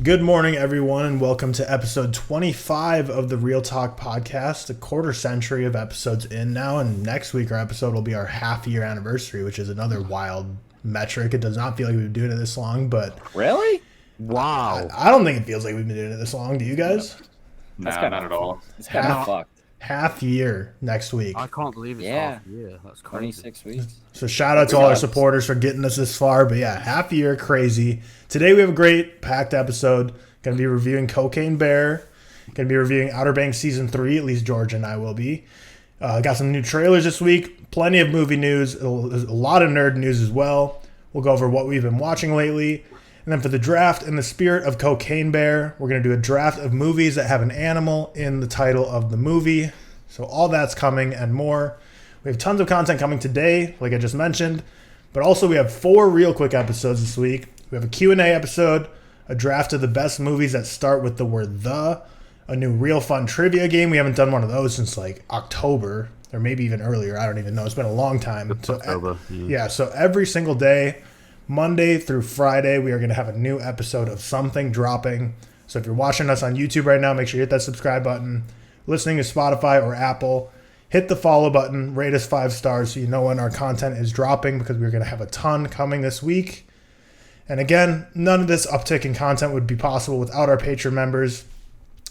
Good morning, everyone, and welcome to episode 25 of the ReelTok Podcast, a quarter century of episodes in now, and next week our episode will be our half-year anniversary, which is another wild metric. It does not feel like we've been doing it this long, but... Really? Wow. I don't think it feels like we've been doing it this long. Do you guys? Nah, not at all. It's kind of fucked. Half year next week. I can't believe it's half a year. That's crazy. 26 weeks. So shout out to all our supporters for getting us this far. But yeah, half year, crazy. Today we have a great packed episode. Going to be reviewing Cocaine Bear. Going to be reviewing Outer Banks Season 3. At least George and I will be. Got some new trailers this week. Plenty of movie news. A lot of nerd news as well. We'll go over what we've been watching lately. And then for the draft, in the spirit of Cocaine Bear, we're going to do a draft of movies that have an animal in the title of the movie. So all that's coming and more. We have tons of content coming today, like I just mentioned. But also we have 4 real quick episodes this week. We have a Q&A episode, a draft of the best movies that start with the word the, a new Real Fun trivia game. We haven't done one of those since like October, or maybe even earlier. I don't even know. It's been a long time. So, October. Yeah, so every single day, Monday through Friday, we are going to have a new episode of something dropping. So if you're watching us on YouTube right now, make sure you hit that subscribe button. Listening to Spotify or Apple, hit the follow button, rate us 5 stars so you know when our content is dropping, because we're going to have a ton coming this week. And again, none of this uptick in content would be possible without our Patreon members.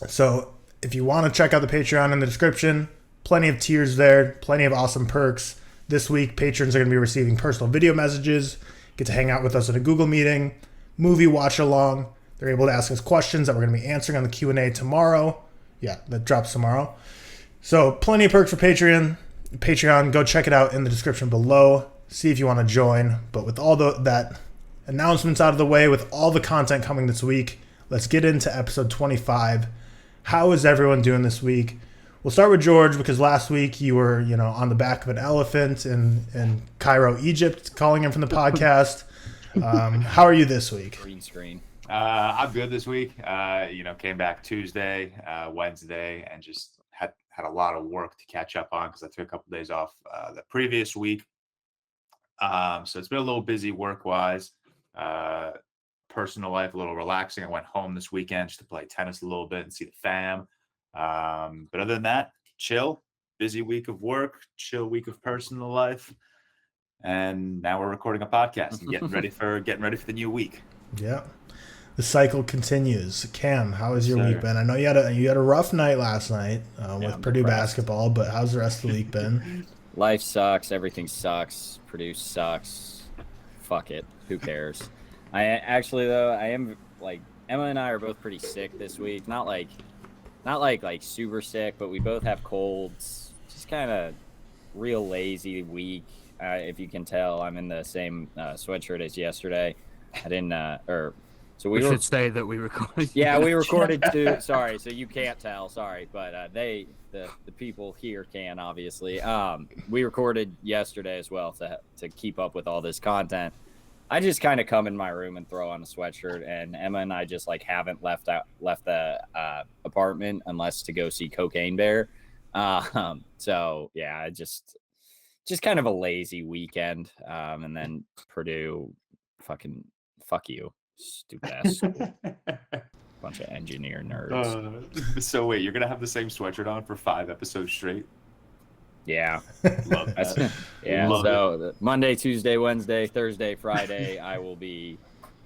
So if you want to check out the Patreon in the description, plenty of tiers there, plenty of awesome perks. This week, patrons are going to be receiving personal video messages, get to hang out with us at a Google meeting, movie watch along. They're able to ask us questions that we're going to be answering on the Q&A tomorrow. Yeah, that drops tomorrow. So plenty of perks for Patreon. Go check it out in the description below. See if you want to join. But with all that announcements out of the way, with all the content coming this week, let's get into episode 25. How is everyone doing this week? We'll start with George, because last week you were, on the back of an elephant in Cairo, Egypt, calling in from the podcast. How are you this week? Green screen. I'm good this week. Came back Tuesday, Wednesday, and just had a lot of work to catch up on because I took a couple days off the previous week. So it's been a little busy work-wise. Personal life, a little relaxing. I went home this weekend just to play tennis a little bit and see the fam. But other than that, chill. Busy week of work, chill week of personal life. And now we're recording a podcast and getting ready for the new week. Yeah. The cycle continues. Cam, how has your week been? I know you had a rough night last night with Purdue basketball, but how's the rest of the week been? Life sucks. Everything sucks. Purdue sucks. Fuck it. Who cares? I am like, Emma and I are both pretty sick this week. Not like super sick, but we both have colds. Just kind of real lazy week. If you can tell, I'm in the same sweatshirt as yesterday. I didn't So we should say that we recorded. Yeah, we recorded too. Sorry, so you can't tell. Sorry, but the people here can, obviously. We recorded yesterday as well to keep up with all this content. I just kind of come in my room and throw on a sweatshirt, and Emma and I just haven't left the apartment unless to go see Cocaine Bear. So yeah, just kind of a lazy weekend. And then Purdue, fuck you. Stupid ass school. Bunch of engineer nerds. So wait, you're gonna have the same sweatshirt on for 5 episodes straight? Yeah. Love that. Yeah. So Monday, Tuesday, Wednesday, Thursday, Friday, I will be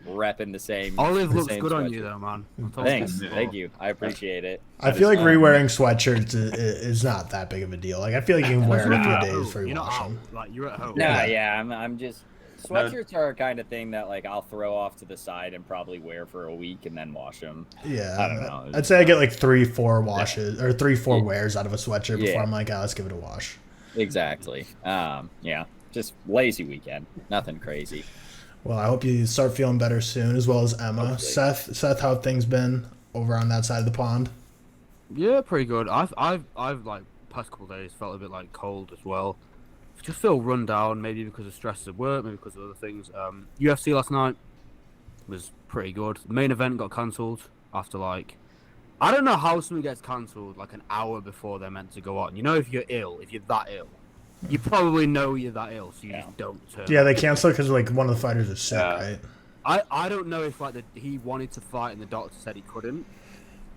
repping the same. Olive looks good sweatshirt on you though, man. Thanks. Thank you. I appreciate it. I feel like re-wearing sweatshirts is not that big of a deal. Like, I feel like you can wear it a few days before you wash them. Like, you're at home. I'm just. Sweatshirts are a kind of thing that I'll throw off to the side and probably wear for a week and then wash them. Yeah, I don't know. I'd say I get like 3-4 washes or 3-4 wears out of a sweatshirt before I'm like, let's give it a wash. Exactly. Yeah, just lazy weekend. Nothing crazy. Well, I hope you start feeling better soon, as well as Emma. Hopefully. Seth, how have things been over on that side of the pond? Yeah, pretty good. I've like past couple of days felt a bit cold as well. Just feel run down, maybe because of stress at work, maybe because of other things. UFC last night was pretty good. The main event got cancelled after I don't know how something gets cancelled an hour before they're meant to go on. If you're that ill, you probably know you're that ill, so you just don't turn. Yeah, they cancel it because one of the fighters is sick, right? I don't know if like he wanted to fight and the doctor said he couldn't,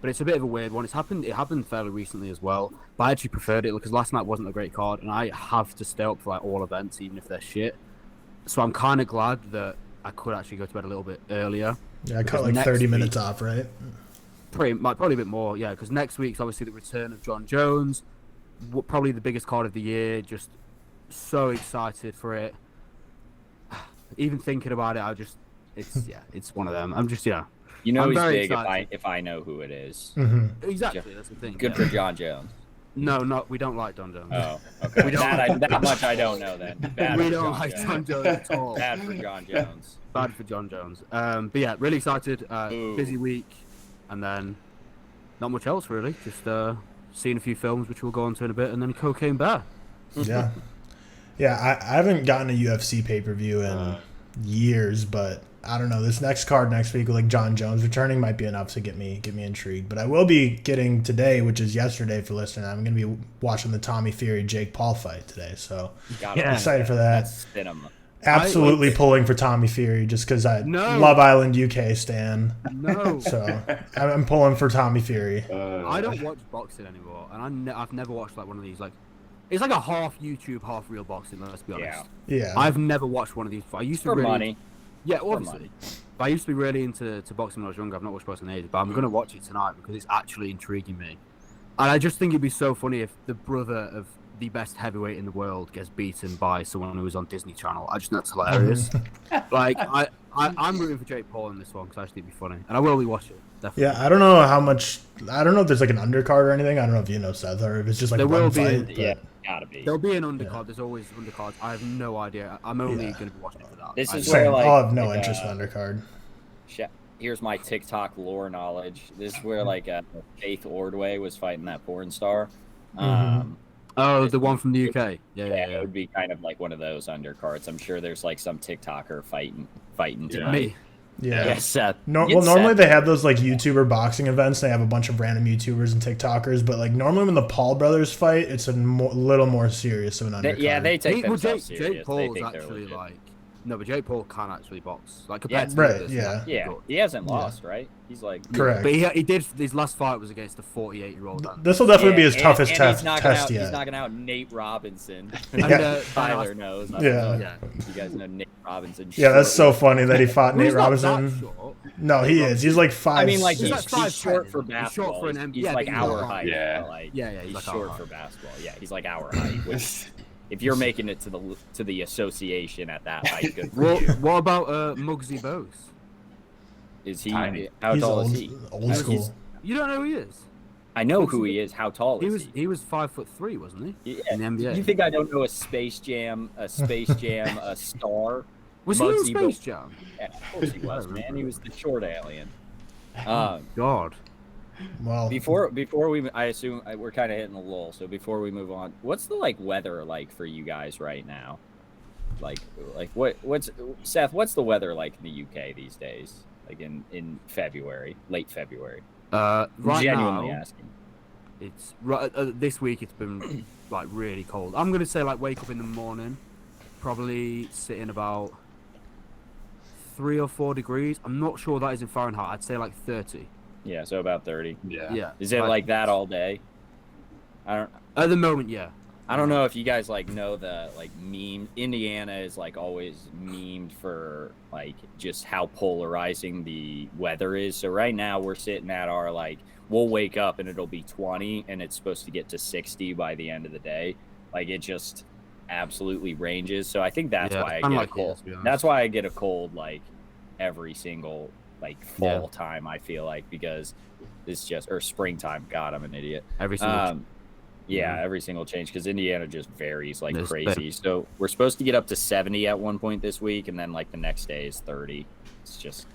but it's a bit of a weird one. It happened fairly recently as well. But I actually preferred it because last night wasn't a great card, and I have to stay up for like all events, even if they're shit. So I'm kind of glad that I could actually go to bed a little bit earlier. Yeah, I cut like 30 minutes off, right? Probably a bit more, yeah. Because next week's obviously the return of John Jones, probably the biggest card of the year. Just so excited for it. Even thinking about it, it's one of them. I'm just You know, I'm he's very big excited. if I know who it is. Mm-hmm. Exactly, that's the thing. Good for John Jones. No, we don't like John Jones. Oh, okay. We don't- that much I don't know then. Bad We for don't John like Jones. John Jones at all. Bad for John Jones. Bad for John Jones. But yeah, really excited. Ooh. Busy week, and then not much else really. Just seeing a few films, which we'll go on to in a bit, and then Cocaine Bear. Yeah. Yeah, I haven't gotten a UFC pay-per-view in years, but I don't know. This next card next week with like John Jones returning might be enough to get me intrigued. But I will be getting today, which is yesterday for listening. I'm going to be watching the Tommy Fury Jake Paul fight today, so I'm excited for that. That's cinema. Absolutely pulling for Tommy Fury just because I Love Island UK stan. No. So I'm pulling for Tommy Fury. I don't watch boxing anymore, and I've never watched like one of these like. It's like a half YouTube, half real boxing. Let's be honest. Yeah. I've never watched one of these. I used to For really, money. Yeah, For obviously. money. But I used to be really into boxing when I was younger. I've not watched boxing in ages, but I'm gonna watch it tonight because it's actually intriguing me. And I just think it'd be so funny if the brother of the best heavyweight in the world gets beaten by someone who was on Disney Channel. I just think that's hilarious. Like I'm rooting for Jake Paul in this one because I think it'd be funny, and I will be watching. Definitely. Yeah, I don't know how much. I don't know if there's like an undercard or anything. I don't know if you know, Seth, or if it's just like There one will be, fight. But... Yeah, gotta be. There'll be an undercard. There's always undercards. I have no idea. I'm only Yeah. going to be watching it for that. This is Same. where, like, I'll have no like, interest in undercard. Here's my TikTok lore knowledge. This is where like Faith Ordway was fighting that porn star. Oh, the one from the UK. Yeah. It would be kind of like one of those undercards. I'm sure there's like some TikToker fighting tonight. Me. Yeah. Yeah, Seth. Well, Get normally Seth. they have those like YouTuber boxing events. They have a bunch of random YouTubers and TikTokers, but like normally when the Paul brothers fight, it's a little more serious of an undercard. They take themselves Jake serious. Paul They is think they're actually legit. like no, but Jake Paul can actually box. Like compared to right, others, yeah. he's Yeah, good. he hasn't lost, right? He's like Correct. But he did. His last fight was against a 48-year-old. This will definitely be his toughest and test he's knocking out, yet. He's knocking out Nate Robinson. Yeah. Tyler knows. I don't Yeah. know if you guys know Nate Robinson. Yeah, that's so funny that he fought Nate He's not that Robinson. short. No, he is. He's like 5'. I mean, like He's he's, like he's 5'10", short for isn't he? He's basketball. short for an He's yeah, like but he's our not height. Yeah. but, like, Yeah, he's he's like short our for height. basketball. Yeah, he's like our height. Which, if you're making it to the association at that height, good for What, you. what about Muggsy Bogues? Is he? Tiny. How He's tall old, is he? old school. You don't know who he is? I know who he is. How tall He is was he? he was 5'3", wasn't he? Yeah. In the NBA. You think I don't know a Space Jam, a star? Was he in Muggsy Space Jam? Yeah, of course he was, man. He was the short alien. God. Well, Before we, I assume we're kind of hitting the lull. So before we move on, what's the like weather like for you guys right now? Like what's Seth? What's the weather like in the UK these days? Like in February, late February. Right Genuinely now, asking. it's this week. It's been like really cold. I'm gonna say like wake up in the morning, probably sitting about 3 or 4 degrees. I'm not sure that is in Fahrenheit. I'd say like 30. Yeah, so about 30. Yeah. Is it like that all day? At the moment, yeah. I don't know if you guys like know the like meme. Indiana is like always memed for like just how polarizing the weather is. So right now we're sitting at our like we'll wake up and it'll be 20 and it's supposed to get to 60 by the end of the day. Like it just absolutely ranges. So I think that's why I get a cold. That's why I get a cold like every single like fall time. I feel like because it's just or springtime. God, I'm an idiot. Every single. Yeah, every single change because Indiana just varies like crazy. So we're supposed to get up to 70 at one point this week, and then like the next day is 30. It's just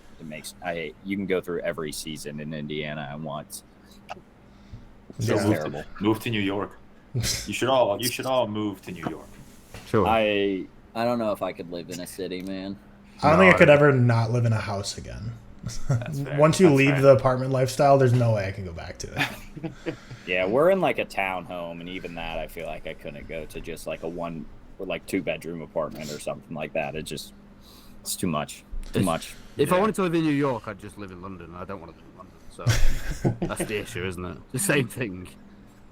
you can go through every season in Indiana at once. It's Yeah. terrible. Move to New York. You should all move to New York. Sure. I don't know if I could live in a city, man. I don't think I could ever not live in a house again. That's fair. Once you That's leave fair. the apartment lifestyle, there's no way I can go back to it. Yeah, we're in like a townhome, and even that, I feel like I couldn't go to just like a 2-bedroom apartment or something like that. It's too much. Too much. If I wanted to live in New York, I'd just live in London. I don't want to live in London, so that's the issue, isn't it? The same thing.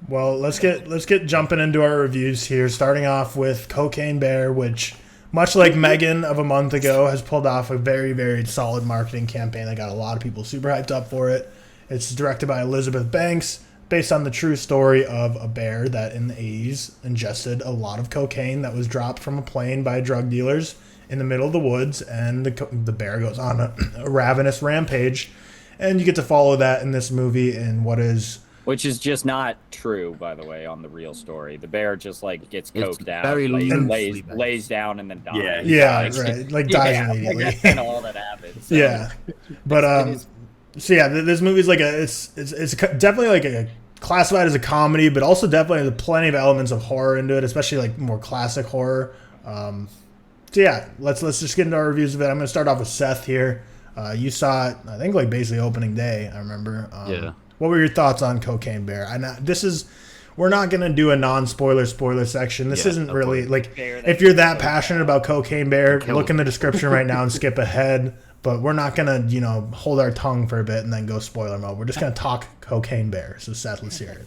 Well, let's get jumping into our reviews here. Starting off with Cocaine Bear, which, much like Megan of a month ago, has pulled off a very, very solid marketing campaign that got a lot of people super hyped up for it. It's directed by Elizabeth Banks, based on the true story of a bear that in the 80s ingested a lot of cocaine that was dropped from a plane by drug dealers in the middle of the woods, and the bear goes on a ravenous rampage, and you get to follow that in this movie in what is... Which is just not true, by the way, on the real story. The bear just, like, gets coked out, very lays down, and then dies. Yeah, right. Like, dies immediately. Like, that's kind of all that happens. So. Yeah. But, so yeah, this movie's like it's definitely like a classified as a comedy, but also definitely has plenty of elements of horror into it, especially like more classic horror. So yeah, let's just get into our reviews of it. I'm going to start off with Seth here. You saw it, I think, like basically opening day. I remember. Yeah. What were your thoughts on Cocaine Bear? We're not going to do a non-spoiler spoiler section. This isn't really like, if you're that passionate about Cocaine Bear, look in the description right now and skip ahead. But we're not going to, hold our tongue for a bit and then go spoiler mode. We're just going to talk Cocaine Bear. So Seth, let's hear it.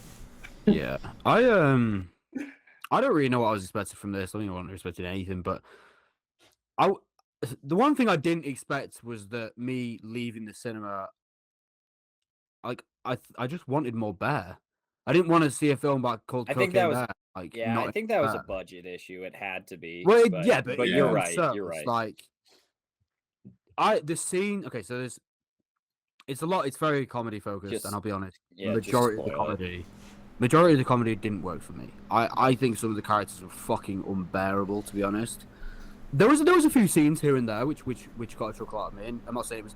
Yeah. I don't really know what I was expecting from this. I think I wasn't expecting anything, but the one thing I didn't expect was that me leaving the cinema, like, I just wanted more bear. I didn't want to see a film called Cocaine Bear. Like, I think that was a budget issue. It had to be. Well, but you're right. You're right. Like, the scene. Okay, so it's a lot. It's very comedy focused, and I'll be honest. Majority of the comedy didn't work for me. I think some of the characters were fucking unbearable, to be honest. There was a few scenes here and there which got a chuckle out of me. And I'm not saying it was.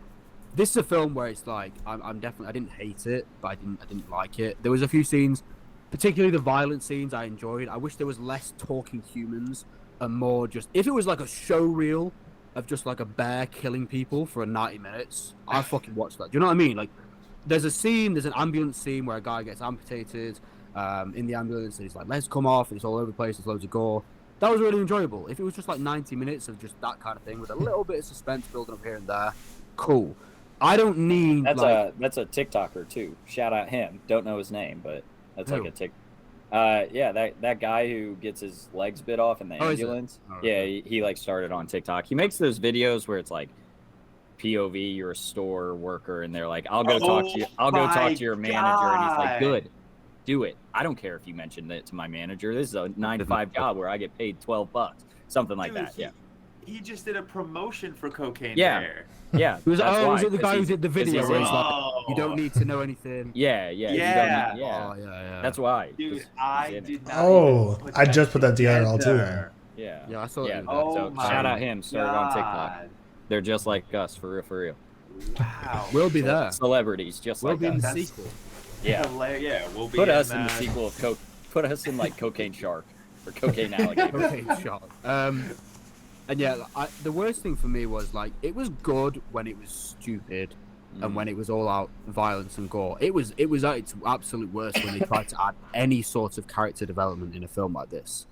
This is a film where it's like I'm definitely, I didn't hate it, but I didn't like it. There was a few scenes, particularly the violent scenes, I enjoyed. I wish there was less talking humans and more just, if it was like a show reel of just like a bear killing people for 90 minutes, I fucking watch that. Do you know what I mean? Like, there's an ambulance scene where a guy gets amputated in the ambulance, and he's like, let's come off, and it's all over the place, there's loads of gore. That was really enjoyable. If it was just like 90 minutes of just that kind of thing with a little bit of suspense building up here and there, cool. I don't need. That's a TikToker too. Shout out him. Don't know his name, but that's like a tick. That guy who gets his legs bit off in the ambulance. He like started on TikTok. He makes those videos where it's like POV, you're a store worker, and they're like, I'll go talk to you. I'll go talk to your manager, and he's like, good, do it. I don't care if you mentioned it to my manager. This is a 9-to-5 job where I get paid $12, something like that. He just did a promotion for Cocaine Bear. Yeah. Was it the guy who did the video where it's like, you don't need to know anything? Yeah. That's why. Dude, I did not. Oh, I just put that together all too. Yeah, I saw it. So shout out him. Started on TikTok. They're just like us, for real. Wow. We'll be there. Celebrities, just like us. We'll be in the sequel. Yeah. We'll be Put us in the sequel of Put us in like Cocaine Shark or Cocaine Alligator. Cocaine Shark. And yeah, the worst thing for me was, like, it was good when it was stupid and when it was all out violence and gore. It was at its absolute worst when they tried to add any sort of character development in a film like this.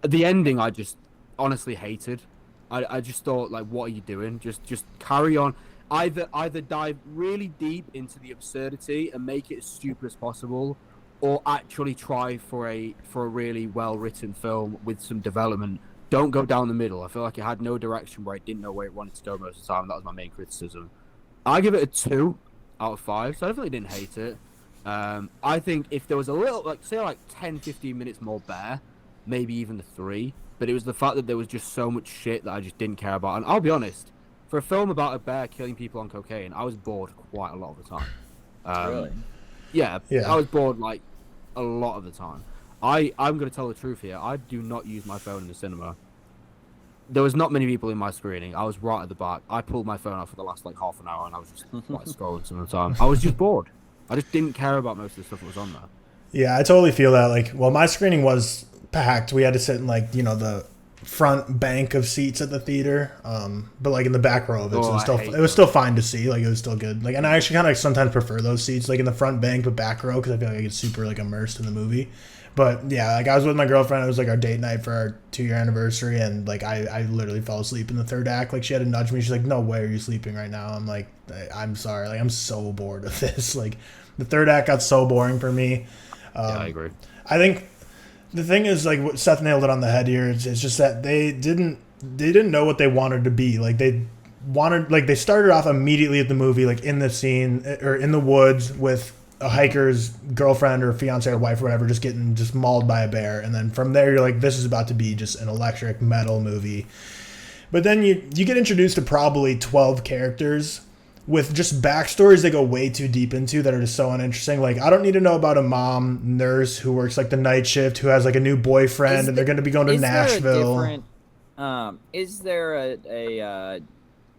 The ending, I just honestly hated. I just thought, like, what are you doing? Just carry on. Either dive really deep into the absurdity and make it as stupid as possible, or actually try for a really well written film with some development. Don't go down the middle. I feel like it had no direction where I didn't know where it wanted to go most of the time. That was my main criticism. I give it a 2 out of 5, so I definitely didn't hate it. I think if there was a little, like, say, like 10-15 minutes more bear, maybe even a 3, but it was the fact that there was just so much shit that I just didn't care about. And I'll be honest, for a film about a bear killing people on cocaine, I was bored quite a lot of the time. Really? Yeah, I was bored, like, a lot of the time. I'm going to tell the truth here. I do not use my phone in the cinema. There was not many people in my screening. I was right at the back. I pulled my phone out for the last, like, half an hour, and I was just, like, scrolling some of the time. I was just bored. I just didn't care about most of the stuff that was on there. Yeah, I totally feel that. Like, well, my screening was packed. We had to sit in, like, the front bank of seats at the theater, but like in the back row of it, so it was still fine to see. Like, it was still good. Like, and I actually kind of sometimes prefer those seats, like in the front bank but back row, because I feel like I get super like immersed in the movie. But yeah, like I was with my girlfriend. It was like our date night for our 2-year anniversary, and like I literally fell asleep in the third act. Like she had to nudge me. She's like, "No way, are you sleeping right now?" I'm like, "I'm sorry. Like I'm so bored of this." Like the third act got so boring for me. Yeah, I agree. I think the thing is like what Seth nailed it on the head here. It's just that they didn't know what they wanted to be. Like they started off immediately at the movie like in the scene or in the woods with a hiker's girlfriend or fiance or wife or whatever just getting just mauled by a bear, and then from there you're like, this is about to be just an electric metal movie. But then you get introduced to probably 12 characters with just backstories they go way too deep into that are just so uninteresting. Like I don't need to know about a mom nurse who works like the night shift who has like a new boyfriend and they're going to be going to Nashville. Is there a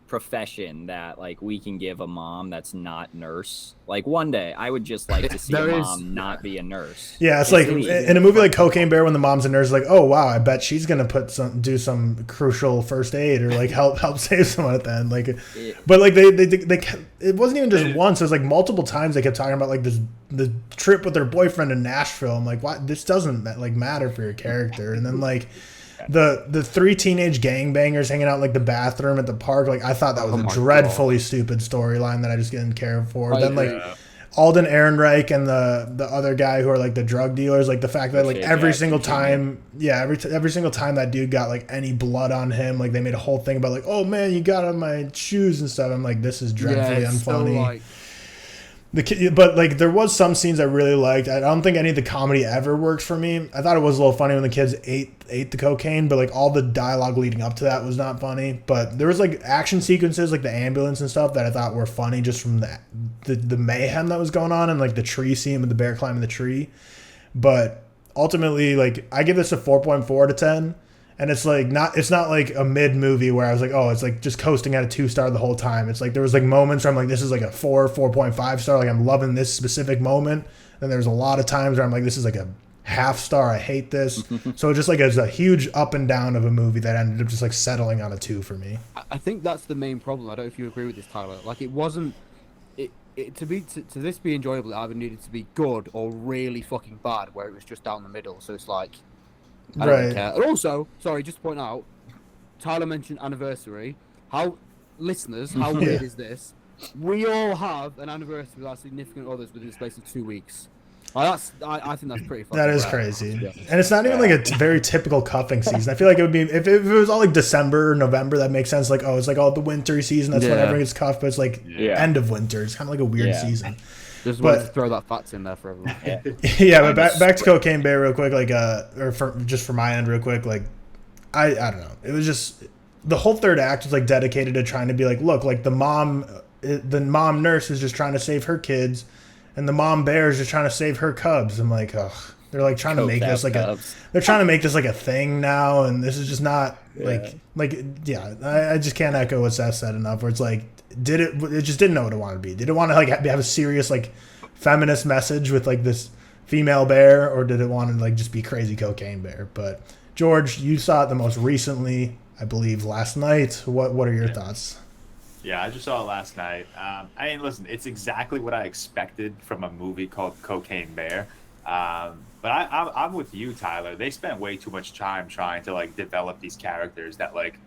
profession that like we can give a mom that's not nurse? Like one day I would just like to see a mom not be a nurse. Yeah, it's like in a movie like Cocaine Bear when the mom's a nurse, like, oh wow, I bet she's gonna do some crucial first aid or like help save someone at the end. Like but like they it wasn't even just once, it was like multiple times they kept talking about like the trip with their boyfriend in Nashville. I'm like, what, this doesn't like matter for your character. And then like the 3 teenage gangbangers hanging out like the bathroom at the park, like I thought that was a dreadfully stupid storyline that I just didn't care for. Then like Alden Ehrenreich and the other guy who are like the drug dealers, like the fact that like every single time every single time that dude got like any blood on him, like they made a whole thing about like, oh man, you got on my shoes and stuff. I'm like, this is dreadfully unfunny. But like there was some scenes I really liked. I don't think any of the comedy ever worked for me. I thought it was a little funny when the kids ate the cocaine, but like all the dialogue leading up to that was not funny. But there was like action sequences like the ambulance and stuff that I thought were funny just from the mayhem that was going on and like the tree scene with the bear climbing the tree. But ultimately, like I give this a 4.4 out of 10. And it's not like a mid movie where I was like, oh, it's like just coasting at a 2-star the whole time. It's like there was like moments where I'm like, this is like a 4.5 star. Like I'm loving this specific moment. And there's a lot of times where I'm like, this is like a half star. I hate this. So just like it's a huge up and down of a movie that ended up just like settling on a 2 for me. I think that's the main problem. I don't know if you agree with this, Tyler. Like it wasn't to this be enjoyable. It either needed to be good or really fucking bad, where it was just down the middle. So it's like, I don't really care. And also, sorry, just to point out, Tyler mentioned anniversary. How weird is this? We all have an anniversary with our significant others within the space of 2 weeks. I think that's pretty funny. That is crazy. Yeah. And it's not even like a very typical cuffing season. I feel like it would be, if it was all like December or November, that makes sense. Like, oh, it's like all the wintry season. That's when everyone gets cuffed. But it's like end of winter. It's kind of like a weird season. Just wanted to throw that facts in there for everyone. Yeah, but back to Cocaine Bear real quick, like for my end real quick, like I don't know. It was just the whole third act was like dedicated to trying to be like, look, like the mom nurse is just trying to save her kids, and the mom bear is just trying to save her cubs. I'm like, ugh. They're like trying to make this like they're trying to make this like a thing now, and this is just not I just can't echo what Seth said enough. Where it's like, it just didn't know what it wanted to be. Did it want to like have a serious like feminist message with like this female bear, or did it want to like just be crazy Cocaine Bear? But George, you saw it the most recently, I believe, last night. What are your thoughts? Yeah, I just saw it last night. I mean, listen, it's exactly what I expected from a movie called Cocaine Bear. But I'm with you, Tyler. They spent way too much time trying to like develop these characters that like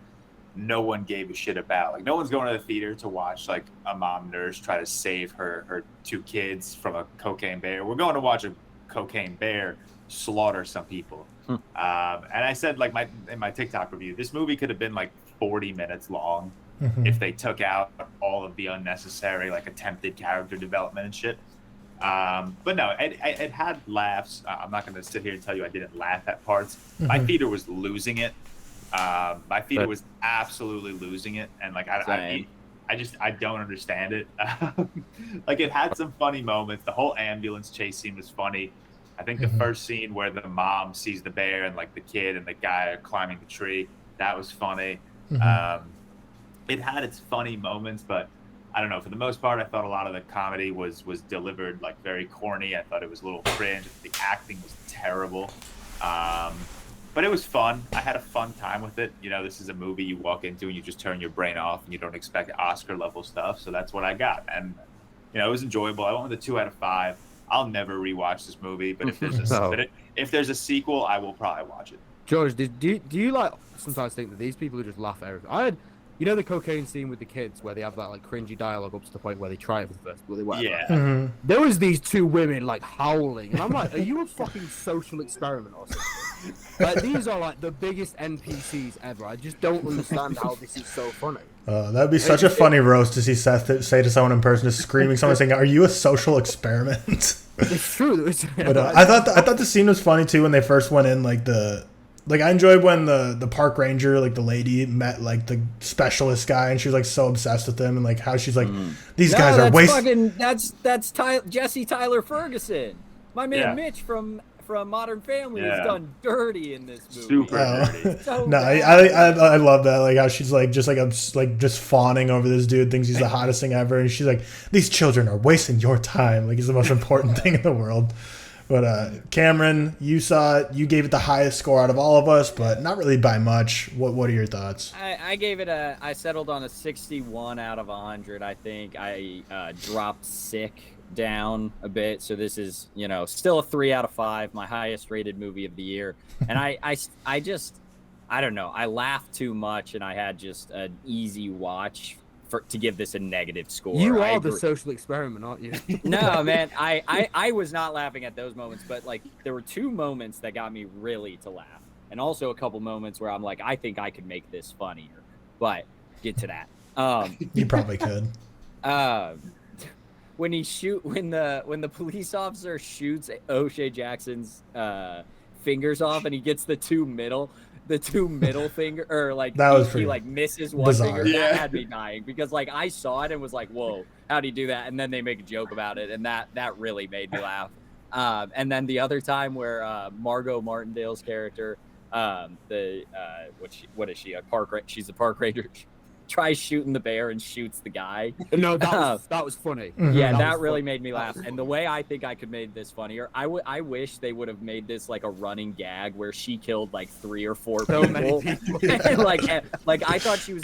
no one gave a shit about. Like no one's going to the theater to watch like a mom nurse try to save her 2 kids from a cocaine bear. We're going to watch a cocaine bear slaughter some people. And I said like in my TikTok review, this movie could have been like 40 minutes long if they took out all of the unnecessary like attempted character development and shit. But no, it had laughs. I'm not going to sit here and tell you I didn't laugh at parts. My theater was losing it. My theater was absolutely losing it, and like I don't understand it. Like it had some funny moments. The whole ambulance chase scene was funny. I think the first scene where the mom sees the bear and like the kid and the guy are climbing the tree, that was funny. It had its funny moments, but I don't know. For the most part, I thought a lot of the comedy was delivered like very corny. I thought it was a little cringe. The acting was terrible. But it was fun. I had a fun time with it. You know, this is a movie you walk into and you just turn your brain off and you don't expect Oscar level stuff. So that's what I got. And, you know, it was enjoyable. I went with a 2 out of 5. I'll never rewatch this movie, but if there's a No. if there's a sequel, I will probably watch it. George, do you like sometimes think that these people who just laugh at everything? I had, you know, the cocaine scene with the kids where they have that like cringy dialogue up to the point where they try it for the first, whatever. Yeah. Mhm. There was these two women like howling, and I'm like, are you a fucking social experiment or something? Like, these are like the biggest NPCs ever. I just don't understand how this is so funny. That'd be such a funny roast to see Seth say to someone in person, just screaming, someone saying, "Are you a social experiment?" It's true. But I thought the scene was funny too when they first went in. I enjoyed when the park ranger, like the lady, met like the specialist guy, and she was like so obsessed with him, and like how she's like, these guys are wasting. That's Jesse Tyler Ferguson, my man Mitch from Modern Family is done dirty in this movie. Super dirty. So No, bad. I love that. Like how she's like just fawning over this dude, thinks he's the hottest thing ever, and she's like, "These children are wasting your time. Like he's the most important thing in the world." But Cameron, you saw it. You gave it the highest score out of all of us, but not really by much. What are your thoughts? I gave it I settled on a 61 out of 100. I think I dropped Sick down a bit, so this is, you know, still a 3 out of 5, my highest rated movie of the year. And I just I don't know, I laughed too much, and I had just an easy watch to give this a negative score. You are the social experiment, aren't you? No, man, I was not laughing at those moments, but like there were 2 moments that got me really to laugh, and also a couple moments where I'm like, I think I could make this funnier, but get to that. You probably could. When the police officer shoots O'Shea Jackson's fingers off, and he gets the two middle finger, or like that was he like misses one bizarre. finger. That had me dying, because like I saw it and was like, whoa, how'd he do that? And then they make a joke about it, and that really made me laugh. And then the other time where Margot Martindale's character, what is she? She's a park ranger. Tries shooting the bear and shoots the guy. No, that was funny. Mhm. Yeah, that really made me laugh. And the way I think I could make this funnier, I wish they would have made this like a running gag where she killed like 3 or 4 So people. many people. like I thought she was.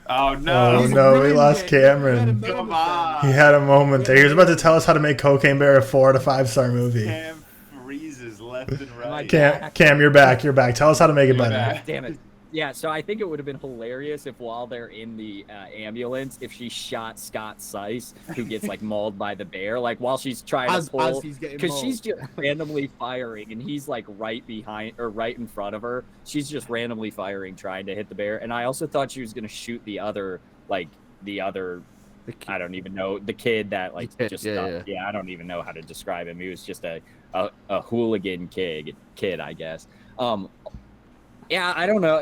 Oh no! Oh no, we lost Cameron. Come on! He had a moment there. He was about to tell us how to make Cocaine Bear a 4 out of 5 star movie. Cam freezes left and right. Cam, you're back. You're back. Tell us how to make it You're better. back. Damn it. Yeah, so I think it would have been hilarious if while they're in the ambulance, if she shot Scott Seiss, who gets like mauled by the bear, like while she's trying to pull, as he's getting because she's mauled. just randomly firing, and he's like right behind or right in front of her. She's just randomly firing, trying to hit the bear. And I also thought she was gonna shoot the other, I don't even know, the kid that like The kid, just yeah. I don't even know how to describe him. He was just a hooligan kid, I guess. Yeah, I don't know.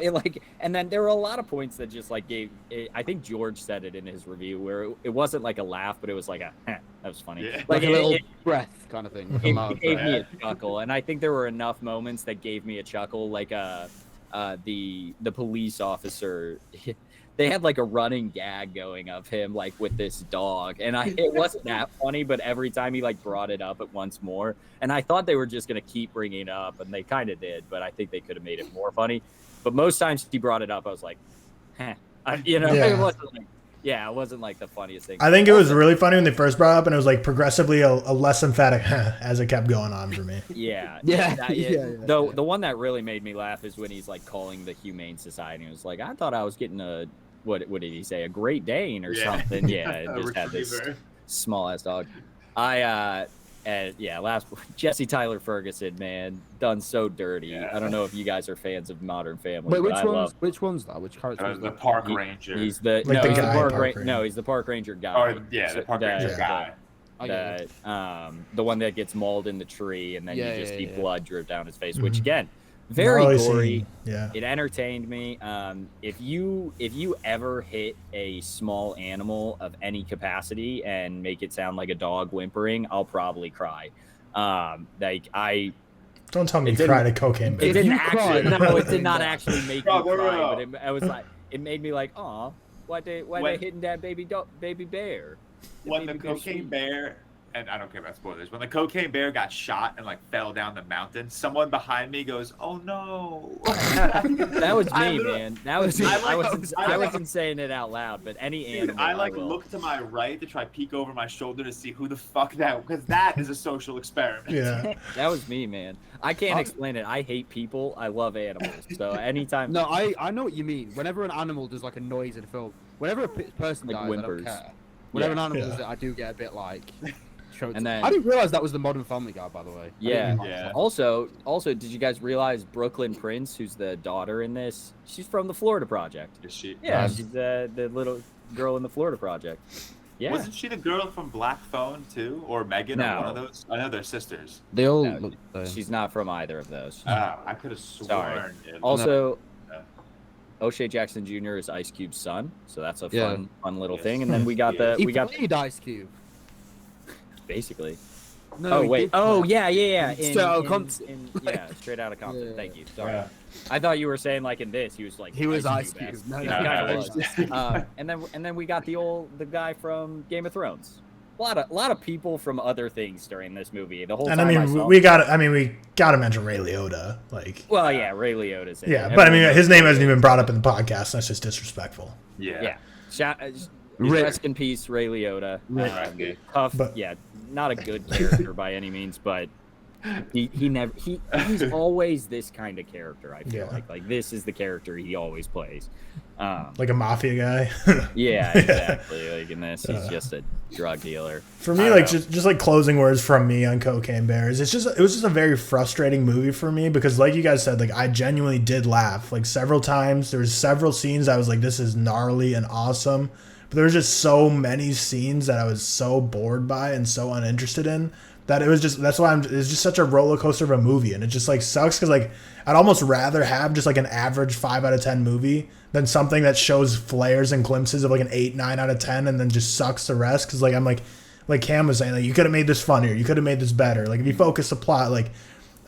And then there were a lot of points that just like gave. I think George said it in his review, where it wasn't like a laugh, but it was like that was funny. Yeah. Like a it, little it, breath kind of thing. Like a it loud gave breath. me a chuckle, and I think there were enough moments that gave me a chuckle. Like the police officer, they had like a running gag going of him like with this dog, and it wasn't that funny, but every time he like brought it up once more, and I thought they were just gonna keep bringing it up, and they kind of did, but I think they could have made it more funny. But most times he brought it up, I was like, Yeah. It wasn't like the funniest thing. I think it was really funny when they first brought it up, and it was like progressively a less emphatic as it kept going on for me. Yeah. The one that really made me laugh is when he's like calling the Humane Society. It was like, I thought I was getting what did he say? A Great Dane or something. Yeah, it just had this small ass dog. Jesse Tyler Ferguson, man, done so dirty. Yeah. I don't know if you guys are fans of Modern Family. Wait, but which one's that? Which character? The park ranger. He's the Like no, the he's the guy park park ranger. ranger. No, he's the park ranger guy. the park ranger guy. The one that gets mauled in the tree, and then you just see blood drip down his face. Which Mhm. again, very Gnarly gory. scene. Yeah. It entertained me. If you ever hit a small animal of any capacity and make it sound like a dog whimpering, I'll probably cry. Don't tell me you cried at Cocaine Bear. It didn't you cry, actually. No, it did not actually make me No, cry. no. But I was like, it made me like, aw, why they hitting that baby bear? When the cocaine bear and I don't care about spoilers, when the cocaine bear got shot and like fell down the mountain, someone behind me goes, "Oh no!" That was me, man. That was me. I I wasn't saying it out loud, but any animal. I like will. look to my right to try peek over my shoulder to see who the fuck that, because that is a social experiment. Yeah. That was me, man. I can't explain it. I hate people. I love animals. So anytime. No, I know what you mean. Whenever an animal does like a noise in a film, whenever a person Like dies, whimpers. I don't care. Whenever an animal Yeah. does it, I do get a bit like. And then- I didn't realize that was the Modern Family guy, by the way. Yeah. Yeah. Also, did you guys realize Brooklyn Prince, who's the daughter in this? She's from the Florida Project. Is she? Yeah, Nice. she's the little girl in the Florida Project. Yeah. Wasn't she the girl from Black Phone too, or Megan, or one of No. those? I know they're sisters. They all No, look the same. She's not from either of those. I could have sworn. Sorry. it- Also, No. O'Shea Jackson Jr. is Ice Cube's son, so that's a Yeah. fun little Yes. thing. And then we got He we got played Ice Cube. basically. No, Oh he wait. did Oh play. yeah. Straight out of Compton. Yeah, straight out of Compton. Yeah. Thank you. Sorry. Yeah. I thought you were saying like in this he was like He was Ice Cube. Cube. No, He no, kinda no, was. And then we got the guy from Game of Thrones. A lot of people from other things during this movie. The whole And time I I mean, saw we got to mention Ray Liotta. Like, Well, yeah, Ray Liotta's in yeah, it. but I mean, Everyone his name knows hasn't Ray even brought up in the podcast. That's just disrespectful. Yeah. Yeah. Ray- Rest in peace, Ray Liotta. R.I.P. Tough, But- yeah, not a good character by any means, but he's always this kind of character. I feel Yeah. like this is the character he always plays. Like a mafia guy. Yeah, exactly. Like in this, he's Uh. just a drug dealer. For me, I like know. just like closing words from me on Cocaine Bears. It was just a very frustrating movie for me because, like you guys said, like I genuinely did laugh like several times. There was several scenes I was like, this is gnarly and awesome. But there was just so many scenes that I was so bored by and so uninterested in that it was just it's just such a roller coaster of a movie, and it just like sucks because like I'd almost rather have just like an average 5 out of 10 movie than something that shows flares and glimpses of like an 8, 9 out of 10 and then just sucks the rest. Because like I'm like Cam was saying, like you could have made this funnier, you could have made this better. Like if you focus the plot, like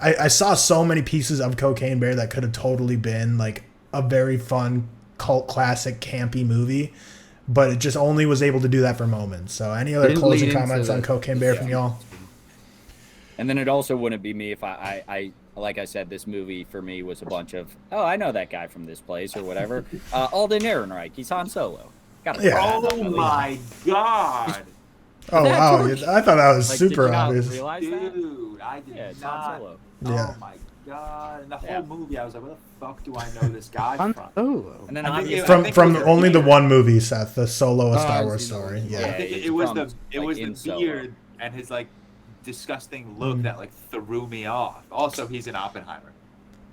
I saw so many pieces of Cocaine Bear that could have totally been like a very fun cult classic campy movie. But it just only was able to do that for moments. So any other Didn't closing lean into comments on the- Cocaine Bear from y'all? And then it also wouldn't be me if I like I said, this movie for me was a bunch of, oh, I know that guy from this place or whatever. Alden Ehrenreich, he's Han Solo. Got Yeah. Oh my god, Oh that wow, George? I thought that was Like, did super you not obvious. realize that? dude! I did Yeah, it's not. Han Solo. Yeah. Oh my god! And the whole Yeah. movie, I was like, "Where the fuck do I know this guy Han from?" Solo. And then I think obviously, I From think it from was the only the beard. one movie, Seth, the Solo A Oh, Star I've Wars seen story. it. Yeah. I think he's it was from, the like, in the Solo. beard and his like disgusting look that like threw me off. Also, he's in Oppenheimer.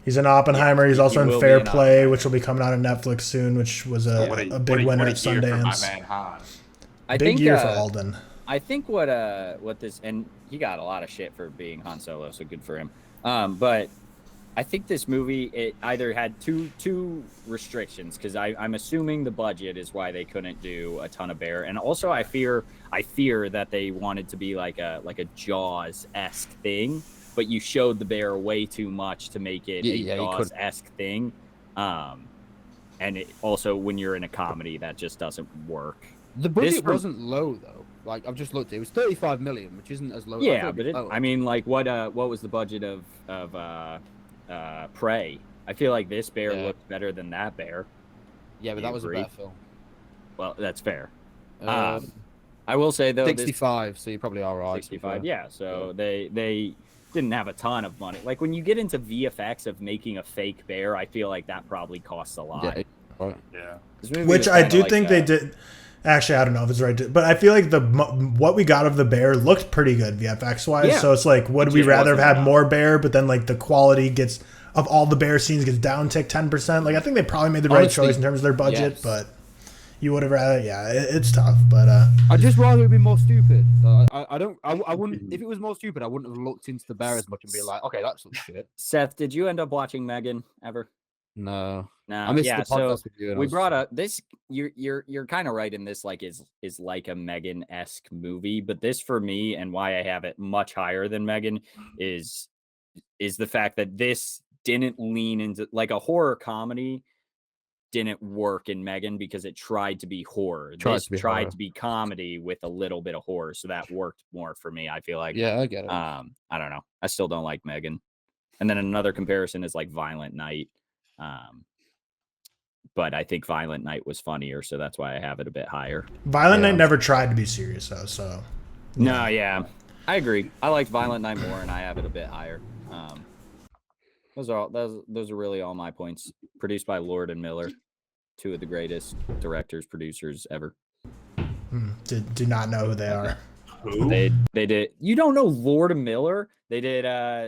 He's in Oppenheimer. He's also he in will Fair be in Play, Oppenheimer. which will be coming out on Netflix soon, which was a big winner at year for my Sundance. man Han. I Big think year for Alden. I think what this, and he got a lot of shit for being Han Solo, so good for him. But I think this movie, it either had two restrictions, because I'm assuming the budget is why they couldn't do a ton of bear, and also I fear that they wanted to be like a Jaws-esque thing, but you showed the bear way too much to make it Yeah, a you could. Jaws-esque thing. And it, also when you're in a comedy, that just doesn't work. The This budget from- wasn't low though. Like I've just looked, it was 35 million, which isn't as low. I Yeah, thought but it'd be lower. I mean, like, what was the budget of Prey? I feel like this bear Yeah. looked better than that bear. yeah, but you that was agree? a better film. Well, that's fair. Um, I will say though, 65, so you probably are right. this 65. Yeah, so they didn't have a ton of money. Like when you get into VFX of making a fake bear, I feel like that probably costs a lot. Yeah, right. Yeah. This movie Which was I kinda do like think they did. Actually, I don't know if it's right, but I feel like what we got of the bear looked pretty good VFX wise. Yeah. So it's like, would It we just rather have wasn't had enough. more bear, but then like the quality gets of all the bear scenes gets downticked 10%? Like I think they probably made the right Honestly, choice in terms of their budget, yes. but you would have rather. Yeah, it's tough, but I'd just rather it be more stupid. I wouldn't. If it was more stupid, I wouldn't have looked into the bear as much and be like, okay, that's some shit. Seth, did you end up watching Megan ever? No, No. I missed yeah, the so podcast with you. And I we was- brought up this. You're kind of right in this. Like is like a Megan-esque movie, but this for me and why I have it much higher than Megan is the fact that this didn't lean into like a horror comedy. didn't work in Megan because it tried to be horror. Tried to be comedy with a little bit of horror, so that worked more for me. I feel like. Yeah, I get it. I don't know. I still don't like Megan. And then another comparison is like Violent Night. But I think Violent Night was funnier, so that's why I have it a bit higher. Violent Night never tried to be serious though, so. No, yeah, I agree. I liked Violent Night more, and I have it a bit higher. Those are really all my points. Produced by Lord and Miller, two of the greatest directors, producers ever. Do not know who they are. Who? They did. You don't know Lord and Miller? They did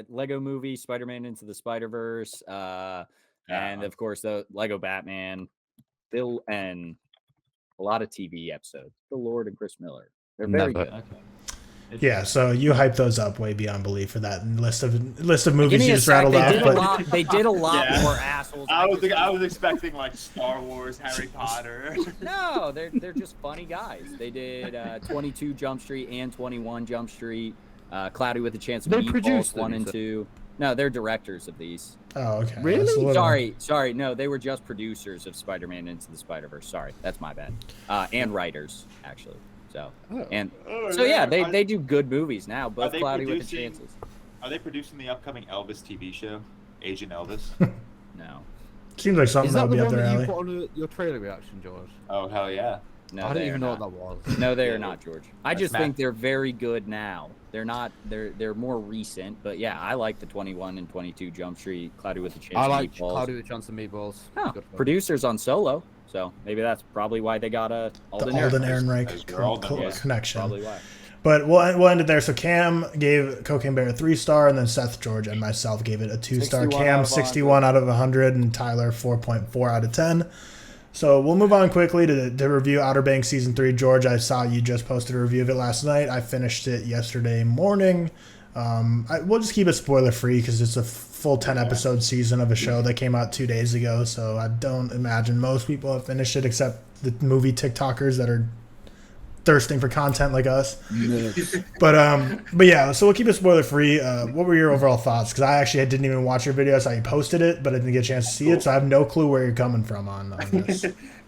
Lego Movie, Spider-Man Into the Spider-Verse, and of course the Lego Batman, Bill, and a lot of TV episodes. The Lord and Chris Miller. They're very good. Okay. Yeah, so you hyped those up way beyond belief for that list of movies you just rattled off. They did a lot more assholes. I was expecting like Star Wars, Harry Potter. No, they're just funny guys. They did 22 Jump Street and 21 Jump Street, Cloudy with a Chance of They Meatballs produced 1 them, and 2. No, they're directors of these. Oh, okay. Really? That's a little- Sorry. No, they were just producers of Spider-Man Into the Spider-Verse. Sorry, that's my bad. And writers actually. So they do good movies now. Both Cloudy with the Chances. Are they producing the upcoming Elvis TV show, Agent Elvis? No. Seems like something Is that that would the be up one their that you alley. put on your trailer reaction, George? Oh hell yeah! No, I didn't they even are know not. what that was. No, they Yeah, are not, George. I that's just Matt. think they're very good now. They're not. They're more recent, but yeah, I like the 21 and 22 Jump Street, Cloudy with the Chance I of like Meatballs. Cloudy with a Chance of Meatballs. Oh, Good fun. producers on Solo, so maybe that's probably why they got a The Alden Ehrenreich Those are all done, yeah. connection. Probably why. But we'll end it there. So Cam gave Cocaine Bear a 3-star, and then Seth, George, and myself gave it a 2-star. 61 out Cam of 61 out of 100, and Tyler 4.4 out of 10. So we'll move on quickly to review Outer Banks Season 3. George, I saw you just posted a review of it last night. I finished it yesterday morning. We'll just keep it spoiler-free because it's a full 10-episode season of a show that came out 2 days ago. So I don't imagine most people have finished it except the movie TikTokers that are thirsting for content like us. But yeah, so we'll keep it spoiler free. What were your overall thoughts? Because I actually didn't even watch your video. I saw you posted it, but I didn't get a chance to see it, so I have no clue where you're coming from on this.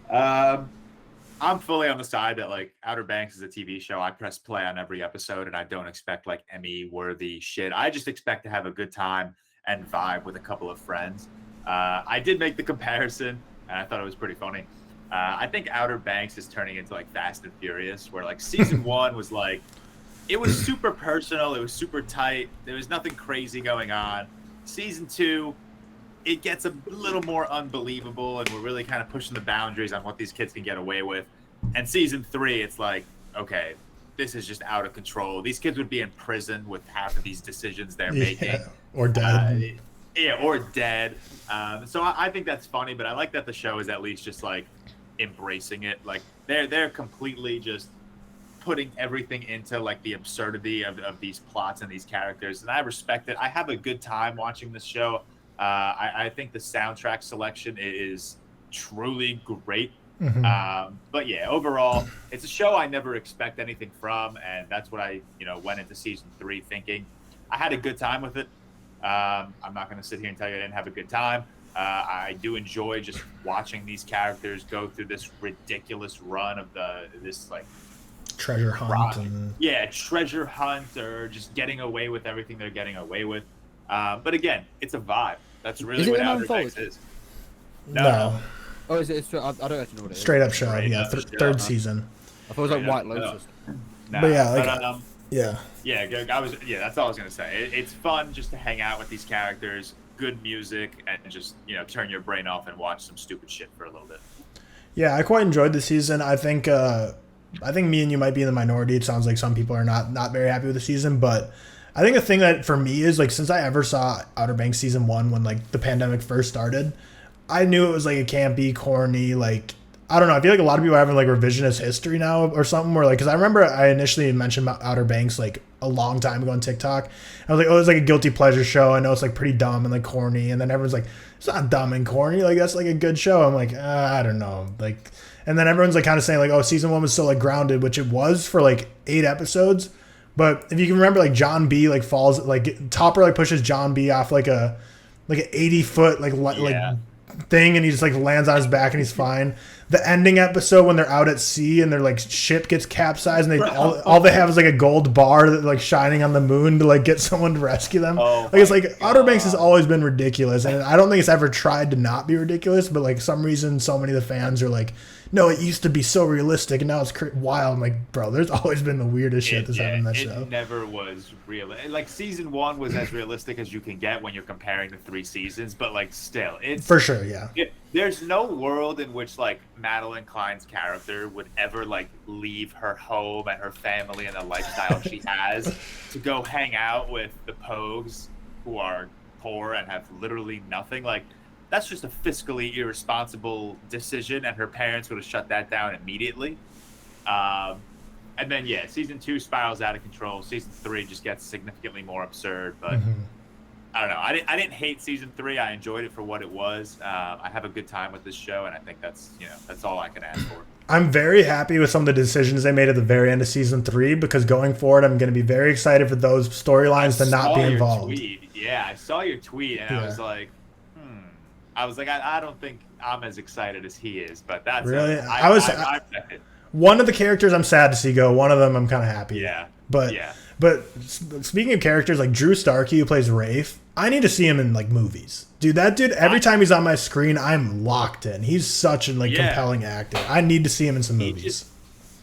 I'm fully on the side that like Outer Banks is a TV show. I press play on every episode, and I don't expect like Emmy-worthy shit. I just expect to have a good time and vibe with a couple of friends. I did make the comparison, and I thought it was pretty funny. I think Outer Banks is turning into like Fast and Furious, where like season 1 was like, it was super personal, it was super tight, there was nothing crazy going on. Season 2, it gets a little more unbelievable, and we're really kind of pushing the boundaries on what these kids can get away with. And season 3, it's like, okay, this is just out of control. These kids would be in prison with half of these decisions they're making. Or dead. Or dead. So I think that's funny, but I like that the show is at least just like embracing it. Like they're completely just putting everything into like the absurdity of these plots and these characters, and I respect it. I have a good time watching this show. I think the soundtrack selection is truly great. But yeah, overall, it's a show I never expect anything from, and that's what I went into season 3 thinking. I had a good time with it. I'm not going to sit here and tell you I didn't have a good time. I do enjoy just watching these characters go through this ridiculous run of this like treasure hunt. Treasure hunt, or just getting away with everything they're getting away with. But again, it's a vibe. That's really what Outer Banks is. No. Oh, is it? I don't actually know what it is. Straight up show. Straight Yeah, up, third season. I thought it was like White Lotus. Nah, But yeah, like, yeah. That's all I was gonna say. It's fun just to hang out with these characters, good music, and just turn your brain off and watch some stupid shit for a little bit. Yeah, I quite enjoyed the season. I think me and you might be in the minority. It sounds like some people are not very happy with the season, but I think the thing that for me is like, since I ever saw Outer Banks season 1 when like the pandemic first started, I knew it was like, it can't be corny. Like, I don't know. I feel like a lot of people are having like revisionist history now or something, where like, because I remember I initially mentioned Outer Banks like a long time ago on TikTok. I was like, oh, it's like a guilty pleasure show. I know it's like pretty dumb and like corny, and then everyone's like, it's not dumb and corny. Like, that's like a good show. I'm like, I don't know. Like, and then everyone's like kind of saying like, oh, season 1 was so like grounded, which it was for like 8 episodes. But if you can remember, like John B like falls, like Topper like pushes John B off like an 80-foot like thing and he just like lands on his back and he's fine. The ending episode when they're out at sea and their like ship gets capsized and they all they have is like a gold bar that like shining on the moon to like get someone to rescue them. Like it's like Outer Banks has always been ridiculous, and I don't think it's ever tried to not be ridiculous, but like some reason so many of the fans are like, no, it used to be so realistic and now it's wild. I'm like, bro, there's always been the weirdest shit that's happened in that show. It never was real. Like season 1 was as realistic as you can get when you're comparing the 3 seasons, but like still, it's for sure, yeah. There's no world in which like Madeline Klein's character would ever like leave her home and her family and the lifestyle she has to go hang out with the Pogues who are poor and have literally nothing. Like, that's just a fiscally irresponsible decision, and her parents would have shut that down immediately. And then, season 2 spirals out of control. Season 3 just gets significantly more absurd. But I don't know. I didn't hate season 3. I enjoyed it for what it was. I have a good time with this show, and I think that's all I can ask for. I'm very happy with some of the decisions they made at the very end of season 3 because going forward, I'm going to be very excited for those storylines to not be involved. Yeah, I saw your tweet, and I was like, I don't think I'm as excited as he is, but that's really. One of the characters I'm sad to see go. One of them I'm kind of happy. Yeah. But speaking of characters like Drew Starkey, who plays Rafe, I need to see him in like movies. Dude, that dude. Every time he's on my screen, I'm locked in. He's such a compelling actor. I need to see him in some movies.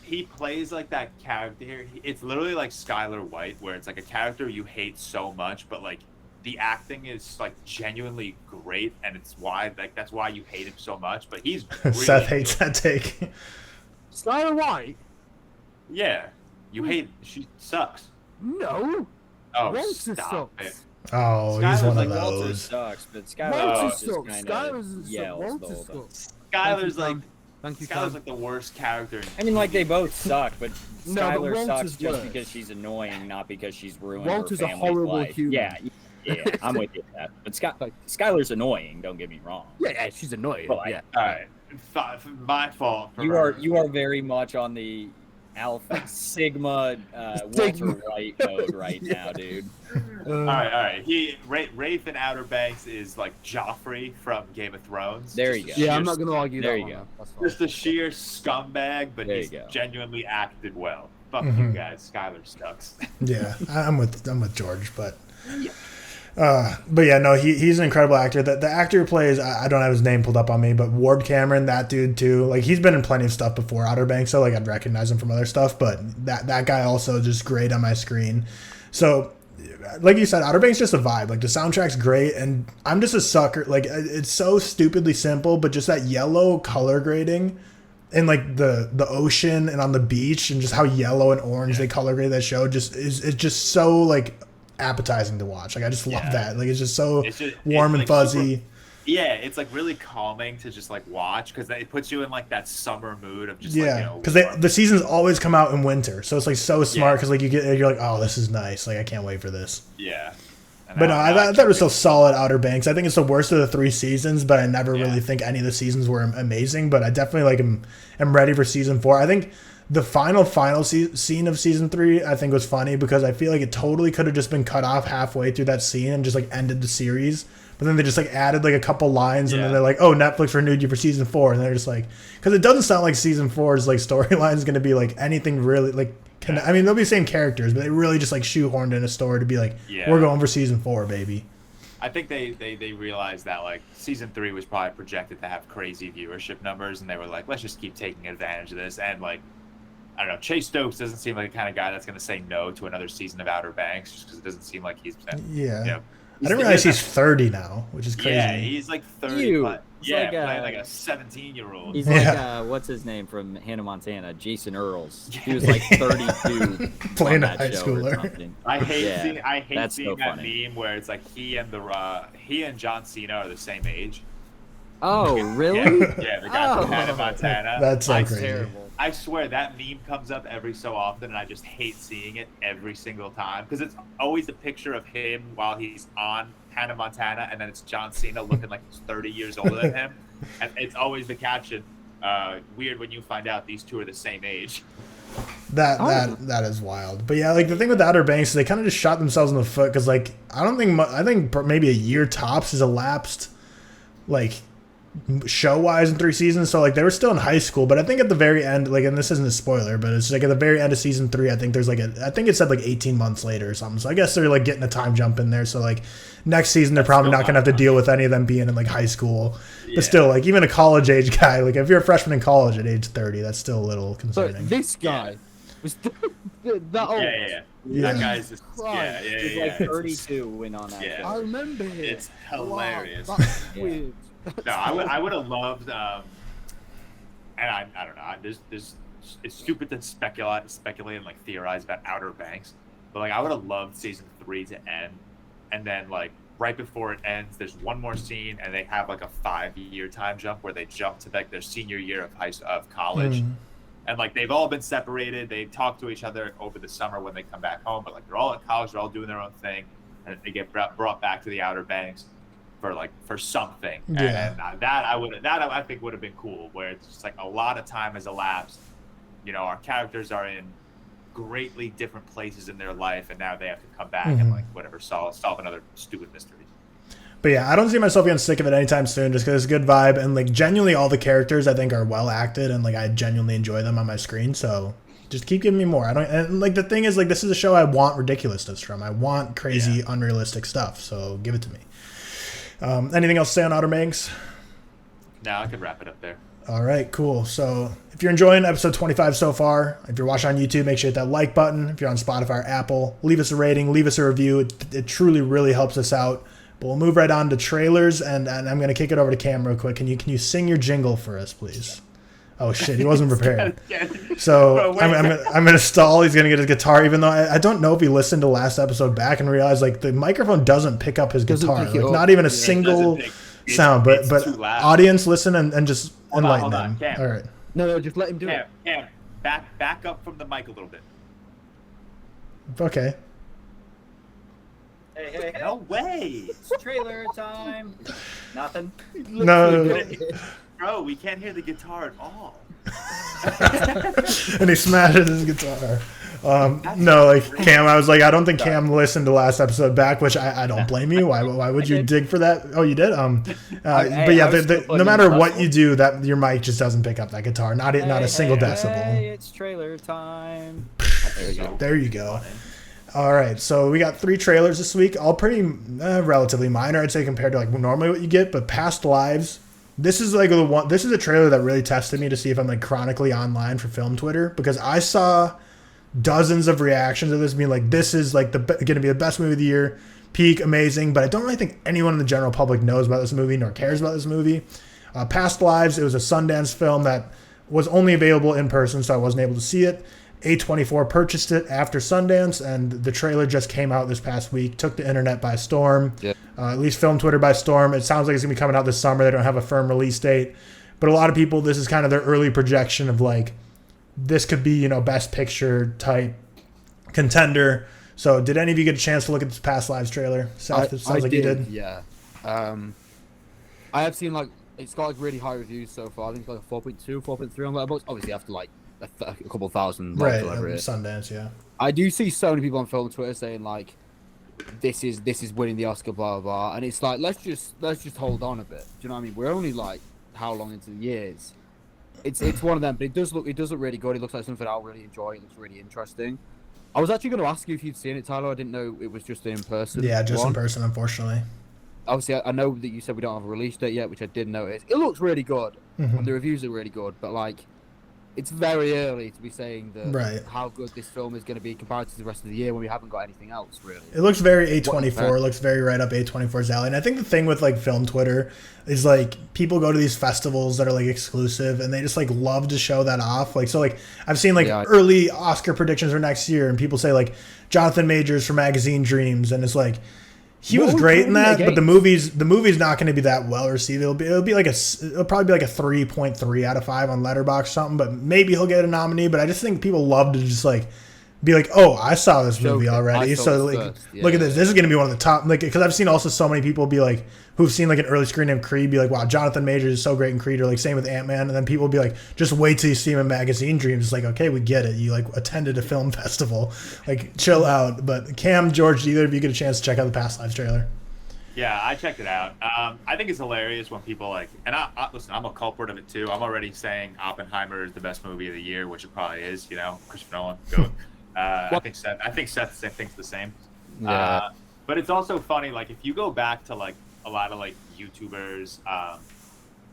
He plays like that character. It's literally like Skylar White, where it's like a character you hate so much, but like the acting is like genuinely great, and it's why that's why you hate him so much. But he's really Seth hates that take. Skylar White? Yeah, you hate. She sucks. No. Oh, Walter stop sucks. it. Oh, Skylar's he's one like of Walter those. sucks, but Walter Skylar sucks. just kind Skylar's of yells Walter the whole time. sucks. Skylar's like. Thank you, Skylar's Sam. like the worst character. I mean, like they both suck, but No, but Skylar Walter's sucks just worse. because she's annoying, not because she's ruined Walter's her a family's horrible life. human. Yeah, I'm with you on that. But Skylar's annoying. Don't get me wrong. Yeah, she's annoying. But, yeah. All right, my fault. You are very much on the Alpha Sigma Walter White mode right now, dude. All right. Rafe in Outer Banks is like Joffrey from Game of Thrones. There you go. Yeah, I'm not going to argue there that you one. go. That's fine. Just a sheer scumbag, but There he's you go. genuinely acted well. Fuck you guys. Skylar sucks. Yeah, I'm with George, but yeah, no, he's an incredible actor. The actor who plays, I don't have his name pulled up on me, but Ward Cameron, that dude too. Like he's been in plenty of stuff before Outer Banks, so like I'd recognize him from other stuff. But that guy also just great on my screen. So, like you said, Outer Banks just a vibe. Like the soundtrack's great, and I'm just a sucker. Like it's so stupidly simple, but just that yellow color grading. And like the ocean and on the beach and just how yellow and orange they color grade that show it's just so like appetizing to watch. Like I just love that. Like it's just so warm and like fuzzy. It's like really calming to just like watch because it puts you in like that summer mood of just because the seasons always come out in winter, so it's like so smart because like you're like, oh, this is nice. Like I can't wait for this. Yeah. But no, I thought it was still solid. Outer Banks. I think it's the worst of the 3 seasons, but I never really think any of the seasons were amazing. But I definitely am ready for season 4. I think the final scene of season 3 I think was funny because I feel like it totally could have just been cut off halfway through that scene and just like ended the series. But then they just like added like a couple lines and then they're like, oh, Netflix renewed you for season 4, and they're just like, because it doesn't sound like season 4's like storyline is going to be like anything really like. I mean, they'll be the same characters, but they really just like shoehorned in a story to be like, we're going for season 4, baby. I think they realized that like season 3 was probably projected to have crazy viewership numbers, and they were like, let's just keep taking advantage of this. And like, I don't know, Chase Stokes doesn't seem like the kind of guy that's going to say no to another season of Outer Banks just because it doesn't seem like he's been. Yeah. I didn't realize he's 30 now, which is crazy. Yeah, he's like 30. Ew. But, He's playing like a 17-year-old. He's like, what's his name from Hannah Montana? Jason Earls. He was like 32 playing a on that high show schooler. or something. I hate seeing so that funny. meme where it's like he and John Cena are the same age. Oh, really? Yeah, the guy from Hannah Montana. That's so crazy. Terrible. I swear that meme comes up every so often, and I just hate seeing it every single time because it's always a picture of him while he's on Hannah Montana, and then it's John Cena looking like he's 30 years older than him, and it's always the caption, weird when you find out these two are the same age. That is wild. But yeah, like the thing with the Outer Banks is they kind of just shot themselves in the foot because like I think maybe a year tops has elapsed like show wise in 3 seasons. So like they were still in high school, but I think at the very end, like, and this isn't a spoiler, but it's like at the very end of season 3, I think there's like I think it said like 18 months later or something. So I guess they're like getting a time jump in there. So like next season, they're probably not going to have to deal with any of them being in like high school. Yeah. But still, like even a college age guy, like if you're a freshman in college at age 30, that's still a little concerning. But this guy was that old. That guy's just, He's like 32 when on that. Yeah. I remember him. It's hilarious. Wow, that's weird. No, I would have loved, and I don't know. There's it's stupid to speculate and like theorize about Outer Banks, but like I would have loved season 3 to end, and then like right before it ends, there's one more scene, and they have like a 5-year time jump where they jump to like their senior year of college. And like they've all been separated. They talk to each other over the summer when they come back home, but like they're all at college, they're all doing their own thing, and they get brought back to the Outer Banks for something. Yeah. And that I think would have been cool, where it's just like a lot of time has elapsed. You know, our characters are in greatly different places in their life, and now they have to come back and like whatever solve another stupid mystery. But yeah, I don't see myself getting sick of it anytime soon, just because it's a good vibe, and like genuinely all the characters I think are well acted, and like I genuinely enjoy them on my screen. So just keep giving me more. And like the thing is, like this is a show I want ridiculousness from. I want crazy, unrealistic stuff. So give it to me. Anything else to say on Outer Banks? No, I could wrap it up there. All right, cool. So if you're enjoying episode 25 so far, if you're watching on YouTube, make sure you hit that like button. If you're on Spotify or Apple, leave us a rating, leave us a review. It truly, really helps us out. But we'll move right on to trailers, and I'm going to kick it over to Cam real quick. Can you sing your jingle for us, please? Oh, shit, he wasn't prepared. So I'm going to stall. He's going to get his guitar, even though I don't know if he listened to last episode back and realized, like, the microphone doesn't pick up his guitar. Like, not even a single sound. But audience, listen and just enlighten them. Cam. All right. No, just let him do it. Cam, back up from the mic a little bit. Okay. Hey. No way. It's trailer time. Nothing. No. Bro, we can't hear the guitar at all. And he smashes his guitar. No, like Cam, I was like, I don't think Cam listened to last episode back, which I don't blame you. Why would you dig for that? Oh, you did. But yeah, no matter what you do, that your mic just doesn't pick up that guitar. Not a single decibel. Hey, it's trailer time. There you go. All right, so we got 3 trailers this week, all pretty relatively minor, I'd say, compared to like normally what you get. But Past Lives, this is like the one. This is a trailer that really tested me to see if I'm like chronically online for film Twitter, because I saw dozens of reactions of this being like, this is like going to be the best movie of the year, peak, amazing. But I don't really think anyone in the general public knows about this movie nor cares about this movie. Past Lives, it was a Sundance film that was only available in person, so I wasn't able to see it. A24 purchased it after Sundance, and the trailer just came out this past week. Took the internet by storm, at least film Twitter by storm. It sounds like it's going to be coming out this summer. They don't have a firm release date. But a lot of people, this is kind of their early projection of like, this could be, best picture type contender. So did any of you get a chance to look at this Past Lives trailer? Seth, it sounds like you did. Yeah. I have seen like, it's got like really high reviews so far. I think it's like a 4.2, 4.3 on Letterboxd. Obviously after like a couple thousand, right? Sundance, yeah. I do see so many people on film Twitter saying like, "This is winning the Oscar," blah blah blah, and it's like let's just hold on a bit. Do you know what I mean? We're only like how long into the years? It's one of them, but it does look really good. It looks like something I'll really enjoy. It looks really interesting. I was actually going to ask you if you'd seen it, Tyler. I didn't know it was just in person. Yeah, just in person, unfortunately. Obviously, I know that you said we don't have a release date yet, which I did notice. It looks really good, and the reviews are really good, but like. It's very early to be saying how good this film is going to be compared to the rest of the year when we haven't got anything else, really. It looks very A24. It looks very right up A24's alley. And I think the thing with, like, film Twitter is, like, people go to these festivals that are, like, exclusive, and they just, like, love to show that off. Like, so, like, I've seen, like, early Oscar predictions for next year, and people say, like, Jonathan Majors for Magazine Dreams, and it's like, he was great in that, but the movie's not going to be that well received. It'll probably be like a 3.3 out of 5 on Letterboxd or something, but maybe he'll get a nominee. But I just think people love to just like be like, oh, I saw this movie already, so like, look at this. This is going to be one of the top, like, because I've seen also so many people be like, who've seen like an early screening of Creed, be like, wow, Jonathan Majors is so great in Creed, or like same with Ant-Man, and then people be like, just wait till you see him in Magazine Dreams. It's like, okay, we get it. You like attended a film festival, like chill out. But Cam, George, either of you get a chance to check out the Past Lives trailer? Yeah, I checked it out. I think it's hilarious when people like, and I listen, I'm a culprit of it too. I'm already saying Oppenheimer is the best movie of the year, which it probably is. You know, Christopher Nolan, go. I think Seth thinks the same. Yeah. But it's also funny, like if you go back to like a lot of like YouTubers,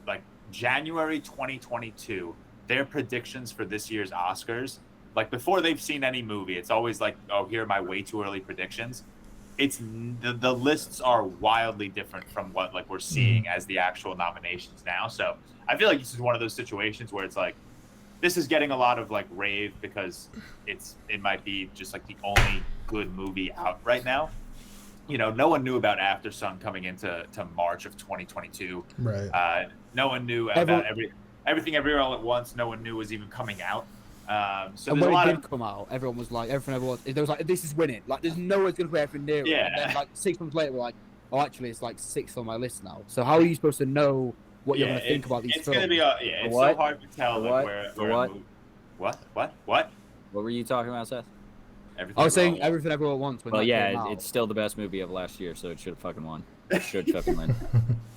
like January 2022, their predictions for this year's Oscars, like before they've seen any movie, it's always like, oh, here are my way too early predictions. It's the lists are wildly different from what like we're seeing as the actual nominations now. So I feel like this is one of those situations where it's like, this is getting a lot of like rave because it might be just like the only good movie out right now. You know, no one knew about After Sun coming into March of 2022. Right. No one knew about everything everywhere all at once. No one knew was even coming out. So and there's when a lot it did of come out, everyone was like, there was like, this is winning. Like, there's no one's gonna play everything near it. Yeah. And then like 6 months later, we're like, oh, actually, it's like 6th on my list now. So how are you supposed to know what you're gonna think about these it's films? Gonna be it's so hard to tell like, where what. What were you talking about, Seth? I was saying Everything Everywhere at Once. When Well, that came yeah, out. it's still the best movie of last year, so it should have fucking won. It should fucking win.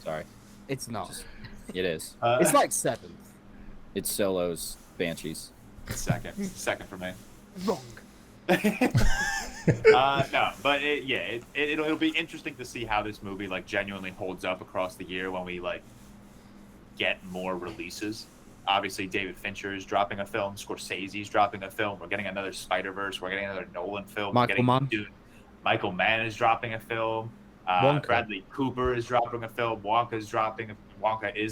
Sorry. It's not. It is. It's like 7th. It's Solo's Banshees. Second for me. Wrong. No, but it'll be interesting to see how this movie like genuinely holds up across the year when we like get more releases. Obviously, David Fincher is dropping a film. Scorsese's dropping a film. We're getting another Spider-Verse. We're getting another Nolan film. Michael Mann is dropping a film. Bradley Cooper is dropping a film. Wonka is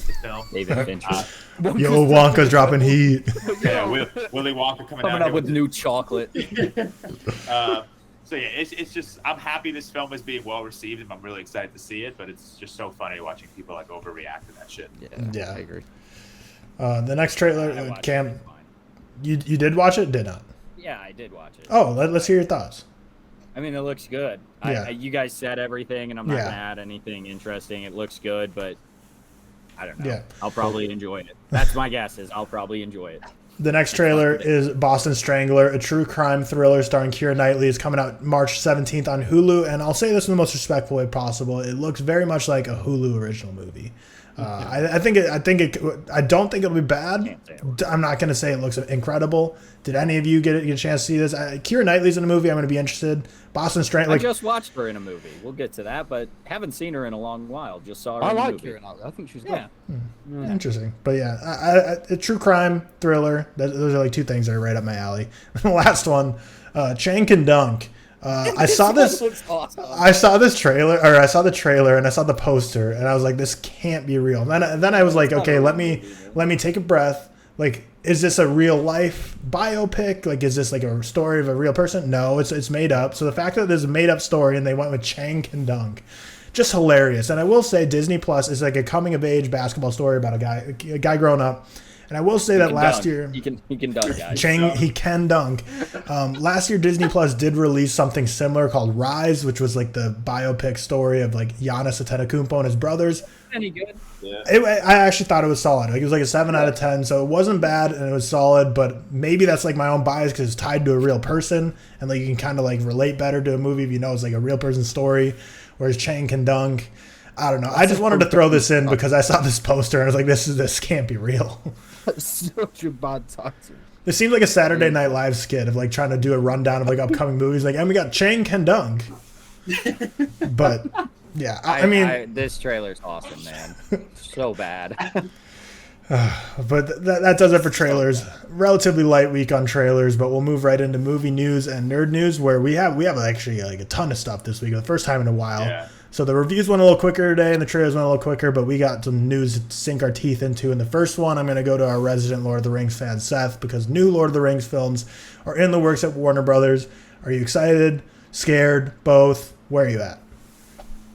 the film. David Fincher. Yo, Wonka's dropping heat. Yeah, Willy Wonka coming Coming out up with new chocolate. So yeah, it's just I'm happy this film is being well received and I'm really excited to see it. But it's just so funny watching people like overreact to that shit. Yeah. I agree. The next trailer, Cam, you did watch it? Did not? Yeah, I did watch it. Oh, let's hear your thoughts. I mean, it looks good. Yeah. You guys said everything, and I'm not gonna add anything interesting. It looks good, but I don't know. Yeah. I'll probably enjoy it. That's my guess. Is I'll probably enjoy it. The next trailer is Boston Strangler, a true crime thriller starring Keira Knightley. It's coming out March 17th on Hulu, and I'll say this in the most respectful way possible. It looks very much like a Hulu original movie. I don't think it'll be bad. I'm not going to say it looks incredible. Did any of you get a chance to see this? Keira Knightley's in a movie. I'm going to be interested. Boston Strangler. I just watched her in a movie. We'll get to that, but haven't seen her in a long while. Just saw her. I in like a movie. Keira Knightley. I think she's good. Yeah. Interesting. But yeah, a true crime thriller. Those are like two things that are right up my alley. The last one, Chang can dunk. I saw this. Awesome. I saw this trailer, or I saw the trailer, and I saw the poster, and I was like, "This can't be real." And then I was like, "Okay, let me take a breath. Like, is this a real life biopic? Like, is this like a story of a real person? No, it's made up. So the fact that there's a made up story and they went with Chang can dunk, just hilarious. And I will say, Disney Plus is like a coming of age basketball story about a guy growing up. And I will say that last year, he can dunk, guys. Chang, he can dunk. Last year, Disney Plus did release something similar called Rise, which was like the biopic story of like Giannis Antetokounmpo and his brothers. Any good? Yeah. I actually thought it was solid. Like, it was like a 7 out of 10, so it wasn't bad and it was solid. But maybe that's like my own bias because it's tied to a real person, and like you can kind of like relate better to a movie if you know it's like a real person's story. Whereas Chang can dunk. I don't know. I just wanted to throw this in because I saw this poster and I was like, this can't be real. That's such a bad title. It seemed like a Saturday Night Live skit of like trying to do a rundown of like upcoming movies. Like, and we got Chang can dunk. But yeah, I mean, this trailer's awesome, man. So bad. But that does it for trailers. Relatively light week on trailers, but we'll move right into movie news and nerd news, where we have actually like a ton of stuff this week, the first time in a while. Yeah. So the reviews went a little quicker today, and the trailers went a little quicker, but we got some news to sink our teeth into. And the first one, I'm going to go to our resident Lord of the Rings fan, Seth, because new Lord of the Rings films are in the works at Warner Brothers. Are you excited? Scared? Both? Where are you at?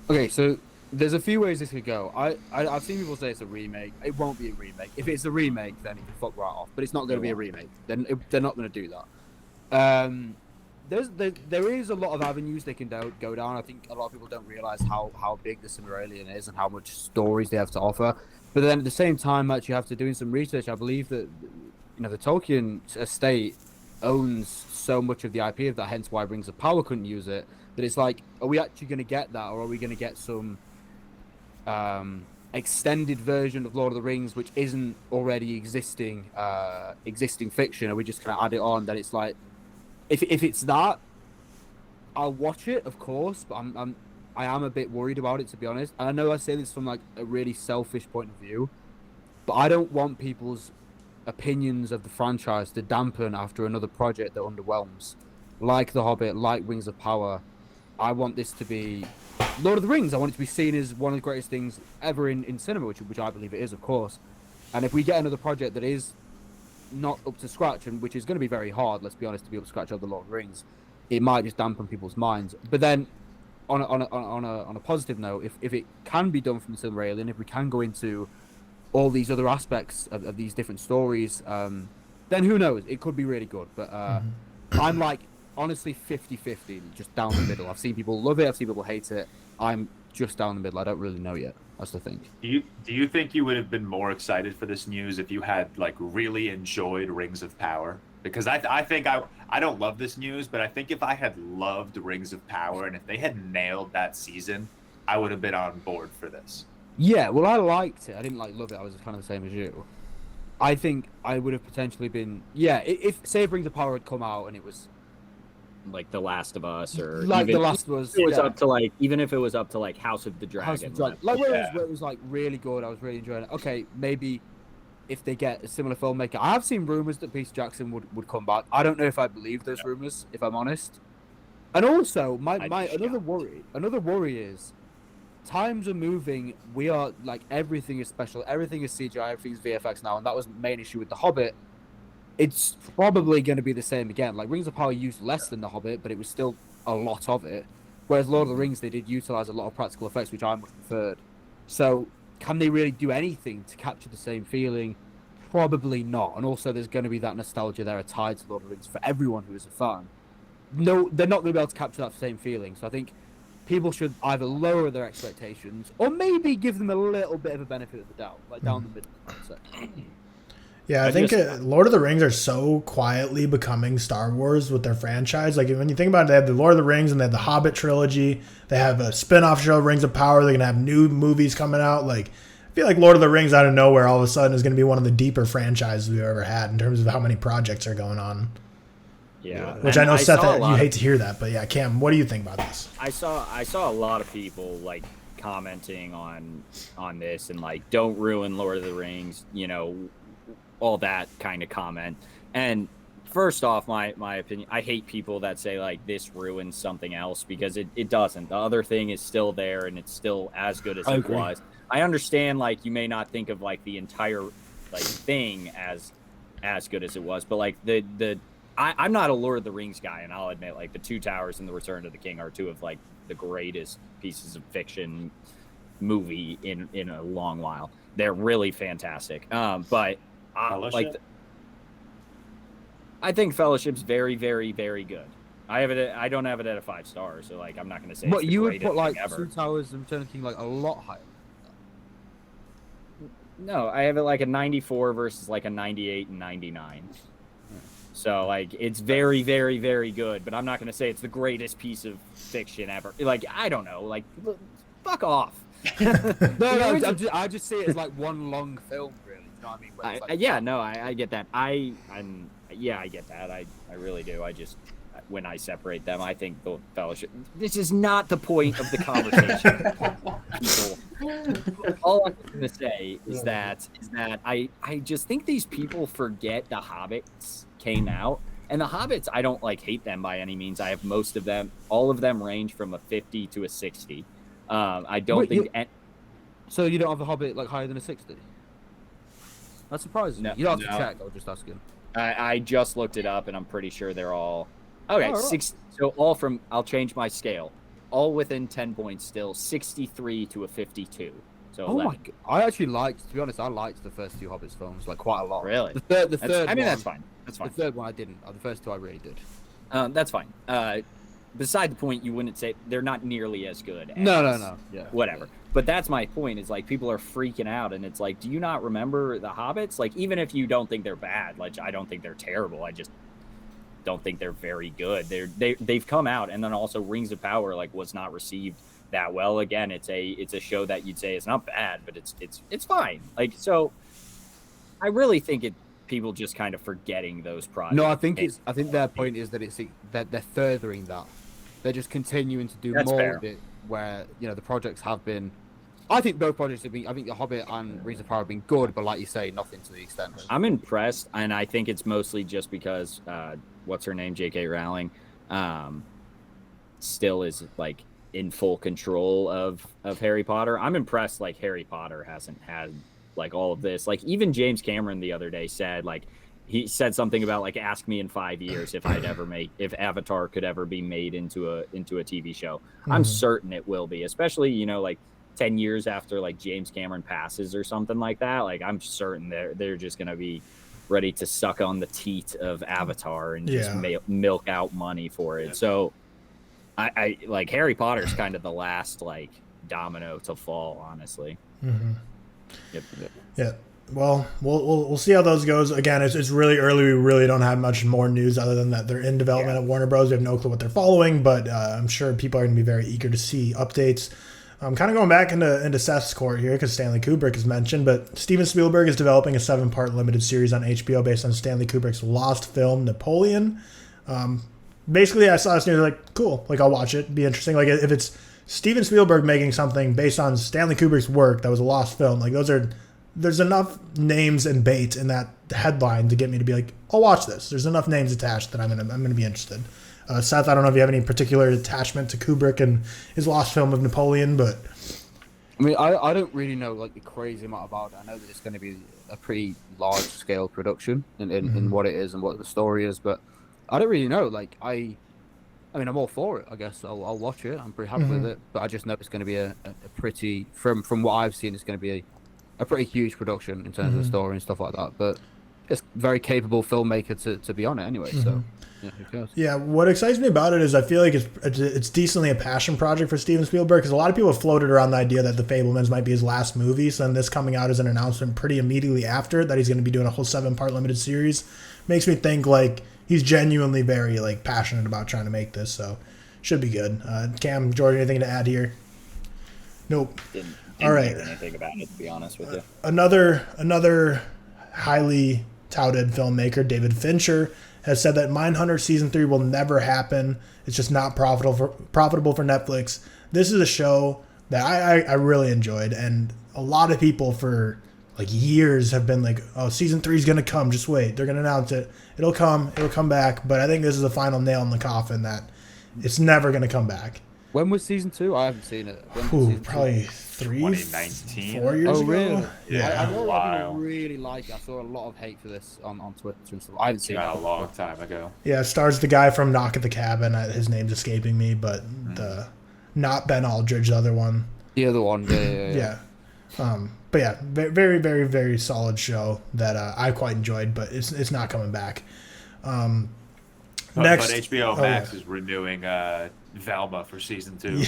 Okay, so there's a few ways this could go. I've seen people say it's a remake. It won't be a remake. If it's a remake, then it can fuck right off. But it's not going to be a remake. Then they're not going to do that. There is a lot of avenues they can go down. I think a lot of people don't realize how big the Silmarillion is and how much stories they have to offer. But then at the same time, actually, after doing some research, I believe that the Tolkien estate owns so much of the IP of that. Hence why Rings of Power couldn't use it. That it's like, are we actually going to get that, or are we going to get some extended version of Lord of the Rings, which isn't already existing fiction, and we just kind of add it on, then it's like, if it's that, I'll watch it, of course, but I am a bit worried about it, to be honest. And I know I say this from like a really selfish point of view, but I don't want people's opinions of the franchise to dampen after another project that underwhelms, like The Hobbit, like Rings of Power. I want this to be Lord of the Rings. I want it to be seen as one of the greatest things ever in cinema, which I believe it is, of course. And if we get another project that is not up to scratch, and which is going to be very hard, let's be honest, to be up to scratch of the Lord of the Rings, it might just dampen people's minds. But then, on a positive note, if it can be done from the Silmarillion, if we can go into all these other aspects of these different stories, then who knows? It could be really good. But I'm like, honestly, 50-50, just down the middle. I've seen people love it, I've seen people hate it. I'm just down the middle. I don't really know yet. That's the thing. Do you think you would have been more excited for this news if you had like really enjoyed Rings of Power? Because I think I don't love this news, but I think if I had loved Rings of Power and if they had nailed that season, I would have been on board for this. Yeah, well, I liked it. I didn't love it. I was kind of the same as you. I think I would have potentially been, if say Rings of Power had come out and it was like The Last of Us, or like even, The Last of Us, it was up to like, even if it was up to like House of the Dragon, like where it was like really good. I was really enjoying it. Okay, maybe if they get a similar filmmaker, I have seen rumors that Peter Jackson would come back. I don't know if I believe those rumors, if I'm honest. And also, my another worry is times are moving. We are like, everything is special, everything is CGI, everything is VFX now, and that was the main issue with The Hobbit. It's probably going to be the same again. Like, Rings of Power used less than The Hobbit, but it was still a lot of it. Whereas Lord of the Rings, they did utilize a lot of practical effects, which I much preferred. So, can they really do anything to capture the same feeling? Probably not. And also, there's going to be that nostalgia there tied to Lord of the Rings for everyone who is a fan. No, they're not going to be able to capture that same feeling. So I think people should either lower their expectations or maybe give them a little bit of a benefit of the doubt, like down the middle. Yeah, I think Lord of the Rings are so quietly becoming Star Wars with their franchise. Like, when you think about it, they have the Lord of the Rings and they have the Hobbit trilogy. They have a spin-off show, Rings of Power. They're going to have new movies coming out. Like, I feel like Lord of the Rings out of nowhere all of a sudden is going to be one of the deeper franchises we've ever had in terms of how many projects are going on. Yeah. Which I know, Seth, you hate to hear that. But yeah, Cam, what do you think about this? I saw a lot of people like commenting on this and like, don't ruin Lord of the Rings, all that kind of comment. And first off, my opinion, I hate people that say like this ruins something else, because it doesn't. The other thing is still there and it's still as good as it was. I understand like you may not think of like the entire like thing as good as it was, but like I'm not a Lord of the Rings guy, and I'll admit like The Two Towers and The Return of the King are two of like the greatest pieces of fiction movie in a long while. They're really fantastic. But I think Fellowship's very, very, very good. I don't have it at a 5 star, so like I'm not going to say. But it's you the would put like ever. Two Towers and Return of the King like a lot higher. No, I have it like a 94 versus like a 98 and 99. So like it's very, very, very good, but I'm not going to say it's the greatest piece of fiction ever. Like, I don't know, like fuck off. I just see it as like one long film, really. You know what I mean? Where it's like, I get that. I get that. I really do. I just, when I separate them, I think the Fellowship. This is not the point of the conversation, people. All I'm going to say is that I just think these people forget the Hobbits came out, and the Hobbits, I don't like hate them by any means. I have most of them. All of them range from a 50 to a 60. I don't think. So you don't have the Hobbit like higher than a 60? That surprises me. You don't have to check. I was just asking. I just looked it up, and I'm pretty sure they're all okay. Right. 60. So all from. I'll change my scale. All within 10 points still. 63 to a 52. So 11. My God. I actually liked. To be honest, I liked the first two Hobbits films like quite a lot. Really? The third. I mean, one, that's fine. That's fine. The third one I didn't. The first two I really did. That's fine. Beside the point, you wouldn't say they're not nearly as good. No. Yeah. Whatever. Yeah. But that's my point, is like people are freaking out, and it's like, do you not remember the Hobbits? Like, even if you don't think they're bad, like I don't think they're terrible. I just don't think they're very good. They've come out, and then also Rings of Power like was not received that well. Again, it's a show that you'd say is not bad, but it's fine. Like, so I really think people just kind of forgetting those projects. No, I think their point is that they're furthering that. They're just continuing to do more of it, where the projects have been. I think both projects have been. I think The Hobbit and Rings of Power have been good, but like you say, nothing to the extent. I'm impressed, and I think it's mostly just because what's her name, J.K. Rowling, still is like in full control of Harry Potter. I'm impressed. Like, Harry Potter hasn't had like all of this. Like, even James Cameron the other day said, like, he said something about, like, ask me in 5 years if Avatar could ever be made into a TV show. Mm-hmm. I'm certain it will be, especially, like 10 years after, like, James Cameron passes or something like that. Like, I'm certain they're just going to be ready to suck on the teat of Avatar and just milk out money for it. So I like, Harry Potter's kind of the last, like, domino to fall, honestly. Mm-hmm. Yep. Yeah. Well, we'll see how those goes. Again, it's really early. We really don't have much more news other than that they're in development at Warner Bros. We have no clue what they're following, but I'm sure people are going to be very eager to see updates. I'm kind of going back into Seth's court here because Stanley Kubrick is mentioned, but Steven Spielberg is developing a 7-part limited series on HBO based on Stanley Kubrick's lost film, Napoleon. Basically, I saw this news, like, cool. Like, I'll watch it. It'd be interesting. Like, if it's Steven Spielberg making something based on Stanley Kubrick's work that was a lost film, like, there's enough names and bait in that headline to get me to be like, I'll watch this. There's enough names attached that I'm gonna be interested. Seth, I don't know if you have any particular attachment to Kubrick and his lost film of Napoleon, but I mean, I don't really know like the crazy amount about it. I know that it's going to be a pretty large scale production in what it is and what the story is, but I don't really know. Like, I mean, I'm all for it. I guess I'll watch it. I'm pretty happy with it, but I just know it's going to be a pretty from what I've seen, it's going to be a pretty huge production in terms of the story and stuff like that. But it's very capable filmmaker to be on it anyway. So yeah, who cares? Yeah, what excites me about it is I feel like it's decently a passion project for Steven Spielberg, because a lot of people have floated around the idea that The Fabelmans might be his last movie. So then this coming out as an announcement pretty immediately after that he's going to be doing a whole 7-part limited series makes me think like he's genuinely very like passionate about trying to make this. So should be good. Cam, Jordan, anything to add here? Nope. Didn't all right. hear anything about it, to be honest with you. Another highly touted filmmaker, David Fincher, has said that Mindhunter Season 3 will never happen. It's just not profitable for Netflix. This is a show that I really enjoyed, and a lot of people for like years have been like, oh, Season 3 is going to come. Just wait. They're going to announce it. It'll come back. But I think this is the final nail in the coffin that it's never going to come back. When was Season 2? I haven't seen it. Probably 2019. 4 years ago. Really? Yeah. I know a lot of people really like it. I saw a lot of hate for this on Twitter and stuff. I haven't seen it. A long time ago. Yeah, it stars the guy from Knock at the Cabin. His name's escaping me, but not Ben Aldridge, the other one. The other one, yeah. But yeah, very, very, very solid show that I quite enjoyed, but it's not coming back. Next, but HBO Max is renewing Velma for Season 2.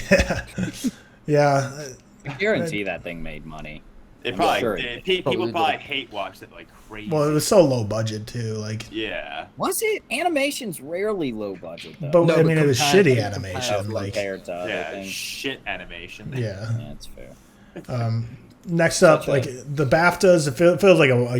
Yeah. I guarantee that thing made money. People probably hate watched it like crazy. Well, it was so low budget too. Like, yeah. Was it? Animation's rarely low budget though. But no, I mean, it was shitty animation. Like, compared to other things. Shit animation. Yeah, that's fair. Next up, like the BAFTAs, it feels like a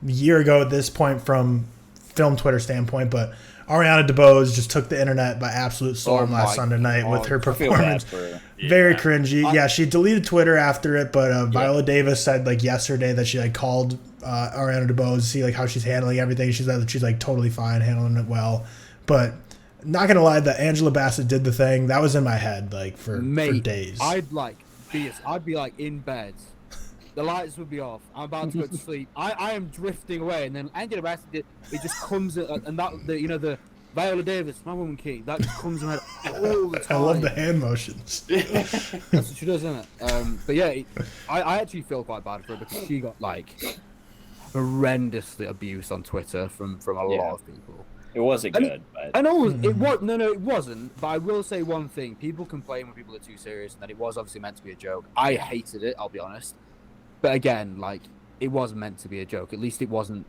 year ago at this point from film Twitter standpoint, but Ariana DeBose just took the internet by absolute storm last Sunday night with her performance. Very cringy. Yeah, she deleted Twitter after it, but Viola Davis said like yesterday that she like called Ariana DeBose to see like how she's handling everything. She's like totally fine, handling it well. But not gonna lie, that Angela Bassett did the thing that was in my head like for days. I'd be like in bed. The lights would be off. I'm about to go to sleep. I am drifting away, and then Angela Bassett it just comes and that the Viola Davis, my woman key, that just comes in my head all the time. I love the hand motions. That's what she does, isn't it? But yeah, I actually feel quite bad for her because she got like horrendously abused on Twitter from a lot of people. It wasn't good, but it wasn't. But I will say one thing: people complain when people are too serious, and that it was obviously meant to be a joke. I hated it. I'll be honest. But again, like, it wasn't meant to be a joke. At least it wasn't,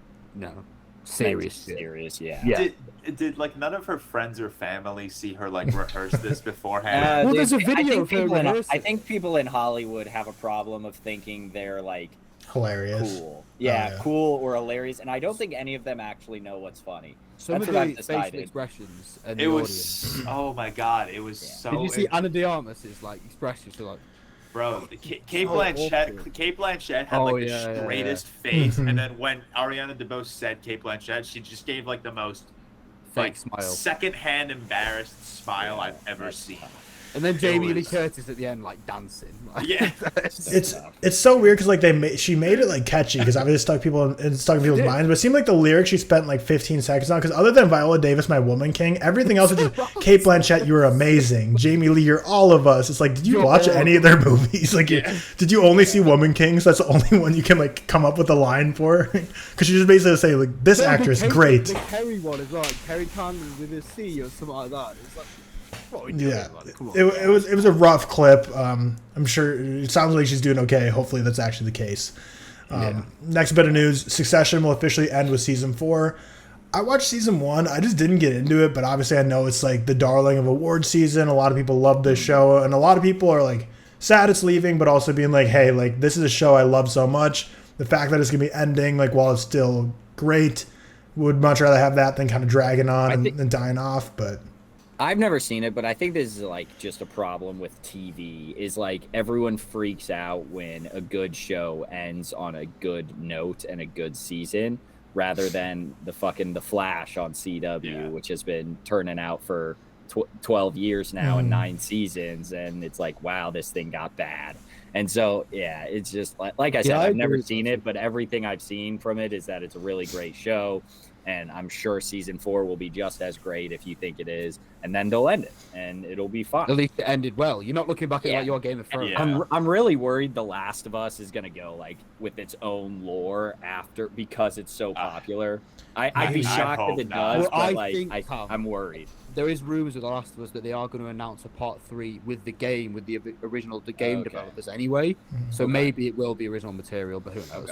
serious. Serious, yeah. Did like none of her friends or family see her like rehearse this beforehand? Well, there's a video of her rehearsing. I think people in Hollywood have a problem of thinking they're like hilarious. Cool. Yeah, cool or hilarious. And I don't think any of them actually know what's funny. Some That's of what I've the facial decided. expressions and It the was, audience. oh my god, it was so. Did you see Anna de Armas's like expressions? To like, bro, Kate Blanchett had like the straightest face, and then when Ariana DeBose said Kate Blanchett, she just gave like the most fake smile, secondhand embarrassed smile I've ever seen. And then Jamie Lee Curtis at the end, like dancing. Like, yeah, it's so weird because like she made it like catchy because obviously stuck in people's minds. But it seemed like the lyrics she spent like 15 seconds on because other than Viola Davis, My Woman King, everything else was just Kate Blanchett, you were amazing. Jamie Lee, you're all of us. It's like, did you watch any of their movies? Like, did you only see Woman King? So that's the only one you can like come up with a line for because she just basically say like this actress great. The Kerry one as well, like Kerry Condon with a C or something like that. It's like. Yeah, it was a rough clip. I'm sure it sounds like she's doing okay. Hopefully that's actually the case. Next bit of news: Succession will officially end with season 4. I watched season 1. I just didn't get into it, but obviously I know it's like the darling of award season. A lot of people love this show, and a lot of people are like sad it's leaving, but also being like, hey, like this is a show I love so much. The fact that it's gonna be ending, like while it's still great, would much rather have that than kind of dragging on and dying off. But I've never seen it, but I think this is like just a problem with TV is like everyone freaks out when a good show ends on a good note and a good season rather than the Flash on CW, which has been turning out for 12 years now and 9 seasons. And it's like, wow, this thing got bad. And so, yeah, it's just like I said, I've never seen it, but everything I've seen from it is that it's a really great show. And I'm sure season 4 will be just as great if you think it is. And then they'll end it, and it'll be fine. At least it ended well. You're not looking back at like your Game of Thrones. Yeah. I'm really worried The Last of Us is going to go like with its own lore after because it's so popular. I'd be shocked if it does, but like I'm worried. There is rumors with The Last of Us that they are going to announce a part 3 with the game, with the original game developers anyway. So maybe it will be original material, but who knows?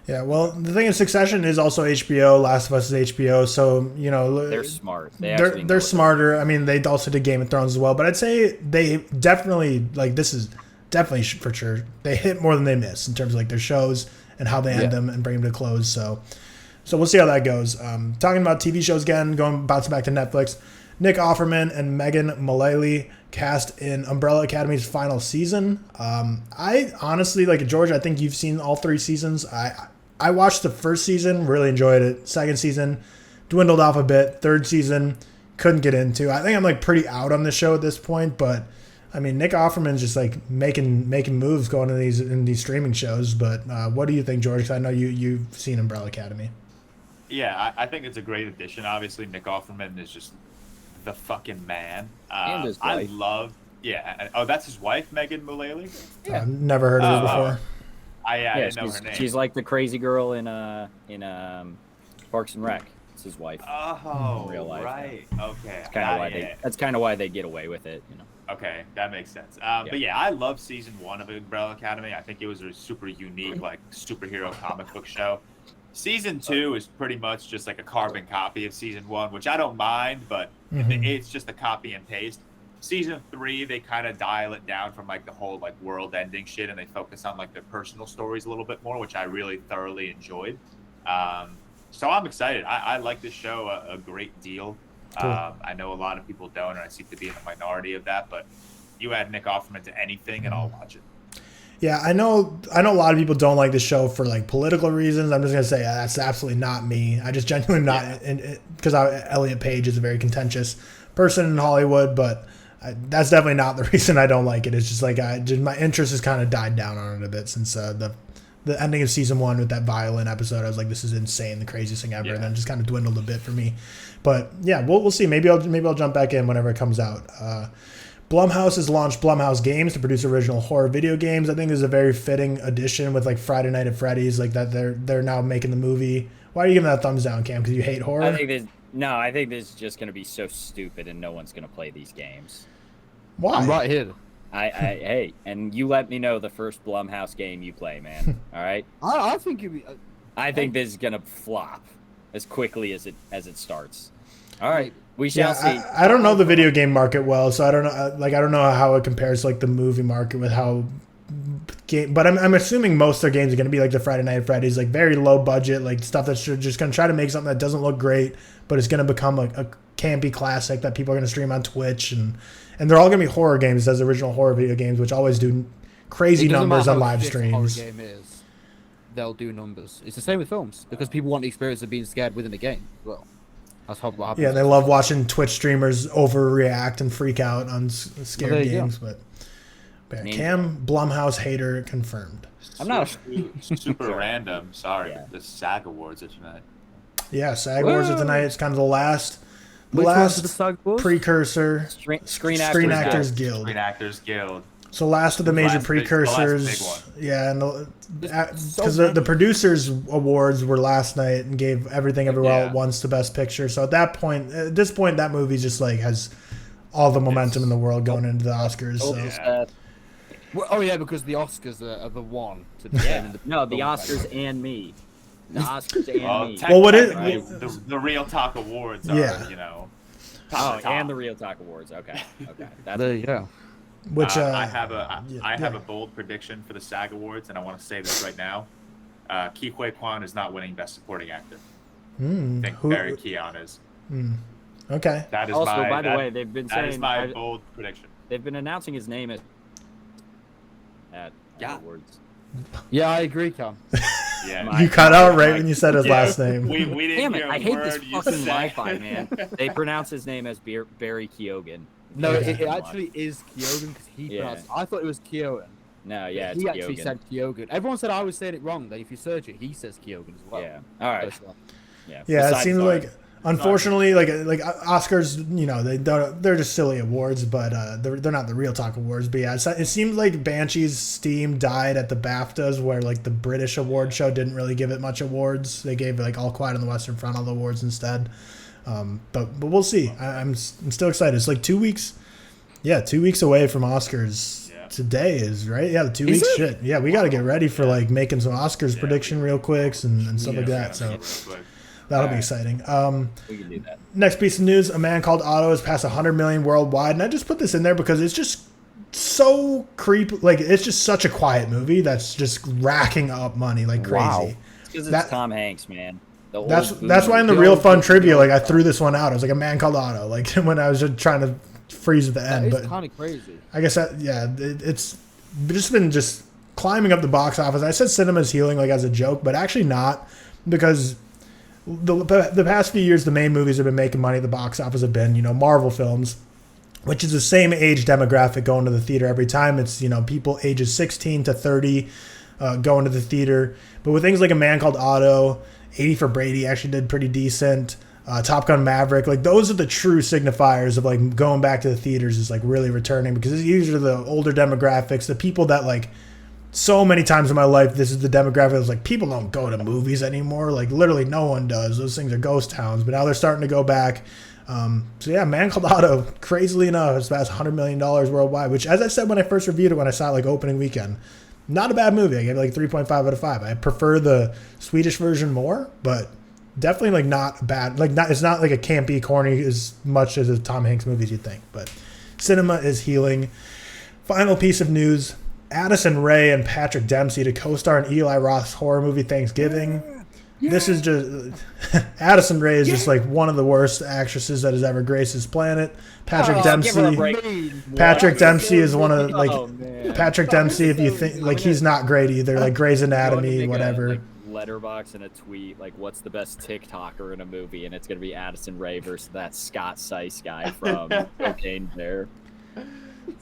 Yeah, well, the thing is, Succession is also HBO. Last of Us is HBO, so you know they're smart. They're smarter. I mean, they also did Game of Thrones as well, but I'd say they definitely like this is definitely for sure they hit more than they miss in terms of like their shows and how they end them and bring them to close. So we'll see how that goes. Talking about TV shows again, bouncing back to Netflix. Nick Offerman and Megan Mullally cast in Umbrella Academy's final season. I honestly, like George, I think you've seen all 3 seasons. I watched the first season, really enjoyed it. Second season dwindled off a bit. Third season couldn't get into. I think I'm like pretty out on the show at this point, but I mean Nick Offerman's just like making moves going in these streaming shows. But what do you think, George? 'Cause I know you've seen Umbrella Academy. Yeah, I think it's a great addition. Obviously, Nick Offerman is just the fucking man. And his I wife. love. Yeah. Oh, that's his wife, Megan Mullally. Yeah, never heard of her before. I didn't know her name. She's like the crazy girl in Parks and Rec. It's his wife. Oh, in real life. right. Okay. That's kind of why they get away with it, you know. Okay, that makes sense. But yeah, I love season 1 of Umbrella Academy. I think it was a super unique, like superhero comic book show. Season 2 is pretty much just like a carbon copy of season 1, which I don't mind, but it's just a copy and paste. Season 3, they kind of dial it down from like the whole like world ending shit, and they focus on like their personal stories a little bit more, which I really thoroughly enjoyed. So I'm excited. I like this show a great deal. Cool. I know a lot of people don't, and I seem to be in the minority of that, but you add Nick Offerman to anything and I'll watch it. Yeah, I know a lot of people don't like the show for like political reasons. I'm just gonna say that's absolutely not me. I just genuinely not because Elliot Page is a very contentious person in Hollywood, but that's definitely not the reason I don't like it. It's just like my interest has kind of died down on it a bit since the ending of season 1 with that violin episode. I was like, this is insane, the craziest thing ever, and then it just kind of dwindled a bit for me. But yeah, we'll see. Maybe I'll jump back in whenever it comes out. Blumhouse has launched Blumhouse Games to produce original horror video games. I think this is a very fitting addition with like Friday Night at Freddy's, like that they're now making the movie. Why are you giving that a thumbs down, Cam? Because you hate horror? I think this is just going to be so stupid and no one's going to play these games. Why? I'm right here. Hey, and you let me know the first Blumhouse game you play, man. All right? I think it'd be... I think this is going to flop. as quickly as it starts. All right, we shall see. I don't know the video game market well, so I don't know. I don't know how it compares to like the movie market with how game. But I'm assuming most of their games are going to be like the Friday Night at Freddy's, like very low budget, like stuff that's just going to try to make something that doesn't look great, but it's going to become like a campy classic that people are going to stream on Twitch, and they're all going to be horror games as original horror video games, which always do crazy numbers on live streams. Horror game is, they'll do numbers. It's the same with films because people want the experience of being scared within a game as well. That's what happens. Yeah, they love watching Twitch streamers overreact and freak out on scared games. But Cam Blumhouse hater confirmed. I'm not super random. Sorry, the SAG Awards are tonight. Yeah, SAG Awards are tonight. It's kind of the last precursor. Screen Actors Guild. Screen Actors Guild. So last of the major precursors, yeah, and because the producers awards were last night and gave Everything Everywhere All at Once the best picture. So at this point, that movie just like has all the momentum in the world going into the Oscars. So. Oh yeah, because the Oscars are the one to no, the Oscars and me. The Oscars and me. Well, what is the ReelTok Awards? Are, and the ReelTok Awards. Okay. There you go. Which I have a bold prediction for the SAG Awards, and I want to say this right now. Ke Huy Quan is not winning Best Supporting Actor. I think Barry Keoghan is. Okay. That is also, by the way, they've been saying that is my bold prediction. They've been announcing his name at awards. Yeah, I agree, Cam. Yeah. You cut out right when you said his last name. We didn't hear I hate this fucking Wi-Fi, man. They pronounce his name as Barry Keoghan. No, it actually is Keoghan because he pronounced. I thought it was Keoghan. No, yeah, it's he Keoghan. Actually said Keoghan. Everyone said I was saying it wrong. That if you search it, he says Keoghan as well. Yeah. All right. Yeah, it seems like unfortunately, like Oscars, you know, they're just silly awards, but they're not the ReelTok Awards. But yeah, it seems like Banshee's steam died at the BAFTAs, where like the British award show didn't really give it much awards. They gave like All Quiet on the Western Front all the awards instead. But we'll see. I'm still excited. It's like 2 weeks. Yeah, 2 weeks away from Oscars. Yeah. Today is right. Yeah, the 2 weeks. Shit. Yeah, we got to get ready for like making some Oscars prediction real quick and stuff like that. So that'll be exciting. We can do that. Next piece of news: A Man Called Otto has passed 100 million worldwide, and I just put this in there because it's just so creepy. Like it's just such a quiet movie that's just racking up money like crazy. Wow. Because it's Tom Hanks, man. That's why in the Real Fun trivia, like I threw this one out. I was like, A Man Called Otto, like when I was just trying to freeze at the end. It's kind of crazy. I guess it's just been climbing up the box office. I said cinema's healing like as a joke, but actually not, because the past few years the main movies have been making money at the box office have been, you know, Marvel films, which is the same age demographic going to the theater every time. It's, you know, people ages 16 to 30 going to the theater. But with things like A Man Called Otto, 80 for Brady actually did pretty decent. Top Gun Maverick, like those are the true signifiers of like going back to the theaters is like really returning, because these are the older demographics, the people that like so many times in my life, this is the demographic that's like people don't go to movies anymore. Like literally no one does. Those things are ghost towns, but now they're starting to go back. So yeah, Man Called Otto, crazily enough, has passed $100 million worldwide, which as I said when I first reviewed it, when I saw it like opening weekend, not a bad movie. I gave it like 3.5 out of 5. I prefer the Swedish version more, but definitely like not bad. Like it's not like a campy, corny as much as a Tom Hanks movies you'd think. But cinema is healing. Final piece of news: Addison Rae and Patrick Dempsey to co-star in Eli Roth's horror movie Thanksgiving. Yeah. This is just Addison Rae is just like one of the worst actresses that has ever graced this planet. Patrick Dempsey is one of like Patrick Dempsey. If you think like he's not great either, like Grey's Anatomy, whatever. Letterbox and a tweet like, what's the best TikToker in a movie, and it's gonna be Addison Rae versus that Scott Seiss guy from Cocaine Bear.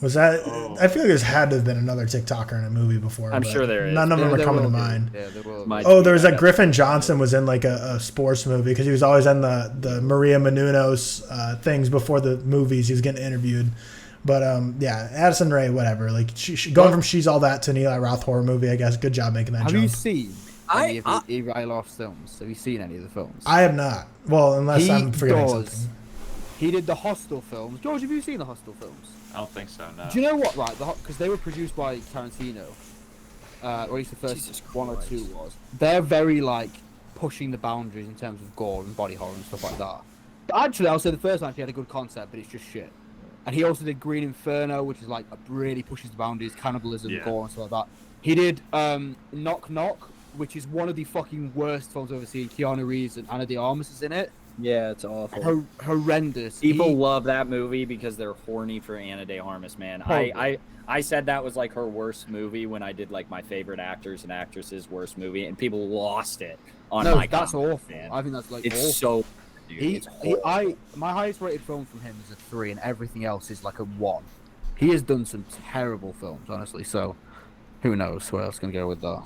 Was that? I feel like there's had to have been another TikToker in a movie before. I'm sure there is. None of them are coming to mind. Yeah, there will. There was that Griffin Johnson was in like a sports movie, because he was always in the Maria Menounos things before the movies. He was getting interviewed. But yeah, Addison Rae, whatever. Like she going from She's All That to an Eli Roth horror movie. I guess good job making that jump. Have you seen any of Eli Roth's films? Have you seen any of the films? I have not. Well, unless I'm forgetting something. He did the Hostel films. George, have you seen the Hostel films? I don't think so, no. Do you know what, right? Because they were produced by Tarantino, or at least the first one or two was. They're very, like, pushing the boundaries in terms of gore and body horror and stuff like that. But actually, I'll say the first one he had a good concept, but it's just shit. And he also did Green Inferno, which is like really pushes the boundaries, cannibalism, gore and stuff like that. He did Knock Knock, which is one of the fucking worst films I've ever seen. Keanu Reeves and Ana de Armas is in it. Yeah, it's awful. Horrendous. People love that movie because they're horny for Ana de Armas, man. I said that was like her worst movie when I did like my favorite actors and actresses worst movie, and people lost it on my that's comment, awful. man. I think that's like it's awful. so. Dude, my highest rated film from him is a 3, and everything else is like a 1. He has done some terrible films, honestly. So, who knows where else can go with that?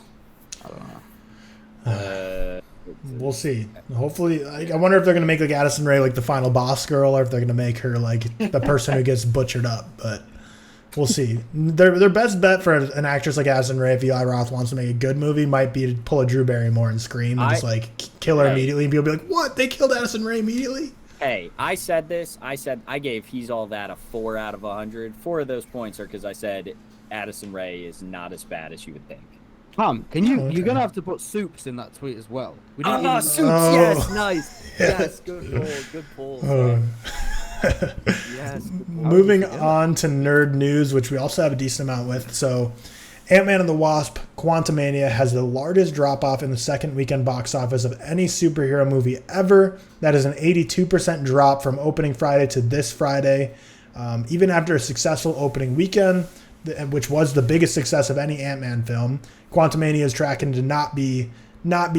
I don't know. We'll see. Hopefully, I wonder if they're gonna make like Addison Rae like the final boss girl, or if they're gonna make her like the person who gets butchered up. But we'll see. Their best bet for an actress like Addison Rae, if Eli Roth wants to make a good movie, might be to pull a Drew Barrymore and Scream and just like kill her immediately, and people be like, "What? They killed Addison Rae immediately?" Hey, I said this. I gave He's All That a 4 out of 100. 4 of those points are because I said Addison Rae is not as bad as you would think. Tom, can you? You're gonna have to put Soups in that tweet as well. We didn't even... Soups. Yes, nice. Yes, good pull. Yes. Moving on to nerd news, which we also have a decent amount with. So, Ant-Man and the Wasp: Quantumania has the largest drop-off in the second weekend box office of any superhero movie ever. That is an 82% drop from opening Friday to this Friday. Even after a successful opening weekend, which was the biggest success of any Ant-Man film, Quantumania is tracking to not be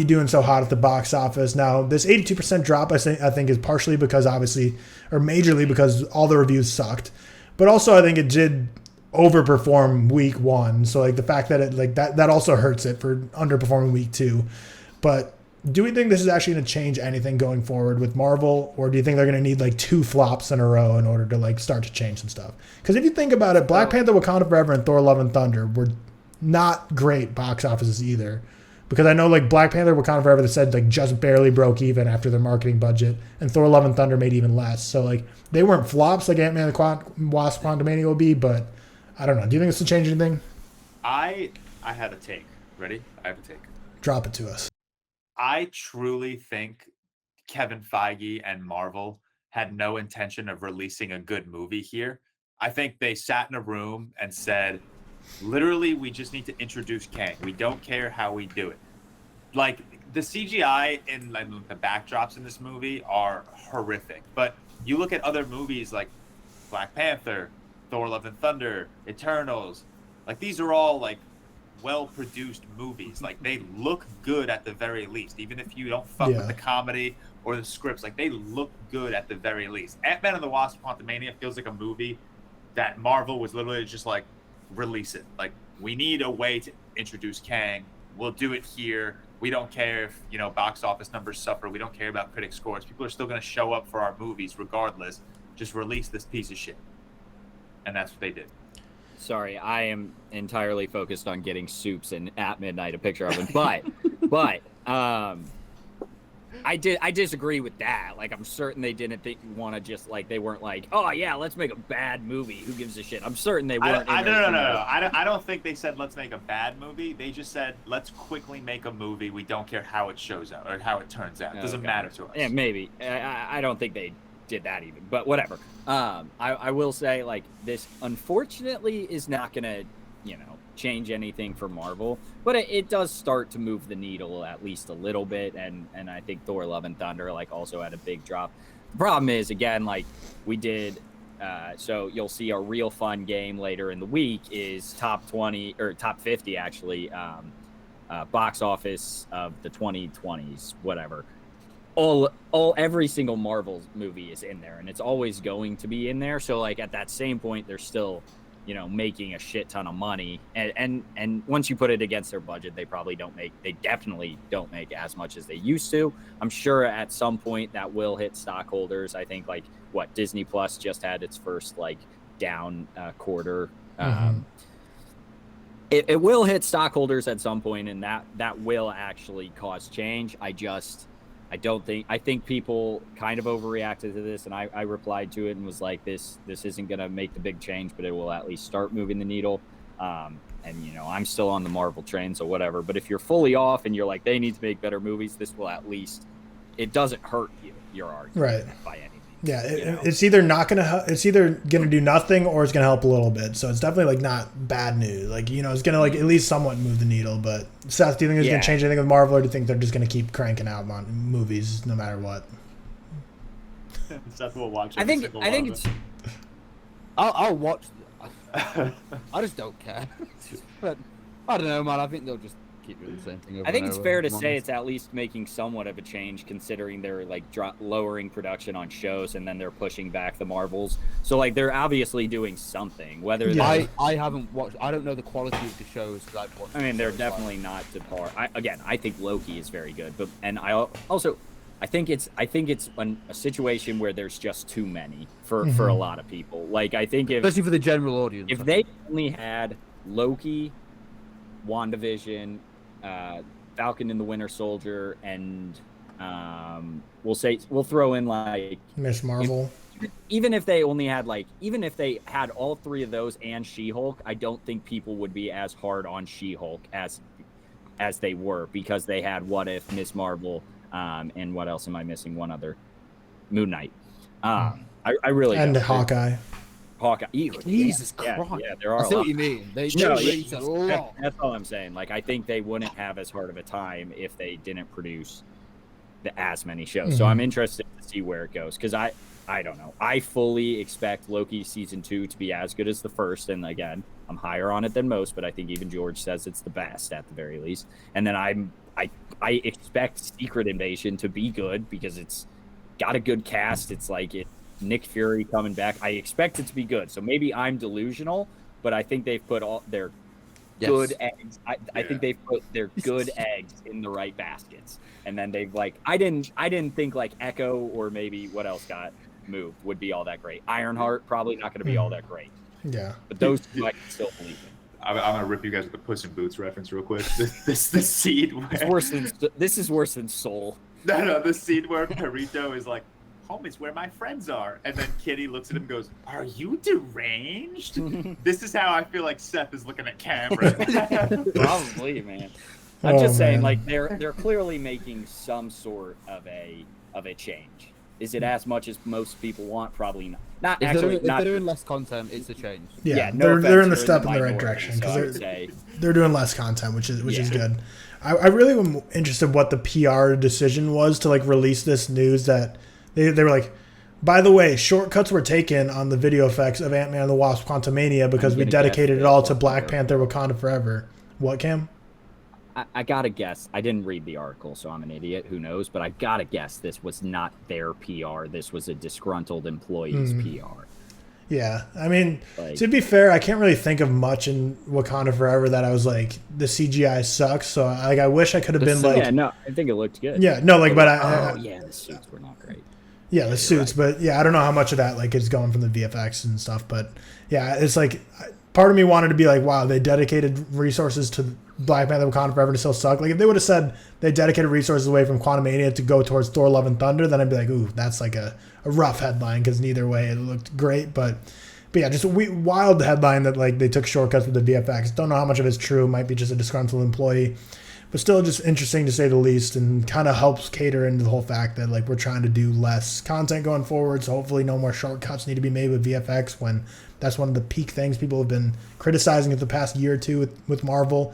doing so hot at the box office. Now, this 82% drop, I think is partially because majorly because all the reviews sucked, but also I think it did overperform week 1. So like the fact that it like that also hurts it for underperforming week 2. But do we think this is actually going to change anything going forward with Marvel, or do you think they're going to need like 2 flops in a row in order to like start to change some stuff? Because if you think about it, Black Panther: Wakanda Forever and Thor: Love and Thunder were not great box offices either. Because I know like Black Panther: Wakanda Forever, they said like just barely broke even after their marketing budget, and Thor: Love and Thunder made even less. So like they weren't flops like Ant-Man and the Wasp: Quantumania will be, but I don't know. Do you think this will change anything? I have a take. Ready? I have a take. Drop it to us. I truly think Kevin Feige and Marvel had no intention of releasing a good movie here. I think they sat in a room and said, literally, we just need to introduce Kang. We don't care how we do it. Like, the CGI in like, the backdrops in this movie are horrific. But you look at other movies like Black Panther, Thor: Love and Thunder, Eternals. Like, these are all, like, well-produced movies. Like, they look good at the very least. Even if you don't fuck with the comedy or the scripts, like, they look good at the very least. Ant-Man and the Wasp: Quantumania feels like a movie that Marvel was literally just like, release it. Like, we need a way to introduce Kang. We'll do it here. We don't care if, box office numbers suffer. We don't care about critic scores. People are still going to show up for our movies regardless. Just release this piece of shit. And that's what they did. Sorry, I am entirely focused on getting Soups and at midnight a picture of him. But I disagree with that. Like, I'm certain they didn't want to just like, they weren't like, oh yeah, let's make a bad movie. Who gives a shit? I'm certain they weren't. No. I don't think they said let's make a bad movie. They just said let's quickly make a movie. We don't care how it shows out or how it turns out. It doesn't matter to us. Yeah, maybe. I don't think they did that even, but whatever. I will say, like, this unfortunately is not gonna change anything for Marvel, but it does start to move the needle at least a little bit, and I think Thor: Love and Thunder like also had a big drop. The problem is, again, like we did so you'll see our real fun game later in the week is top 20 or top 50 actually box office of the 2020s, whatever. Every single Marvel movie is in there, and it's always going to be in there. So like at that same point, they're still, making a shit ton of money. And once you put it against their budget, they definitely don't make as much as they used to. I'm sure at some point that will hit stockholders. I think like Disney Plus just had its first like down quarter. It will hit stockholders at some point, and that will actually cause change. I think people kind of overreacted to this, and I replied to it and was like, this isn't going to make the big change, but it will at least start moving the needle. And you know, I'm still on the Marvel train, so whatever. But if you're fully off and you're like, they need to make better movies, this will at least, it doesn't hurt your argument by any means. Yeah, it's either gonna do nothing or it's gonna help a little bit. So it's definitely like not bad news. Like, you know, it's gonna like at least somewhat move the needle. But Seth, do you think it's gonna change anything with Marvel, or do you think they're just gonna keep cranking out movies no matter what? Seth will watch. I think it's. I'll watch. I just don't care. But I don't know, man. I think they'll just keep doing the same thing. I think it's fair to say it's at least making somewhat of a change, considering they're like lowering production on shows and then they're pushing back the Marvels. So like they're obviously doing something. Whether I haven't watched. I don't know the quality of the shows because I've watched. I mean, they're definitely not to par. I think Loki is very good, but I think it's a situation where there's just too many for a lot of people. Like I think especially for the general audience, if they only had Loki, WandaVision, Falcon and the Winter Soldier, and we'll throw in like Miss Marvel. Even if they had all three of those and She-Hulk, I don't think people would be as hard on She-Hulk as they were, because they had What If, Miss Marvel, and what else am I missing? One other, Moon Knight. I really and don't. Hawkeye. Jesus Christ. Yeah, there are. I see what you mean. They release a lot. That's all I'm saying. Like, I think they wouldn't have as hard of a time if they didn't produce as many shows. So I'm interested to see where it goes, because I don't know. I fully expect Loki season 2 to be as good as the first, and again, I'm higher on it than most, but I think even George says it's the best at the very least. And then I expect Secret Invasion to be good because it's got a good cast. It's like Nick Fury coming back. I expect it to be good. So maybe I'm delusional, but I think they've put all their good eggs. I think they've put their good eggs in the right baskets. And then they've like, I didn't think like Echo or maybe what else got moved would be all that great. Ironheart probably not going to be all that great. Yeah, but those two I can still believe in. I'm gonna rip you guys with the Puss in Boots reference real quick. The scene where this is worse than Soul. No, the scene where Perito is like, "Home is where my friends are," and then Kitty looks at him and goes, "Are you deranged?" This is how I feel like Seth is looking at camera. Probably, man. I'm just saying, like they're clearly making some sort of a change. Is it as much as most people want? Probably not. If they're doing less content, it's a change. Yeah, they're in the step in the right direction, because they're doing less content, which is good. I really am interested what the PR decision was to like release this news that they were like, by the way, shortcuts were taken on the video effects of Ant-Man and the Wasp: Quantumania because we dedicated it all to Black Panther: Wakanda Forever. What, Cam? I gotta guess. I didn't read the article, so I'm an idiot. Who knows? But I gotta guess this was not their PR. This was a disgruntled employee's PR. Yeah, I mean, to be fair, I can't really think of much in Wakanda Forever that I was like, the CGI sucks. So I wish I could have been like, yeah, no, I think it looked good. Yeah, no, like, but the suits were not great. Yeah, the suits, right. But yeah, I don't know how much of that like is going from the VFX and stuff. But yeah, it's like part of me wanted to be like, wow, they dedicated resources to Black Panther: Wakanda Forever to still suck. Like if they would have said they dedicated resources away from Quantumania to go towards Thor: Love and Thunder, then I'd be like, ooh, that's like a rough headline, because neither way it looked great. But yeah, just a wild headline that like they took shortcuts with the VFX. Don't know how much of it's true. It might be just a disgruntled employee. But still just interesting to say the least, and kind of helps cater into the whole fact that like we're trying to do less content going forward. So hopefully no more shortcuts need to be made with VFX, when that's one of the peak things people have been criticizing it the past year or two with Marvel.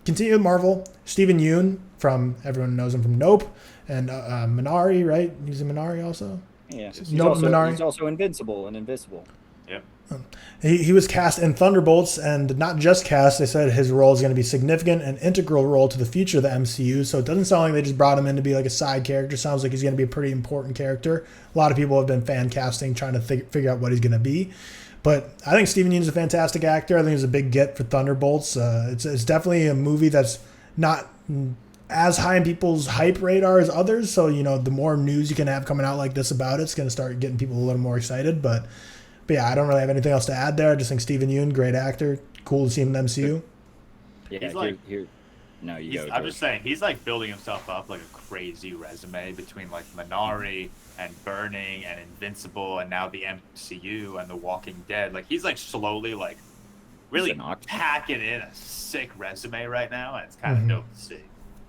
Continue with Marvel. Steven Yeun, from everyone knows him from Nope, and Minari, right? He's in Minari also. Yeah, he's also Invincible and Invisible. Yep. He was cast in Thunderbolts, and not just cast. They said his role is going to be significant and integral role to the future of the MCU. So it doesn't sound like they just brought him in to be like a side character. Sounds like he's going to be a pretty important character. A lot of people have been fan casting, trying to figure out what he's going to be. But I think Steven Yeun is a fantastic actor. I think he's a big get for Thunderbolts. It's definitely a movie that's not as high in people's hype radar as others. So, you know, the more news you can have coming out like this about it, it's going to start getting people a little more excited. But yeah, I don't really have anything else to add there. I just think Steven Yeun, great actor. Cool to see him in the MCU. Yeah, I'm just saying, he's like building himself up like a crazy resume between like Minari and Burning and Invincible and now the MCU and The Walking Dead. Like he's like slowly like really He's an octopus. packing in a sick resume right now, and it's kind of dope to see.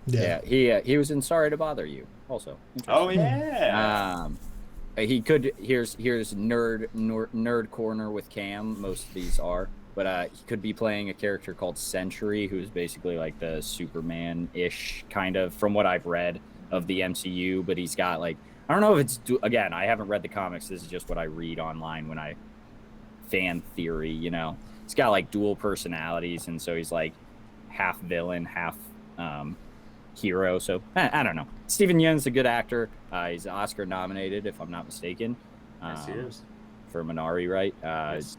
Yeah, he was in Sorry to Bother You also. Oh yeah. Here's nerd corner with Cam. Most of these are, but he could be playing a character called Sentry, who's basically like the Superman-ish kind of, from what I've read of the MCU. But he's got like, I don't know if it's again, I haven't read the comics. This is just what I read online when I fan theory. You know, he's got like dual personalities, and so he's like half villain, half hero. So I don't know. Steven Yeun's a good actor. He's Oscar nominated, if I'm not mistaken. Yes, he is. For Minari, right? Yes,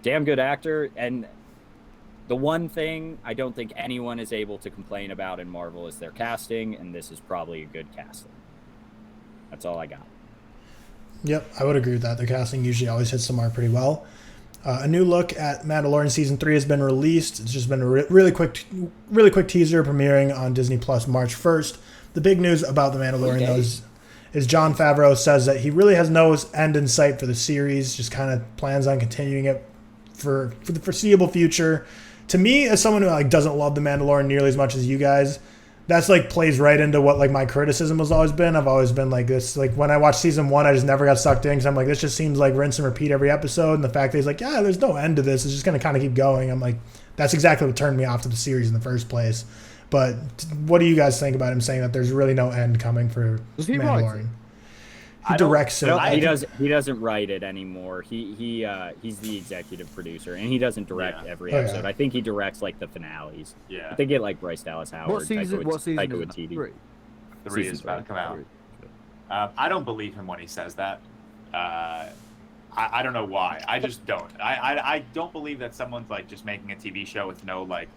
damn good actor. And the one thing I don't think anyone is able to complain about in Marvel is their casting, and this is probably a good casting. That's all I got. Yep, I would agree with that. The casting usually always hits the mark pretty well. A new look at Mandalorian Season 3 has been released. It's just been a really quick teaser premiering on Disney Plus March 1st. The big news about The Mandalorian, though, is Jon Favreau says that he really has no end in sight for the series, just kind of plans on continuing it for the foreseeable future. To me, as someone who like doesn't love The Mandalorian nearly as much as you guys, that's like plays right into what like my criticism has always been. I've always been like this. Like when I watched season 1, I just never got sucked in because I'm like, this just seems like rinse and repeat every episode. And the fact that he's like, yeah, there's no end to this. It's just going to kind of keep going. I'm like, that's exactly what turned me off to the series in the first place. But what do you guys think about him saying that there's really no end coming for Mandalorian? He directs it. He doesn't write it anymore. He's the executive producer, and he doesn't direct every episode. I think he directs like the finales. Yeah. I think get like Bryce Dallas Howard. What season? Taika Is Waititi. Three. 3 is about to come out. I don't believe him when he says that. I don't know why. I just don't. I don't believe that someone's like just making a TV show with no like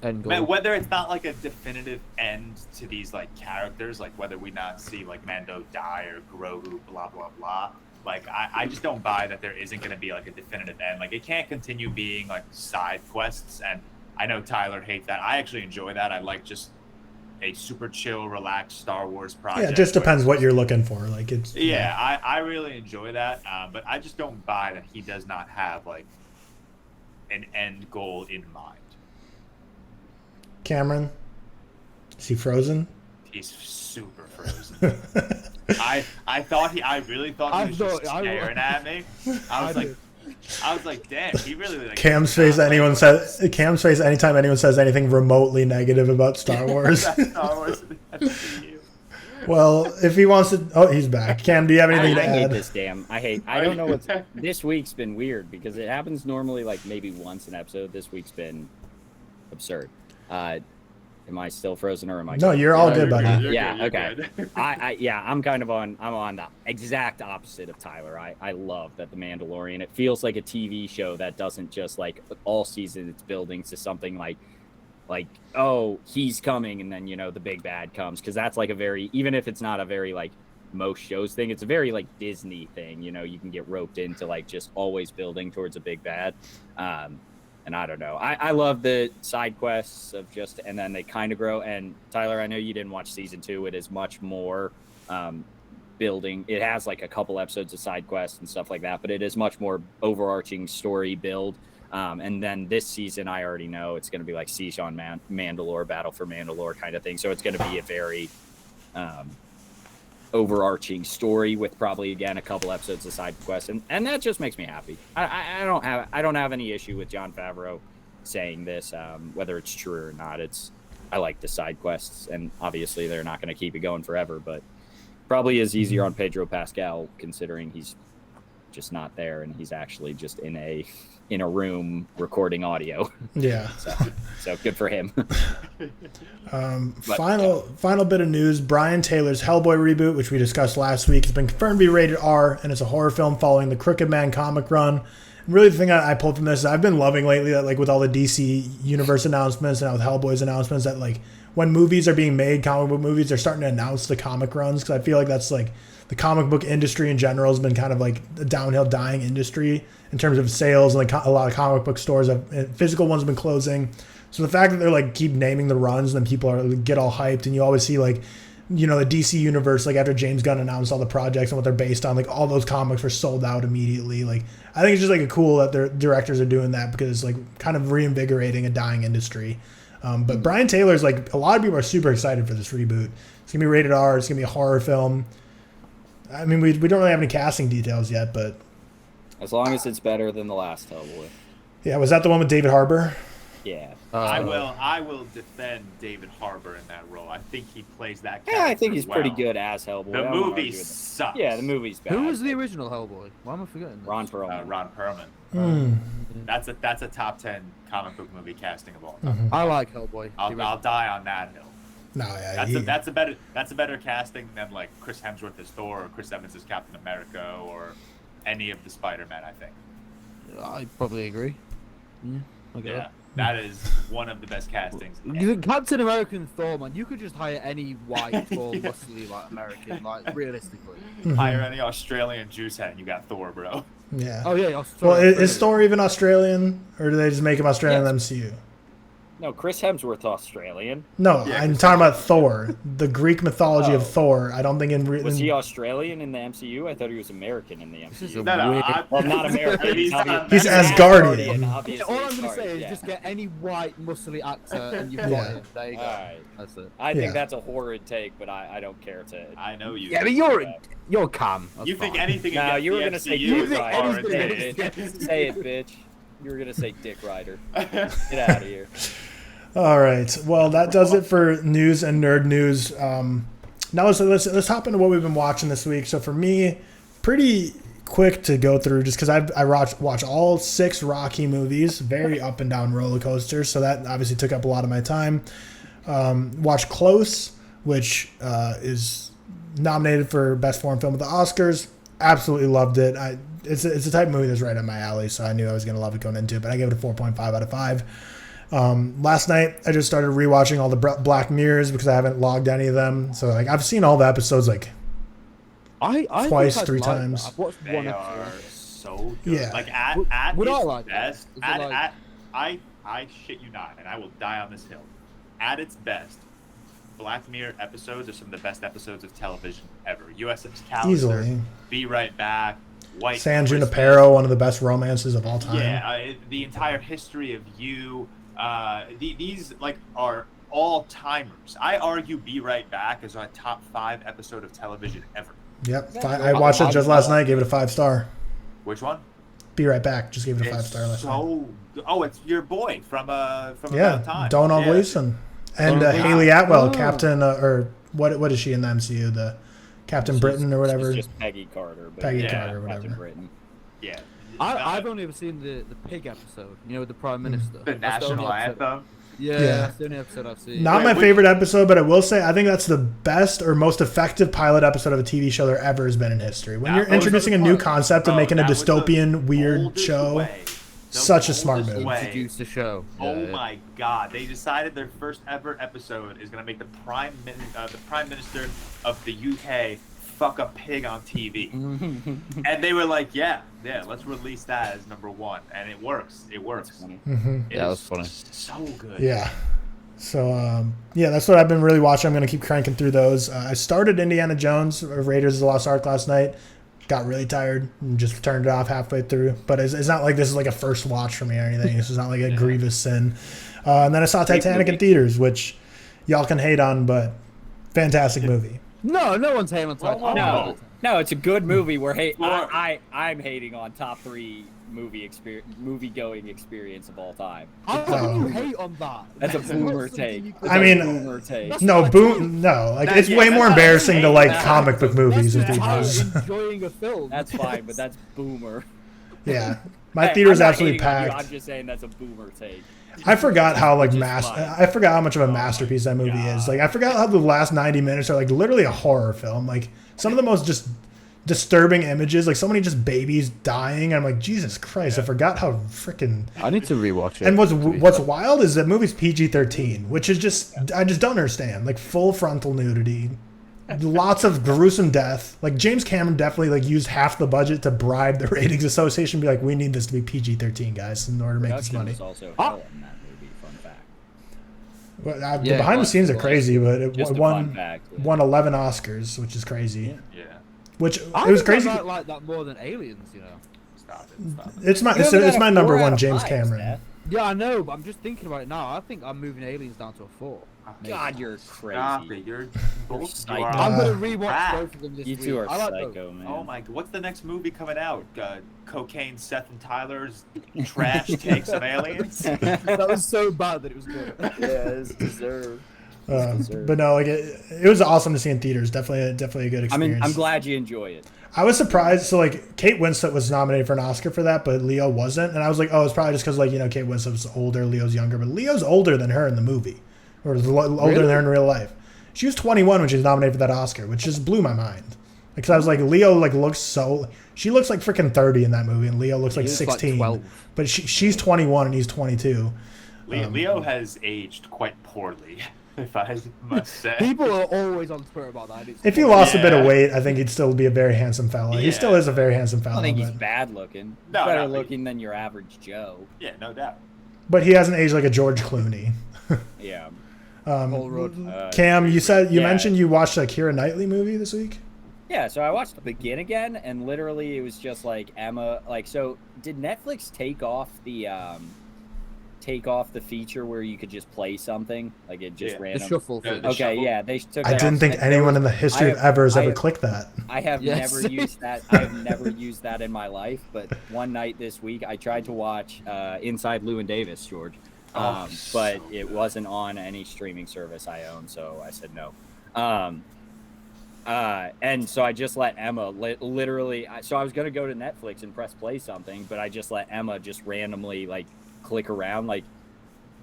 End goal. whether it's not like a definitive end to these like characters, like whether we not see like Mando die or Grogu, blah blah blah. Like I just don't buy that there isn't going to be like a definitive end. Like it can't continue being like side quests. And I know Tyler hates that. I actually enjoy that. I like just a super chill, relaxed Star Wars project. Yeah, it just depends what you're looking for. Like it's I really enjoy that. But I just don't buy that he does not have like an end goal in mind. Cameron, is he frozen? He's super frozen. I really thought he was just staring at me. I was like, damn, he really like Cam's face anytime anyone says anything remotely negative about Star Wars. Star Wars. Well, if he wants to, he's back. Cam, do you have anything to add? I hate this I don't know what's this week's been weird because it happens normally like maybe once an episode. This week's been absurd. Am I still frozen or am I? No, you're all good, buddy. Yeah, okay. I'm kind of on the exact opposite of Tyler. I love that The Mandalorian. It feels like a TV show that doesn't just like all season it's building to something like oh, he's coming and then the big bad comes, because that's like a very, even if it's not a very like most shows thing, it's a very like Disney thing. You can get roped into like just always building towards a big bad. And I don't know. I love the side quests of just, and then they kind of grow. And Tyler, I know you didn't watch season 2. It is much more building. It has like a couple episodes of side quests and stuff like that, but it is much more overarching story build. And then this season, I already know it's going to be like Siege on Mandalore, Battle for Mandalore kind of thing. So it's going to be a very overarching story with probably again a couple episodes of side quests, and that just makes me happy. I don't have any issue with Jon Favreau saying this, whether it's true or not. I like the side quests, and obviously they're not going to keep it going forever, but probably is easier on Pedro Pascal considering he's just not there and he's actually just in a room recording audio. Yeah. So good for him. Final bit of news. Brian Taylor's Hellboy reboot, which we discussed last week, has been confirmed to be rated R, and it's a horror film following the Crooked Man comic run. And really, the thing I pulled from this is I've been loving lately that, like, with all the DC Universe announcements and with Hellboy's announcements, that, like, when movies are being made, comic book movies, they're starting to announce the comic runs, because I feel like that's, like, the comic book industry in general has been kind of like a downhill dying industry in terms of sales, and like a lot of comic book stores physical ones have been closing. So the fact that they're like keep naming the runs and then people get all hyped, and you always see like the DC universe, like after James Gunn announced all the projects and what they're based on, like all those comics were sold out immediately. Like I think it's just like a cool that their directors are doing that because it's like kind of reinvigorating a dying industry. But Brian Taylor's like, a lot of people are super excited for this reboot. It's gonna be rated R. It's gonna be a horror film. I mean, we don't really have any casting details yet, but As long as it's better than the last Hellboy. yeah, was that the one with David Harbour? Yeah. I will defend David Harbour in that role. I think he plays that character. Yeah, I think he's pretty well. good as Hellboy. The I won't movie argue with that. sucks. Yeah, the movie's bad. Who was the original Hellboy? Why am I forgetting? This? Ron Perlman. Ron Perlman. Hmm. That's a top 10 comic book movie casting of all time. I like Hellboy. I'll die on that hill. No, yeah, That's a better casting than like Chris Hemsworth as Thor or Chris Evans as Captain America or any of the Spider-Men. I think. I probably agree. Yeah. Okay. Yeah, that is one of the best castings. Captain America and Thor, man, you could just hire any white, tall, muscly, like American, like realistically. Hire any Australian juice head, and you got Thor, bro. Yeah. Oh yeah. Well, is Thor even Australian, or do they just make him Australian in the MCU? No, Chris Hemsworth Australian. No, Yeah, I'm Chris talking about Thor, the Greek mythology of Oh. Thor. I don't think Was he Australian in the MCU? I thought he was American in the This is MCU. a No, weird. Well, not American. He's He's Asgardian. Asgardian. Obviously. All I'm gonna Sorry, say is yeah. just get any white, muscly actor, and you've got Yeah. him. There you go. Alright. That's it. I think Yeah. that's a horrid take, but I don't care to. I know you. Yeah, but you're Cam. That's You think fine. anything No, against you were the gonna say MCU Dick is think Rider. anything horrid. against- Say it, bitch. You were gonna say Dick Rider. Get out of here. All right. Well, that does it for news and nerd news. Now let's hop into what we've been watching this week. So for me, pretty quick to go through just because I watch all 6 Rocky movies, very up and down roller coasters. So that obviously took up a lot of my time. Watched Close, which is nominated for Best Foreign Film at the Oscars. Absolutely loved it. It's a type of movie that's right up my alley, so I knew I was going to love it going into it, but I gave it a 4.5 out of 5. Last night, I just started rewatching all the Black Mirrors because I haven't logged any of them. So like I've seen all the episodes like I twice, think I'd 3 like times. that. I've watched They one are episode. so good. Yeah. Like at Would I its like that? best, Is it like- I shit you not, and I will die on this hill. At its best, Black Mirror episodes are some of the best episodes of television ever. USS Calendar, Easily. Be Right Back, White San Christmas. Junipero, one of the best romances of all time. Yeah, the entire history of you. These like are all timers. I argue Be Right Back is our top 5 episode of television ever. Yep. I watched it just last night. Gave it a 5 star. Which one? Be Right Back. Just gave it a 5 It's star last night. so. Oh, it's your boy from About Yeah, Time. Donald Yeah. Gleason and Donald Haley Gleason. Atwell, Oh. Captain or what is she in the MCU? The Captain Britain or whatever. She's just Peggy Carter. But Peggy yeah, Carter, whatever. Captain Britain. Yeah. I've only ever seen the pig episode, with the Prime Minister. the That's only national episode- anthem. Yeah, Yeah. that's the only episode I've seen. Not Wait, my which- favorite episode, but I will say I think that's the best or most effective pilot episode of a TV show there ever has been in history. When That you're was introducing a new concept of Bro, making a that was the dystopian, weird oldest show, way. The such a smart oldest move. way. Introduce the show. Oh Yeah. my God! They decided their first ever episode is gonna make the prime minister of the UK fuck a pig on TV, and they were like, "Yeah, let's release that as number 1," and it works. It works. Mhm. It Yeah, that is was funny. So good. Yeah. So that's what I've been really watching. I'm going to keep cranking through those. I started Indiana Jones, Raiders of the Lost Ark last night. Got really tired and just turned it off halfway through. But it's not like this is like a first watch for me or anything. This is not like a grievous sin. And then I saw Titanic in theaters, which y'all can hate on, but fantastic movie. No one's hating on Titanic. No, it's a good movie. Well, I'm hating on top 3 movie going experience of all time. How can you hate on that? That's a not boomer something take. you could I That's mean- a boomer take. No, like it's way more embarrassing to like comic book movies in That's theaters. just enjoying a film. That's fine, but that's boomer. Yeah, my Hey, theater's I'm not absolutely hating on you, packed. I'm just saying that's a boomer take. I forgot how like Which is fine. I forgot how much of a masterpiece that movie is. Like I forgot how the last 90 minutes are like literally a horror film. Like some of the most just disturbing images, like so many just babies dying. I'm like, Jesus Christ, I forgot how freaking. I need to rewatch it. And what's wild is that movie's PG-13, which is I just don't understand. Like full frontal nudity, lots of gruesome death. Like James Cameron definitely like used half the budget to bribe the ratings association, be like, we need this to be PG-13, guys, in order to make this Production money. was also hell in that movie. Fun fact. Well, the Yeah, behind the scenes are like, crazy, but it Just a fun won fact. Yeah. 11 Oscars, which is crazy. Yeah. Which I it was think I crazy. might like that more than Aliens, you know. Stop it. It's my You have it it's at my a number 4 out one, of James 5, Cameron. Seth. Yeah, I know, but I'm just thinking about it now. I think I'm moving Aliens down to a 4. God, you're Stop crazy. it. You're psycho. I'm gonna Uh, rewatch crap. both of them this You week. two are I like psycho, man. Oh my god, what's the next movie coming out? Cocaine Seth and Tyler's trash takes of aliens? both. That was so bad that it was good. Yeah, it's deserved. But no, like it was awesome to see in theaters. Definitely a good I mean, experience. I'm glad you enjoy it. I was surprised. So like Kate Winslet was nominated for an Oscar for that, but Leo wasn't. And I was like, oh, it's probably just because like Kate Winslet was older, Leo's younger, but Leo's older than her in the movie, or older than her in real life. She was 21 when she was nominated for that Oscar, which just blew my mind. Because I was like, Leo like looks she looks like freaking 30 in that movie, and Leo looks like He was, like, 16. 12. But she's 21 and he's 22. Leo has aged quite poorly, if I must say. People are always on Twitter about that. It's If he lost a bit of Yeah. weight, I think he'd still be a very handsome fella. He Yeah. still is a very handsome I fella. don't think he's but, bad looking. No, Better no, but- looking than your average Joe. Yeah, no doubt. but he hasn't aged like a George Clooney. Yeah. Paul Rudd. Cam, you Yeah. mentioned you watched a Keira Knightley movie this week. Yeah, so I watched Begin again, and literally it was just like Emma. Like, so did Netflix take off the feature where you could just play something, like it just Yeah. The random? shuffle The thing. shuffle. Okay, yeah, they took. I that didn't off. think And there anyone was- in the history I of have- ever has I ever have- clicked that. I have Yes. never used that. I have never used that in my life. But one night this week, I tried to watch Inside Llewyn Davis, George, but so it wasn't on any streaming service I own, so I said no. And so I just let Emma literally. So I was gonna go to Netflix and press play something, but I just let Emma just randomly like click around. Like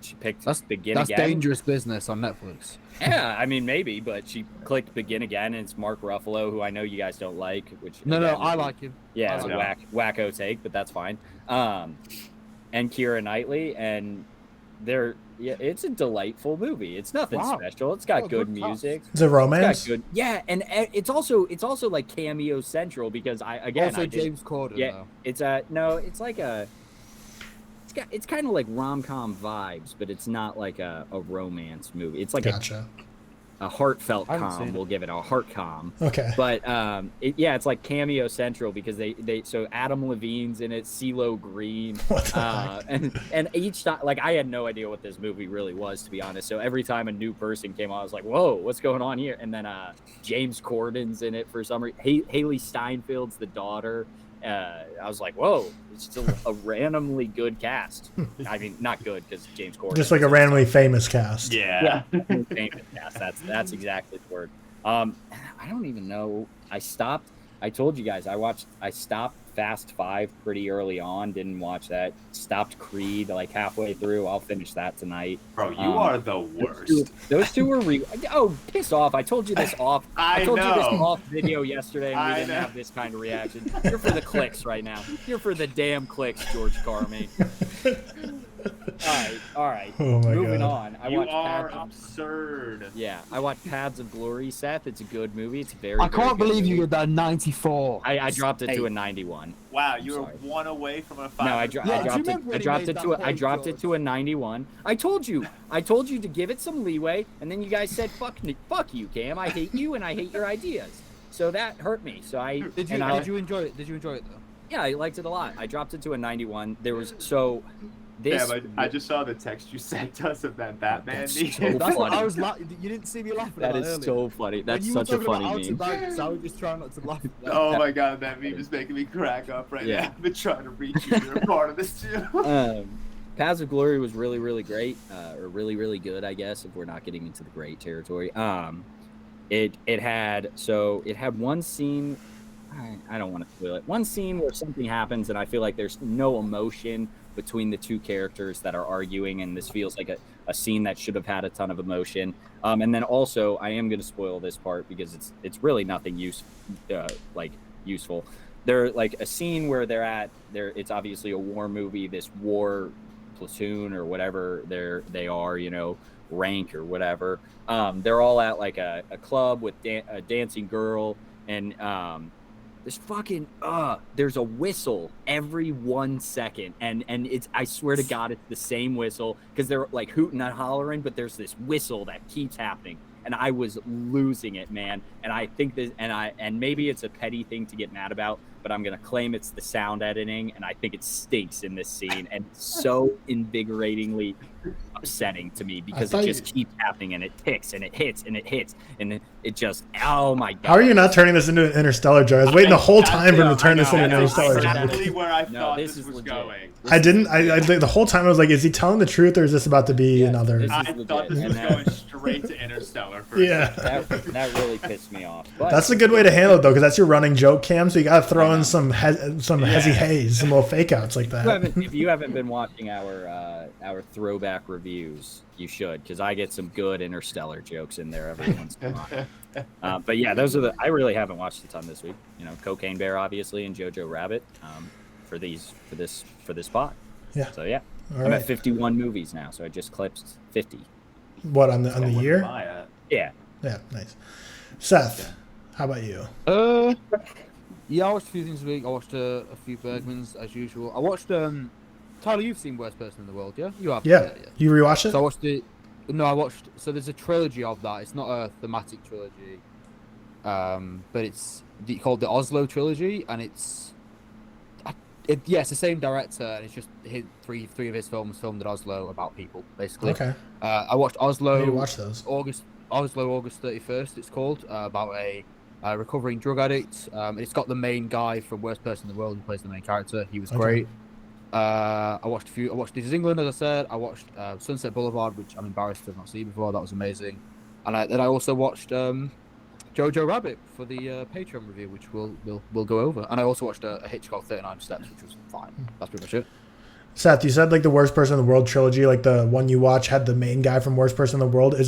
she picked Begin That's again. dangerous business on Netflix. Yeah, I mean maybe, but she clicked Begin again, and it's Mark Ruffalo, who I know you guys don't like. Which No, again, I like him. yeah, I it's a like wacko take, but that's fine. And Keira Knightley, and it's a delightful movie. It's nothing Wow. special. It's got Oh, good good cast. music. It's a It's romance. got good, yeah, and it's also like cameo central because Also, James Corden. yeah, though. it's it's like it's kind of like rom-com vibes, but it's not like a romance movie. It's like Gotcha. a heartfelt I haven't com. seen it. We'll give it a heart com. Okay. But it's like cameo central because so Adam Levine's in it, CeeLo Green, What the heck? and each time, like I had no idea what this movie really was, to be honest. So every time a new person came on, I was like, whoa, what's going on here? And then James Corden's in it for some reason. Haley Steinfeld's the daughter. I was like, whoa, it's just a randomly good cast. I mean, not good because James Corden. Just like a randomly famous cast. Yeah. Famous cast. That's exactly the word. I don't even know. I told you guys I stopped Fast 5 pretty early on. Didn't watch that. Stopped Creed like halfway through. I'll finish that tonight. Bro, you are the worst. Those two were piss off. I told you this off. I told you this know. off video yesterday, and we I didn't know. have this kind of reaction. You're for the clicks right now. You're for the damn clicks, George Carmi. All right. Oh my Moving god. on. I You watched are Paths of- absurd. Yeah, I watched Paths of Glory, Seth. It's a good movie. It's very. I very can't good believe you movie. got that 94. I dropped it to Hey. a 91. Wow, you were Sorry. one away from a 5. No, I Yeah, dropped do you it. remember when I he dropped made it that to a. I point, dropped it George? to a 91. I told you to give it some leeway, and then you guys said fuck you, Cam. I hate you, and I hate your ideas. So that hurt me. So I Did you enjoy it? Did you enjoy it though? Yeah, I liked it a lot. I dropped it to a 91. There was so this. Yeah, but I just saw the text you sent us of that Batman That's meme. so That's what funny. I was laughing. You didn't see me laughing That at is earlier. so funny. When That's you were such a talking about funny outer meme. banks, I was just trying not to laugh. At that. Oh my god, that meme is making me crack up right Yeah. now. I've been trying to reach you. You're a part of this too. Paths of Glory was really, really great, or really, really good, I guess, if we're not getting into the great territory. It had one scene. I don't want to spoil it. One scene where something happens, and I feel like there's no emotion between the two characters that are arguing, and this feels like a scene that should have had a ton of emotion. And then also, I am going to spoil this part because it's really nothing useful. They're like a scene where it's obviously a war movie. This war platoon or whatever they are, rank or whatever. They're all at like a club with a dancing girl, and there's a whistle every 1 second, and it's, I swear to God, it's the same whistle, because they're like hooting and hollering, but there's this whistle that keeps happening, and I was losing it, man. And I think this, and maybe it's a petty thing to get mad about, but I'm gonna claim it's the sound editing, and I think it stinks in this scene, and it's so invigoratingly upsetting to me, because it just keeps happening, and it ticks, and it hits, and it hits, and it just, oh my God. How are you not turning this into an Interstellar joke? I was waiting the whole time for him to turn this into an Interstellar joke. Exactly where I thought this was going. I didn't. I the whole time I was like, is he telling the truth, or is this about to be another? I thought this was going straight to Interstellar. That really pissed me off. But that's a good way to handle it, though, because that's your running joke, Cam. So you got to throw in some hezzy haze, some little fake outs like that. If you haven't been watching our throwback reviews, you should, because I get some good Interstellar jokes in there every once in a while. But yeah, those are I really haven't watched a ton this week. Cocaine Bear, obviously, and Jojo Rabbit for this spot. Yeah. So yeah, All I'm right. at 51 movies now, so I just clipped 50. What on the year? Yeah. Yeah, nice. Seth, how about you? Yeah, I watched a few things this week. I watched a few Bergmans as usual. I watched Tyler, you've seen Worst Person in the World, yeah? You have. Yeah. You rewatched it? So I watched it. No, I watched. So there's a trilogy of that. It's not a thematic trilogy, but it's called the Oslo trilogy, and it's the same director, and it's just three of his films filmed at Oslo about people, basically. Okay. I watched Oslo. I need to watch those. August 31st. It's called about a recovering drug addict. It's got the main guy from Worst Person in the World who plays the main character. He was great. I watched This Is England, as I said. I watched Sunset Boulevard, which I'm embarrassed to have not seen before. That was amazing. And then I also watched Jojo Rabbit for the Patreon review, which we'll go over. And I also watched a Hitchcock 39 Steps, which was fine. That's pretty much it. Seth, you said like the Worst Person in the World trilogy, like the one you watch had the main guy from Worst Person in the World. Is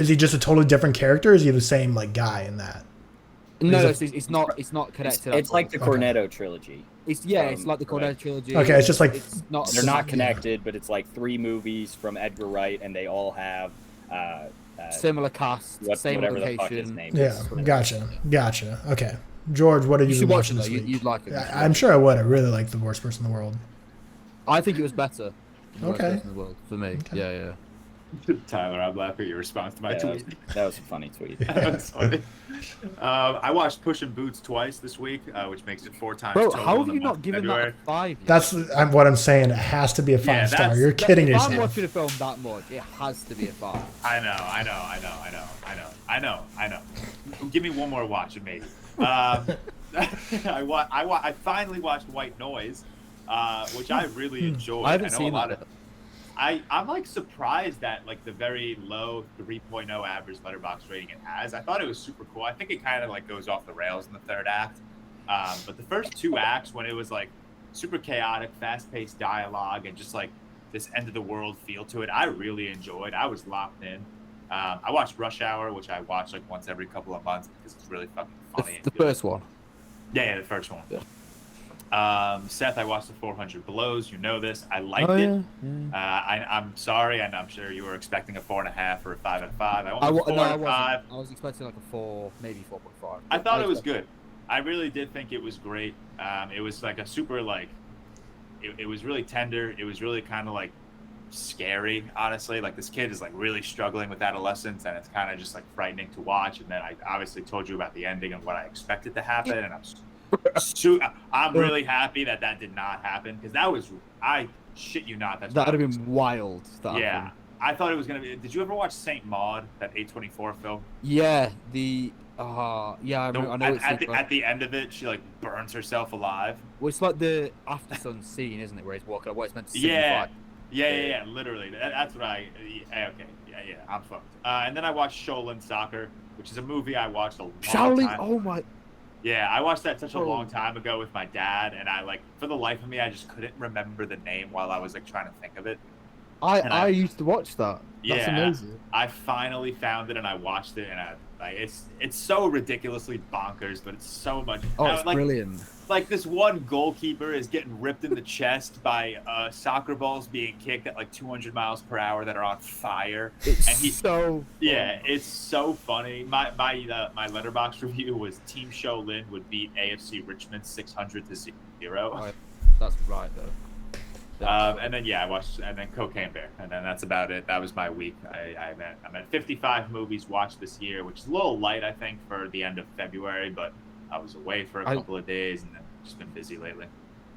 he just a totally different character, or is he the same like guy in that? No, it's not connected. It's like the Cornetto trilogy. It's like the Cornetto trilogy. Okay, it's just like they're not connected, but it's like 3 movies from Edgar Wright, and they all have similar cast, same whatever location. the fuck his name Yeah, is. gotcha. Okay, George, what did you watch this week? You'd like it. I'm sure I would. I really like the Worst Person in the World. I think it was better. Than Worst Okay. Person in the World for me. Okay. Yeah. Tyler, I'm laughing at your response to my tweet. That was a funny tweet. That's funny. I watched Puss in Boots twice this week, which makes it 4 times. Bro, total how in have the you month not of given February. that a 5 yet? That's what I'm saying. It has to be a 5-star. You're kidding if yourself. I'm watching a film that much, it has to be a 5. I know. Give me one more watch and maybe. I finally watched White Noise, which I really enjoyed. I haven't seen that. I'm like surprised at like the very low 3.0 average Letterboxd rating it has. I thought it was super cool. I think it kind of like goes off the rails in the third act. But the first 2 acts, when it was like super chaotic, fast-paced dialogue and just like this end of the world feel to it, I really enjoyed. I was locked in. I watched Rush Hour, which I watch like once every couple of months because it's really fucking funny. The first one. Yeah, the first one. Yeah. Seth, I watched the 400 Belows. You know this. I liked it. Yeah. I'm sorry, and I'm sure you were expecting a 4.5 or a 5 out of 5. I went 4 out of 5. I was expecting like a 4, maybe 4.5. I thought it was good. I really did think it was great. It was like a super like. It was really tender. It was really kind of like scary, honestly. Like this kid is like really struggling with adolescence, and it's kind of just like frightening to watch. And then I obviously told you about the ending and what I expected to happen, and I'm really happy that did not happen, because that was, I shit you not, that would have been wild. Yeah, I thought it was gonna be. Did you ever watch Saint Maud, that A24 film? Yeah, I know at the end of it, she like burns herself alive. Well, it's like the after sun scene, isn't it, where he's walking up, what it's meant to signify. Yeah, literally. That's what okay, I'm fucked. And then I watched Shaolin Soccer, which is a movie I watched a long time. Oh my. Yeah, I watched that such a long time ago with my dad, and I like, for the life of me, I just couldn't remember the name while I was like trying to think of it. I used to watch that. That's amazing. I finally found it and I watched it, and it's so ridiculously bonkers, but it's so much. Oh, it's brilliant. like this one goalkeeper is getting ripped in the chest by soccer balls being kicked at like 200 miles per hour that are on fire. It's so it's so funny. My Letterboxd review was Team Show Lin would beat AFC Richmond 600-0. Oh, that's right though. And then I watched, and then Cocaine Bear, and then that's about it. That was my week. I'm at 55 movies watched this year, which is a little light, I think, for the end of February. But I was away for a couple of days, and then just been busy lately.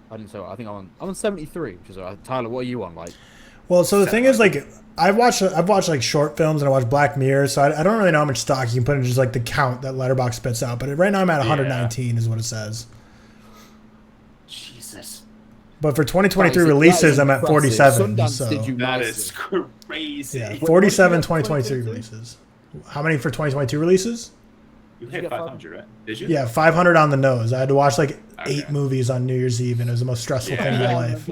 I think I'm on 73, which is all right. Tyler, what are you on? Like, well, so the thing is, like, I've watched like short films and I watched Black Mirror, so I don't really know how much stock you can put in just like the count that Letterboxd spits out. But right now I'm at 119 is what it says. Jesus. But for 2023 releases, I'm at 47. Sundance So did you That nicely. is crazy. yeah, 47 2023 releases. How many for 2022 releases? You hit 500, right? Did you? Yeah, 500 on the nose. I had to watch like 8 Okay. movies on New Year's Eve, and it was the most stressful thing in my life.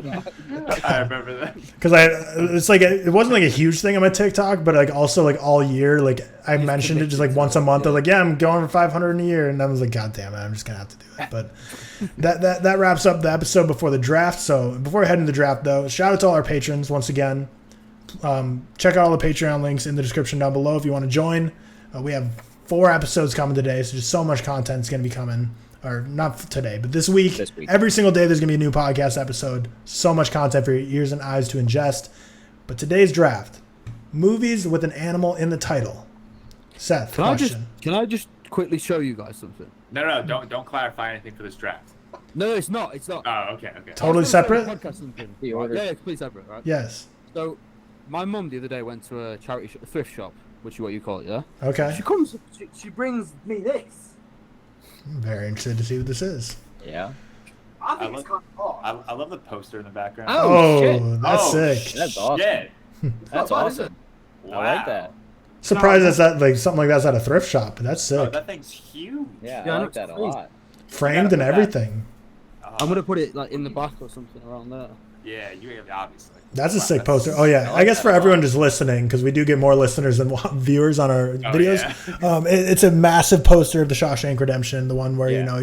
I remember that. Because it's like it wasn't like a huge thing on my TikTok, but like also like all year, like I mentioned it just like once a month. I was like, yeah, I'm going for 500 in a year, and I was like, God damn it, I'm just gonna have to do it. But that wraps up the episode before the draft. So before I head into the draft, though, shout out to all our patrons once again. Check out all the Patreon links in the description down below if you want to join. We have 4 episodes coming today, so just so much content is going to be coming. Or not today, but this week. Every single day there's going to be a new podcast episode. So much content for your ears and eyes to ingest. But today's draft, movies with an animal in the title. Seth, question. Can I just quickly show you guys something? No, don't clarify anything for this draft. No, it's not. It's not. Oh, okay. Totally separate? Podcast something. The order. Yeah, completely separate, right? Yes. So, my mum the other day went to a charity a thrift shop, which is what you call it, yeah? Okay. She brings me this. I'm very interested to see what this is. Yeah. I think it's kind of hot. I love the poster in the background. Oh, shit. That's sick. That's awesome. Shit. That's not bad, is awesome. Wow. I like that. Surprised that's at like something like that's at a thrift shop, but that's Oh, sick. that thing's huge. Yeah, Yeah, I it like looks that a crazy. lot. Framed and everything. I'm gonna put it like in the back or something around there. Yeah, you obviously. That's a Wow, sick poster. Oh yeah, I like I guess that for a lot. everyone just listening, because we do get more listeners than viewers on our videos. Yeah. It's a massive poster of the Shawshank Redemption, the one where Yeah.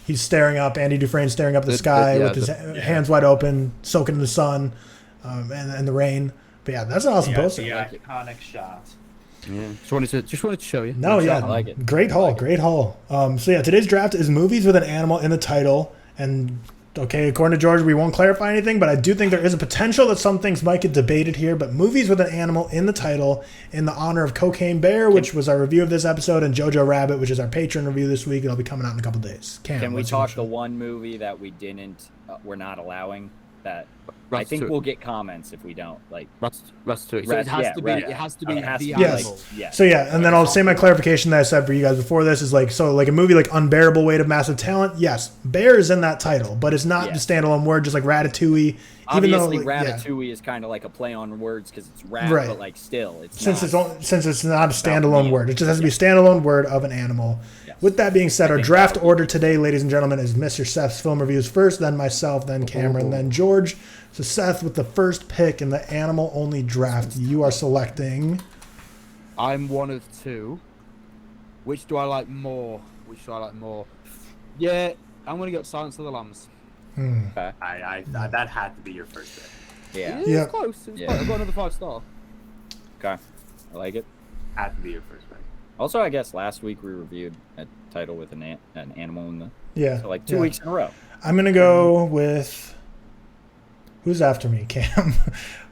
he's staring up, Andy Dufresne staring up the sky with his hands wide open, soaking in the sun, and the rain. But yeah, that's an awesome poster. The iconic shot. Yeah. Just wanted to show you. No, yeah, I like it. great haul, great haul. So yeah, today's draft is movies with an animal in the title, and okay, according to George, we won't clarify anything, but I do think there is a potential that some things might get debated here. But movies with an animal in the title, in the honor of Cocaine Bear, which was our review of this episode, and Jojo Rabbit, which is our patron review this week. It'll be coming out in a couple days. Can we what's your talk the motion? one movie that we're not allowing? That I Ratatouille. think we'll get comments if we don't. Like, Ratatouille. So it has to be It has the to be animal. yes. So yeah, and then I'll say my clarification that I said for you guys before this is like, so like a movie like Unbearable Weight of Massive Talent, yes, bear is in that title, but it's not Yeah. the standalone word, just like Ratatouille. Obviously, even though, like, Ratatouille is kind of like a play on words because it's rat, Right. but like still, it's since not. it's not a standalone meal. word, it just has to be a standalone word of an animal. Yes. With that being said, I our think draft that would be order today, ladies and gentlemen, is Mr. Seth's film reviews first, then myself, then Cameron, then George. So Seth, with the first pick in the animal-only draft, you are selecting. I'm one of two. Which do I like more? Yeah, I'm gonna go Silence of the Lambs. Okay. I that had to be your first pick. Yeah. Yeah. It's close. It's Yeah. close. I've got another 5-star. Okay. I like it. Had to be your first pick. Also, I guess last week we reviewed a title with an animal in the Yeah. so like 2 yeah. weeks in a row. I'm gonna go with. Who's after me, Cam?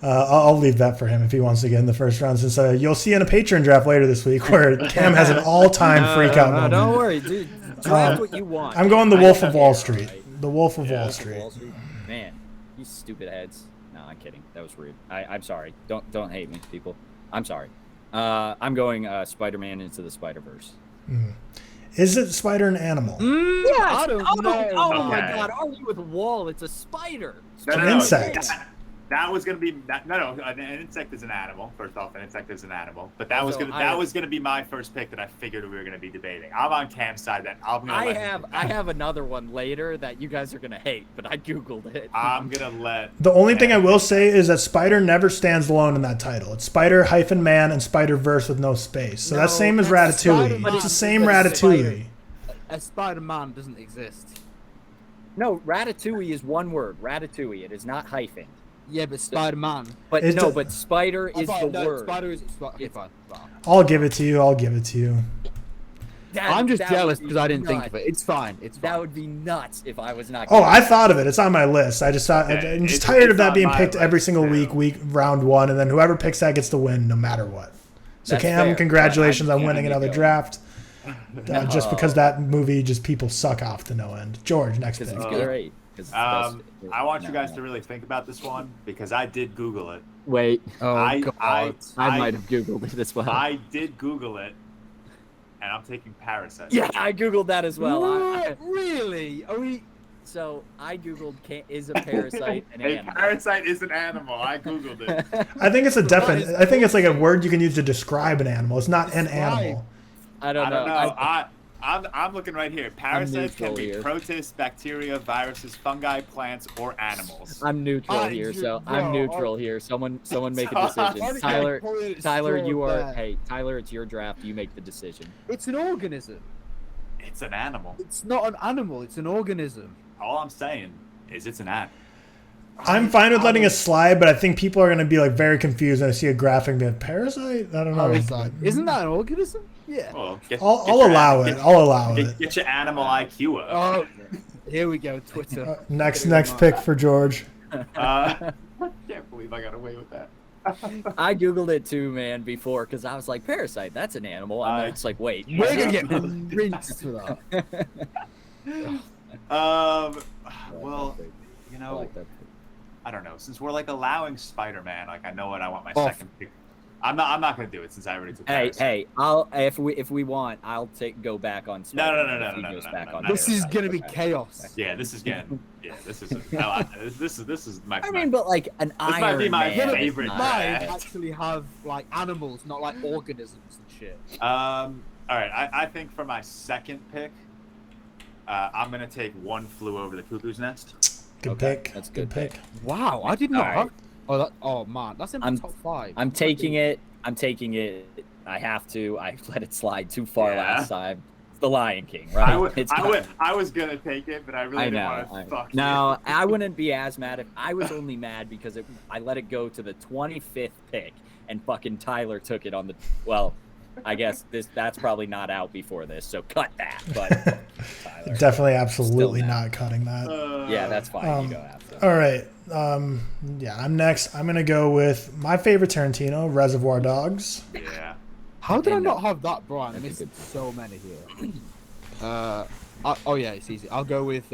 I'll leave that for him if he wants to get in the first round. Since you'll see in a Patreon draft later this week where Cam has an all-time freak out moment. Don't worry, dude. Draft what you want. I'm going The I Wolf don't of Wall care, Street. alright? The Wolf of Wall Wolf of Street. Wall Street. Man, you stupid heads. No, I'm kidding. That was rude. I'm sorry. Don't hate me, people. I'm sorry. I'm going Spider-Man Into the Spider-Verse. Is it spider an animal? Yes. I don't know. Oh my Okay. God! Argue with a wall. It's a spider. An insect. That was gonna be an insect is an animal. First off, an insect is an animal. But that was gonna be my first pick that I figured we were gonna be debating. I'm on Cam's side. That I'm gonna. I have another one later that you guys are gonna hate, but I googled it. I'm gonna let. The only thing I will say is that spider never stands alone in that title. It's Spider-Man and Spider-Verse with no space. So that's No, same as that's Ratatouille. Spider-Man It's the same is a Ratatouille. A Spider-Man doesn't exist. No, Ratatouille is one word. Ratatouille. It is not hyphen. Yeah, but Spider-Man. But It's no, a- but spider is the word. Spider is. Okay, fine. I'll give it to you. That- I'm just that jealous would be because I didn't think nuts. of it. It's fine. It's fine. That would be nuts if I was not. Oh, getting I it. thought of it. It's on my list. I just thought I'm just it's- tired of it's that on being my picked every list, single too. week, round one, and then whoever picks that gets to win no matter what. So That's Cam, fair, congratulations but on I'm winning keeping it another going. draft. Just because No. that movie, just people suck off to no end. George, next pick. Because it's great. 'Cause it's the best- I want you no, guys no. to really think about this one because I did Google it. Wait. Oh, God. I I- might have Googled it as well. I did Google it, and I'm taking Parasite. Yeah, I Googled that as well. Really? Are we? So I Googled is a parasite an A animal? parasite is an animal. I Googled it. I think it's a definite. I think it's like a word you can use to describe an animal. It's not an animal. I don't know. I'm looking right here. Parasites can neutral be here. protists, bacteria, viruses, fungi, plants, or animals. I'm neutral I here, do- so bro, I'm neutral here. Someone make a Sorry. decision. Tyler, you are. Hey, Tyler, it's your draft. You make the decision. It's an organism. It's an animal. It's not an animal. It's an organism. All I'm saying is it's an animal. I'm fine with letting it slide, but I think people are going to be like very confused when I see a graphic being parasite. I don't know. Parasite. Isn't that an organism? Yeah. Well, I'll allow it. I'll allow it. Get your animal IQ up. Oh, here we go. Twitter. Next pick for George. I can't believe I got away with that. I googled it too, man, before because I was like, parasite. That's an animal. And then it's like, wait. We're gonna get rinsed for that. Well, you I know, like that. I don't know. Since we're like allowing Spider-Man, like I know what I want my Oh. second pick. I'm not gonna do it since I already took. Hey, Parasite. I'll if we want, I'll go back on. No, Spider-Man if he no, goes no, back no, on no. This is Parasite. gonna be Okay. chaos. Yeah, this is getting. Yeah, this is. This is my. I mean, but like an might Iron be my Man. favorite is not- Mine draft. actually have like animals, not like organisms and shit. All right. I think for my second pick, I'm gonna take One Flew Over the Cuckoo's Nest. Good Okay, pick. that's a good good pick. Wow, I did not Alright. have. Oh man, that's in my top 5. I'm taking it. I have to. I let it slide too far Yeah. last time. It's The Lion King, right? I was gonna take it, but I really I didn't know. want to fuck No, you. I wouldn't be as mad if I was only mad because I let it go to the 25th pick and fucking Tyler took it on the. Well, I guess that's probably not out before this, so cut that. But Tyler, Definitely, absolutely Still mad. not cutting that. yeah, that's fine. You go after. All right. Yeah, I'm next. I'm gonna go with my favorite Tarantino, Reservoir Dogs. Yeah. How did I And, not have that, bro? I I think missed it's- so many here. Oh yeah, it's easy. I'll go with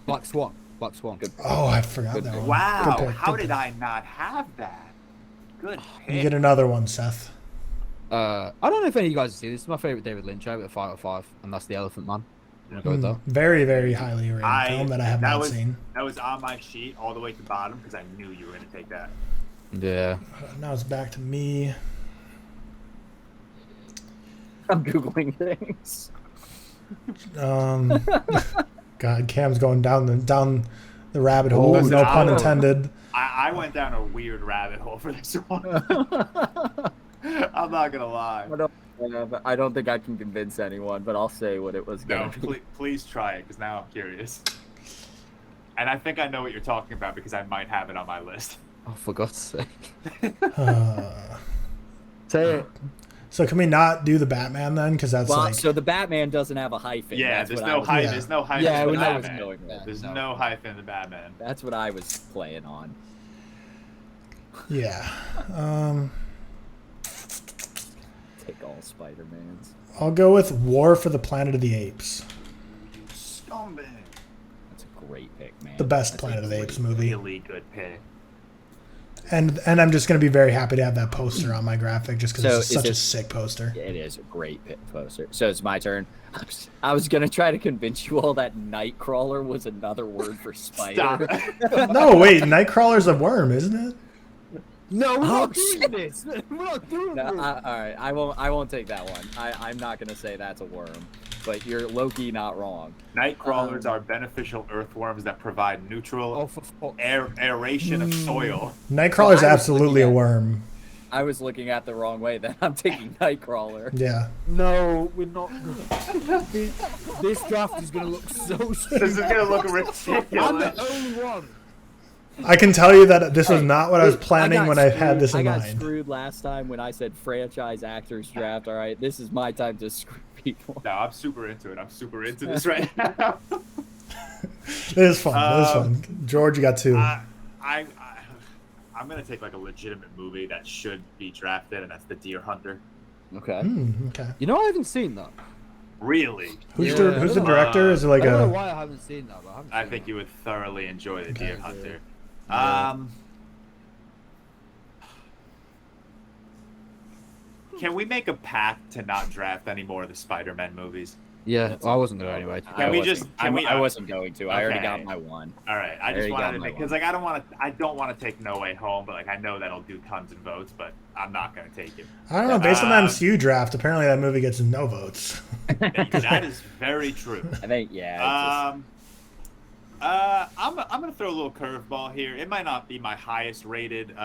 Black Swan. Black Swan. Good. Oh, I forgot Good that pick. one. Wow. Good pick, How good did pick. I not have that? Good You pick. get another one, Seth. I don't know if any of you guys have seen this. It's my favorite David Lynch. I have it 5 out of 5, and that's The Elephant Man. I'm gonna go with that. Very, very highly rated film that I have not seen. That was on my sheet all the way to the bottom because I knew you were gonna take that. Yeah. Now it's back to me. I'm googling things. God, Cam's going down the rabbit hole. Listen, No pun I- intended. I went down a weird rabbit hole for this one. I'm not gonna lie. I don't think I can convince anyone, but I'll say what it was. No, Gonna be. please try it because now I'm curious. And I think I know what you're talking about because I might have it on my list. Oh, for God's sake. Say it. So can we not do the Batman then? Because that's Well, like so the Batman doesn't have a hyphen. Yeah, That's there's what I no was- hyphen. Yeah. There's no hyphen. Yeah, in when the I was Batman. going with. There's No. no hyphen in the Batman. That's what I was playing on. yeah. Take all Spider-Mans. I'll go with War for the Planet of the Apes. Scumbag. That's a great pick, man. The best That's a Planet of the great Apes movie. Really good pick. And I'm just gonna be very happy to have that poster on my graphic just because So it's is such a it- sick poster. It is a great pit poster. So it's my turn. I was gonna try to convince you all that Nightcrawler was another word for spider. Stop. No, wait, Nightcrawler's a worm, isn't it? No, we're Oh, not doing shit. this. We're not doing No, this. all right, I won't take that one. I'm not gonna say that's a worm, but you're low-key not wrong. Nightcrawlers are beneficial earthworms that provide neutral Oh, for fuck's aeration of soil. Nightcrawler's Well, I was absolutely a looking at- worm. I was looking at the wrong way. Then I'm taking Nightcrawler. Yeah. No, we're not. This draft is gonna look so stupid. This is gonna look ridiculous. I'm the only one. I can tell you that this was not what I was planning when I had this in I got mind. screwed last time when I said franchise actors draft. All right, this is my time to screw people. No, I'm super into it. I'm super into this right now. It is fun. It is fun. George, you got two. I'm gonna take like a legitimate movie that should be drafted, and that's The Deer Hunter. Okay. Okay. You know, I haven't seen that. Really? Who's the director? Is it like I don't know a? why I haven't seen that, but I haven't I seen think that. you would thoroughly enjoy The Deer Hunter. Yeah. Can we make a pact to not draft any more of the Spider-Man movies? Yeah, well, I wasn't going to anyway. I wasn't going to. I already got Okay. my one. All right, I just already wanted got to my make because like I don't want to take No Way Home, but like I know that'll do tons of votes, but I'm not gonna take it. I don't know. Based on the MCU draft, apparently that movie gets no votes. That is very true. I think I'm gonna throw a little curveball here. It might not be my highest rated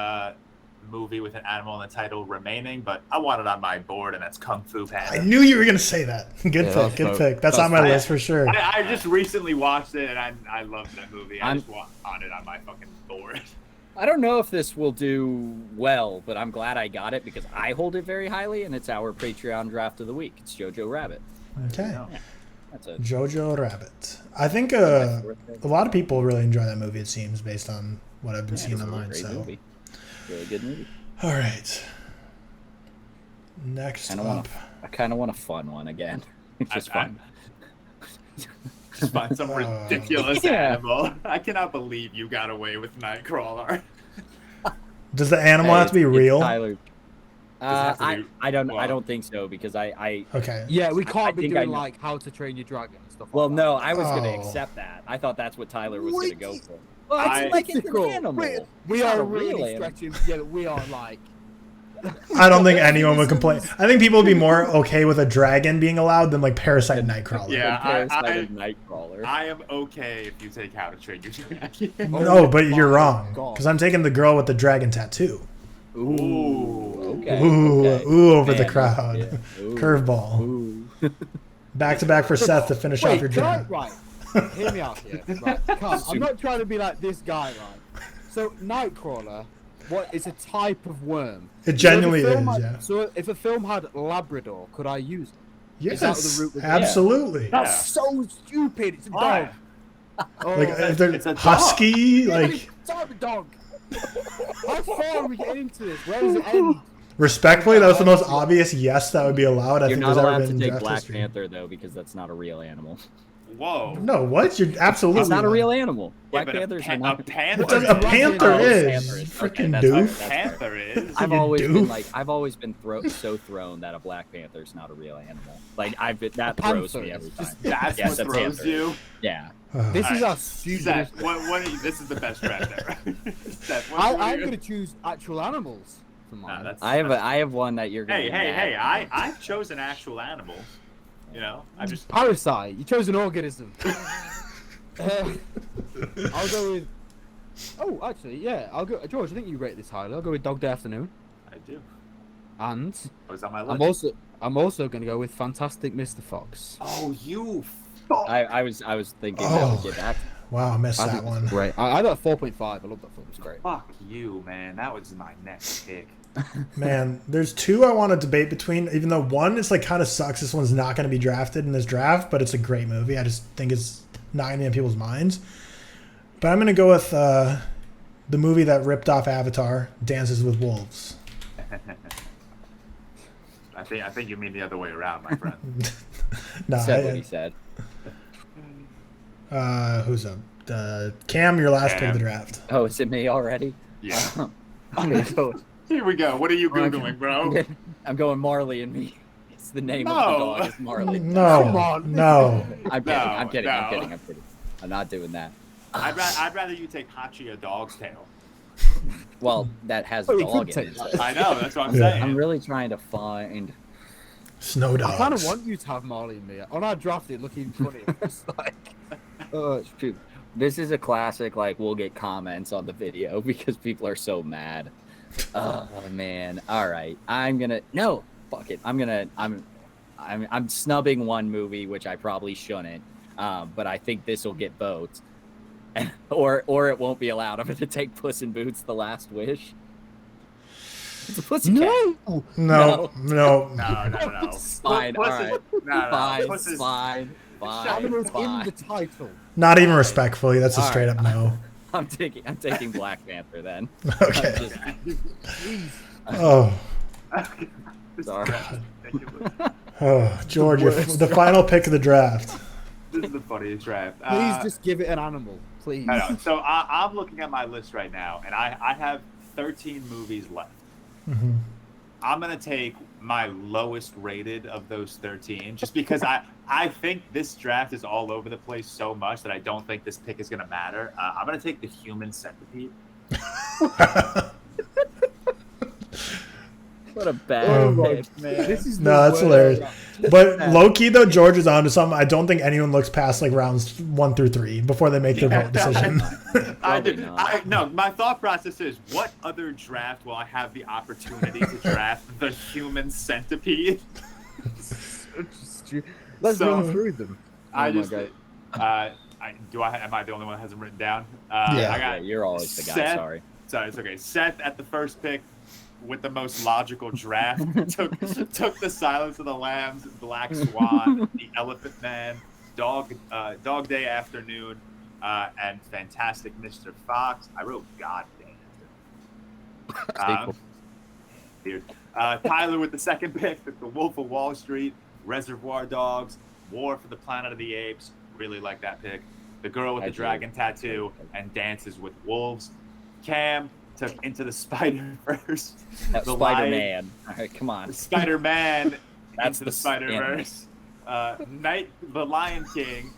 movie with an animal in the title remaining, but I want it on my board, and that's Kung Fu Panda. I knew you were gonna say that. Good Yeah, pick. that's Good dope. pick. That's on my list for sure. I just recently watched it, and I loved that movie. I just want it on my fucking board. I don't know if this will do well, but I'm glad I got it because I hold it very highly, and it's our Patreon draft of the week. It's Jojo Rabbit. Okay. Yeah, that's a Jojo Rabbit. I think a lot of people really enjoy that movie. It seems based on what I've been seeing it's a online. great So, movie. Really good movie. all right. Next up, I kind of want a fun one again. It's just fun. Just find some ridiculous animal. I cannot believe you got away with Nightcrawler. does the animal have to be It's real? Tyler. have to be- I don't well- think so because I Okay. Yeah, we I can't be think I doing know. like How to Train Your Dragon and stuff well like no that. I was gonna Oh. accept that. I thought that's what Tyler was gonna go Wait. for. Well, it's like it's Cool. an animal. We It's not are a real really animal. stretching. Yeah, we are like. I don't think anyone would complain. I think people would be more okay with a dragon being allowed than like Parasite Nightcrawler. Yeah. The parasited Nightcrawler. I am okay if you take How to Train Your Dragon. No, but you're wrong. God. Because I'm taking the girl with the dragon tattoo. Ooh. Okay. Ooh, okay. ooh, over the Man, crowd. yeah. Ooh. Curveball. Ooh. Back to back for Seth to finish off Wait, your can I, draft. right. Hear me out here. Right. Come, I'm not trying to be like this guy, right? So Nightcrawler, what is a type of worm? It genuinely So if a film is, had- yeah. So if a film had Labrador, could I use it? Yes, that the route with- absolutely. That's so stupid. It's a Why? dog. Oh, Like if they're It's a dog. husky, yeah, like it's a dog. How far are we getting into this? Where does it end? respectfully, that was the most obvious yes that would be allowed. I You're think not there's ever allowed to been in take draft Black history. Panther though because that's not a real animal. Whoa. No, what? You're absolutely It's not a not. real animal. Yeah, Black but Panthers a are not. panther. What does a panther Oh, is? panther is. Okay, Freaking that's doof. fine. That's fair. Panther is. I've You always been doof. like I've always been so thrown that a black panther's not a real animal. Like that A throws panther me is every time. just- That's Yes, what a throws panther. you. Yeah. This is Alright. our stupidest. Seth, what are you, this is the best draft ever. Seth, what are I'm you- gonna choose actual animals for mine. that's- I have one that you're gonna. Hey, be hey, mad hey! at. I've chosen actual animals. You know, I just Parasite. You chose an organism. I'll go with. Oh, actually, yeah. I'll go. George, I think you rate this highly. I'll go with Dog Day Afternoon. I do. And I was on my list. I'm also gonna go with Fantastic Mr. Fox. Oh, you. I was thinking that would Oh. get back. Wow, I missed I that think it's one. great. I got 4.5. I love that film. It's great. Fuck you, man. That was my next pick. Man, there's two I want to debate between. Even though one is like kind of sucks. This one's not going to be drafted in this draft, but it's a great movie. I just think it's not going to be in people's minds. But I'm going to go with the movie that ripped off Avatar, Dances with Wolves. I think you mean the other way around, my friend. No, Said what he said. who's up? Cam, your last pick of Cam. the draft. Oh, is it me already? Yeah. I'm gonna go. Here we go. What are you googling, bro? I'm going Marley and Me. It's the name of No. the dog. It's Marley. Come No, on. no. I'm kidding. No, I'm kidding. I'm no. kidding. I'm kidding. I'm not doing that. I'd rather you take Hachi, a dog's tail. Well, that has Oh, you dog could in take it. that. I know. That's what I'm Yeah. saying. I'm really trying to find. Snow Dogs. I kind of want you to have Marley and me. On our draft, it looking funny. It's like, This is a classic. Like we'll get comments on the video because people are so mad. Oh man. All right. No. Fuck it. I'm snubbing one movie, which I probably shouldn't. But I think this will get votes, or it won't be allowed. I'm gonna take Puss in Boots: The Last Wish. It's a pussycat. No. No. Fine. All right. Fine. Animals in the title. Not even respectfully. That's a straight up no. I'm taking Black Panther then. Okay. Oh. Sorry. Oh, George, the final pick of the draft. This is the funniest draft. Please just give it an animal, please. I know. So I'm looking at my list right now, and I have 13 movies left. Mm-hmm. I'm going to take my lowest rated of those 13, just because I think this draft is all over the place so much that I don't think this pick is going to matter. I'm going to take The Human Centipede. What a bad pick, man. That's hilarious. But low-key, though, George is onto something. I don't think anyone looks past like rounds 1 through 3 before they make their vote decision. No, my thought process is, what other draft will I have the opportunity to draft The Human Centipede? Let's run through them. Am I the only one that hasn't written down? Yeah. You're always the guy. Seth, sorry, it's okay. Seth at the first pick, with the most logical draft, took The Silence of the Lambs, Black Swan, The Elephant Man, Dog Day Afternoon, and Fantastic Mr. Fox. I wrote God Damn. Weird. Tyler with the second pick took The Wolf of Wall Street, Reservoir Dogs, War for the Planet of the Apes. Really like that pick. The Girl with the Dragon Tattoo, and Dances with Wolves. Cam took Into the Spider-Verse. Spider-Man. All right, come on. Spider-Man. That's Into the Spider-Verse. The Lion King.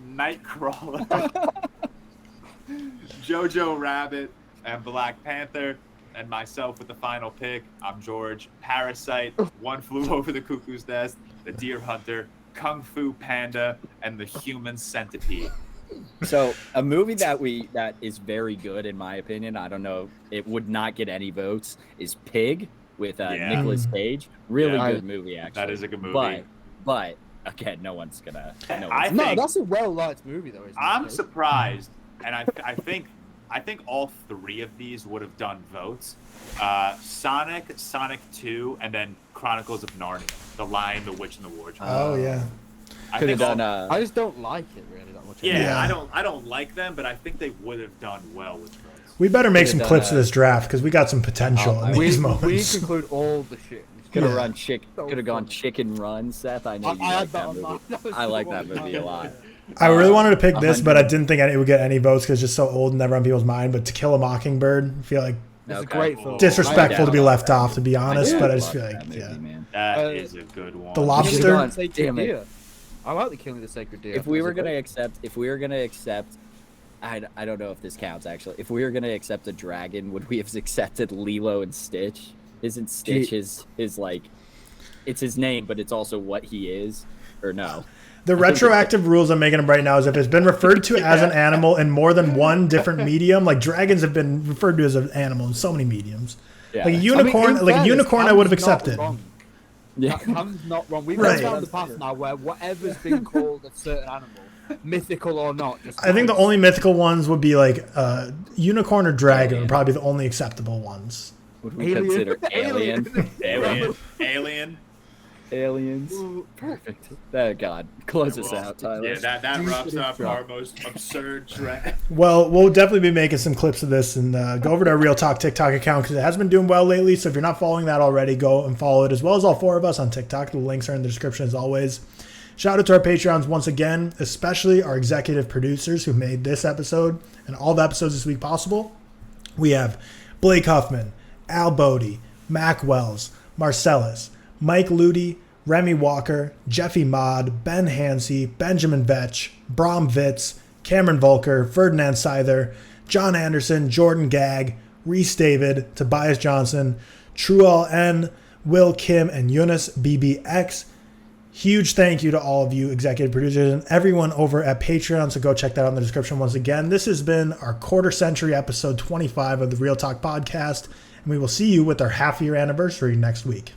Nightcrawler. Jojo Rabbit, and Black Panther. And myself with the final pick. I'm George. Parasite, One Flew Over the Cuckoo's Nest, The Deer Hunter, Kung Fu Panda, and The Human Centipede. So a movie that is very good in my opinion, I don't know, it would not get any votes, is Pig with Nicolas Cage. Really good movie, actually. That is a good movie. But again, no one's gonna. That's a well-liked movie though. I'm surprised, and I think all 3 of these would have done votes. Sonic 2, and then Chronicles of Narnia: The Lion, the Witch, and the Wardrobe. Oh yeah. I just don't like it really that much. Yeah, I don't like them, but I think they would have done well with votes. We better make some clips of this draft because we got some potential in these moments. We conclude all the shit. Could have gone Chicken Run, Seth. I know you like that movie. I like that movie a lot. I really wanted to pick this, but I didn't think it would get any votes because it's just so old and never on people's mind. But To Kill a Mockingbird, I feel like it's a great film. Disrespectful to be left off, to be honest. But I just feel like that is a good one. The Lobster. Damn it. I like The Killing of the Sacred Deer. If we were gonna accept, I don't know if this counts actually. If we were gonna accept a dragon, would we have accepted Lilo and Stitch? Isn't Stitch his like, it's his name, but it's also what he is, or no? The retroactive rules I'm making up right now is if it's been referred to as an animal in more than one different medium, like dragons have been referred to as an animal in so many mediums. Yeah. Like a unicorn, I would have accepted. Yeah, Cam's not wrong. We've gone down the path now where whatever's been called a certain animal, mythical or not. I think the only mythical ones would be like unicorn or dragon would probably be the only acceptable ones. Would we consider alien? Aliens. Ooh, perfect. Oh, God. Close us out, Tyler. Yeah, that wraps up our most absurd draft. Well, we'll definitely be making some clips of this and go over to our ReelTok TikTok account because it has been doing well lately. So if you're not following that already, go and follow it, as well as all 4 of us on TikTok. The links are in the description as always. Shout out to our Patreons once again, especially our executive producers who made this episode and all the episodes this week possible. We have Blake Huffman, Al Bodie, Mac Wells, Marcellus, Mike Ludi, Remy Walker, Jeffy Maude, Ben Hansey, Benjamin Vetch, Brom Vitz, Cameron Volker, Ferdinand Seither, John Anderson, Jordan Gagg, Reese David, Tobias Johnson, Trual N, Will Kim, and Eunice BBX. Huge thank you to all of you executive producers and everyone over at Patreon. So go check that out in the description once again. This has been our quarter century episode 25 of the ReelTok Podcast. We will see you with our half-year anniversary next week.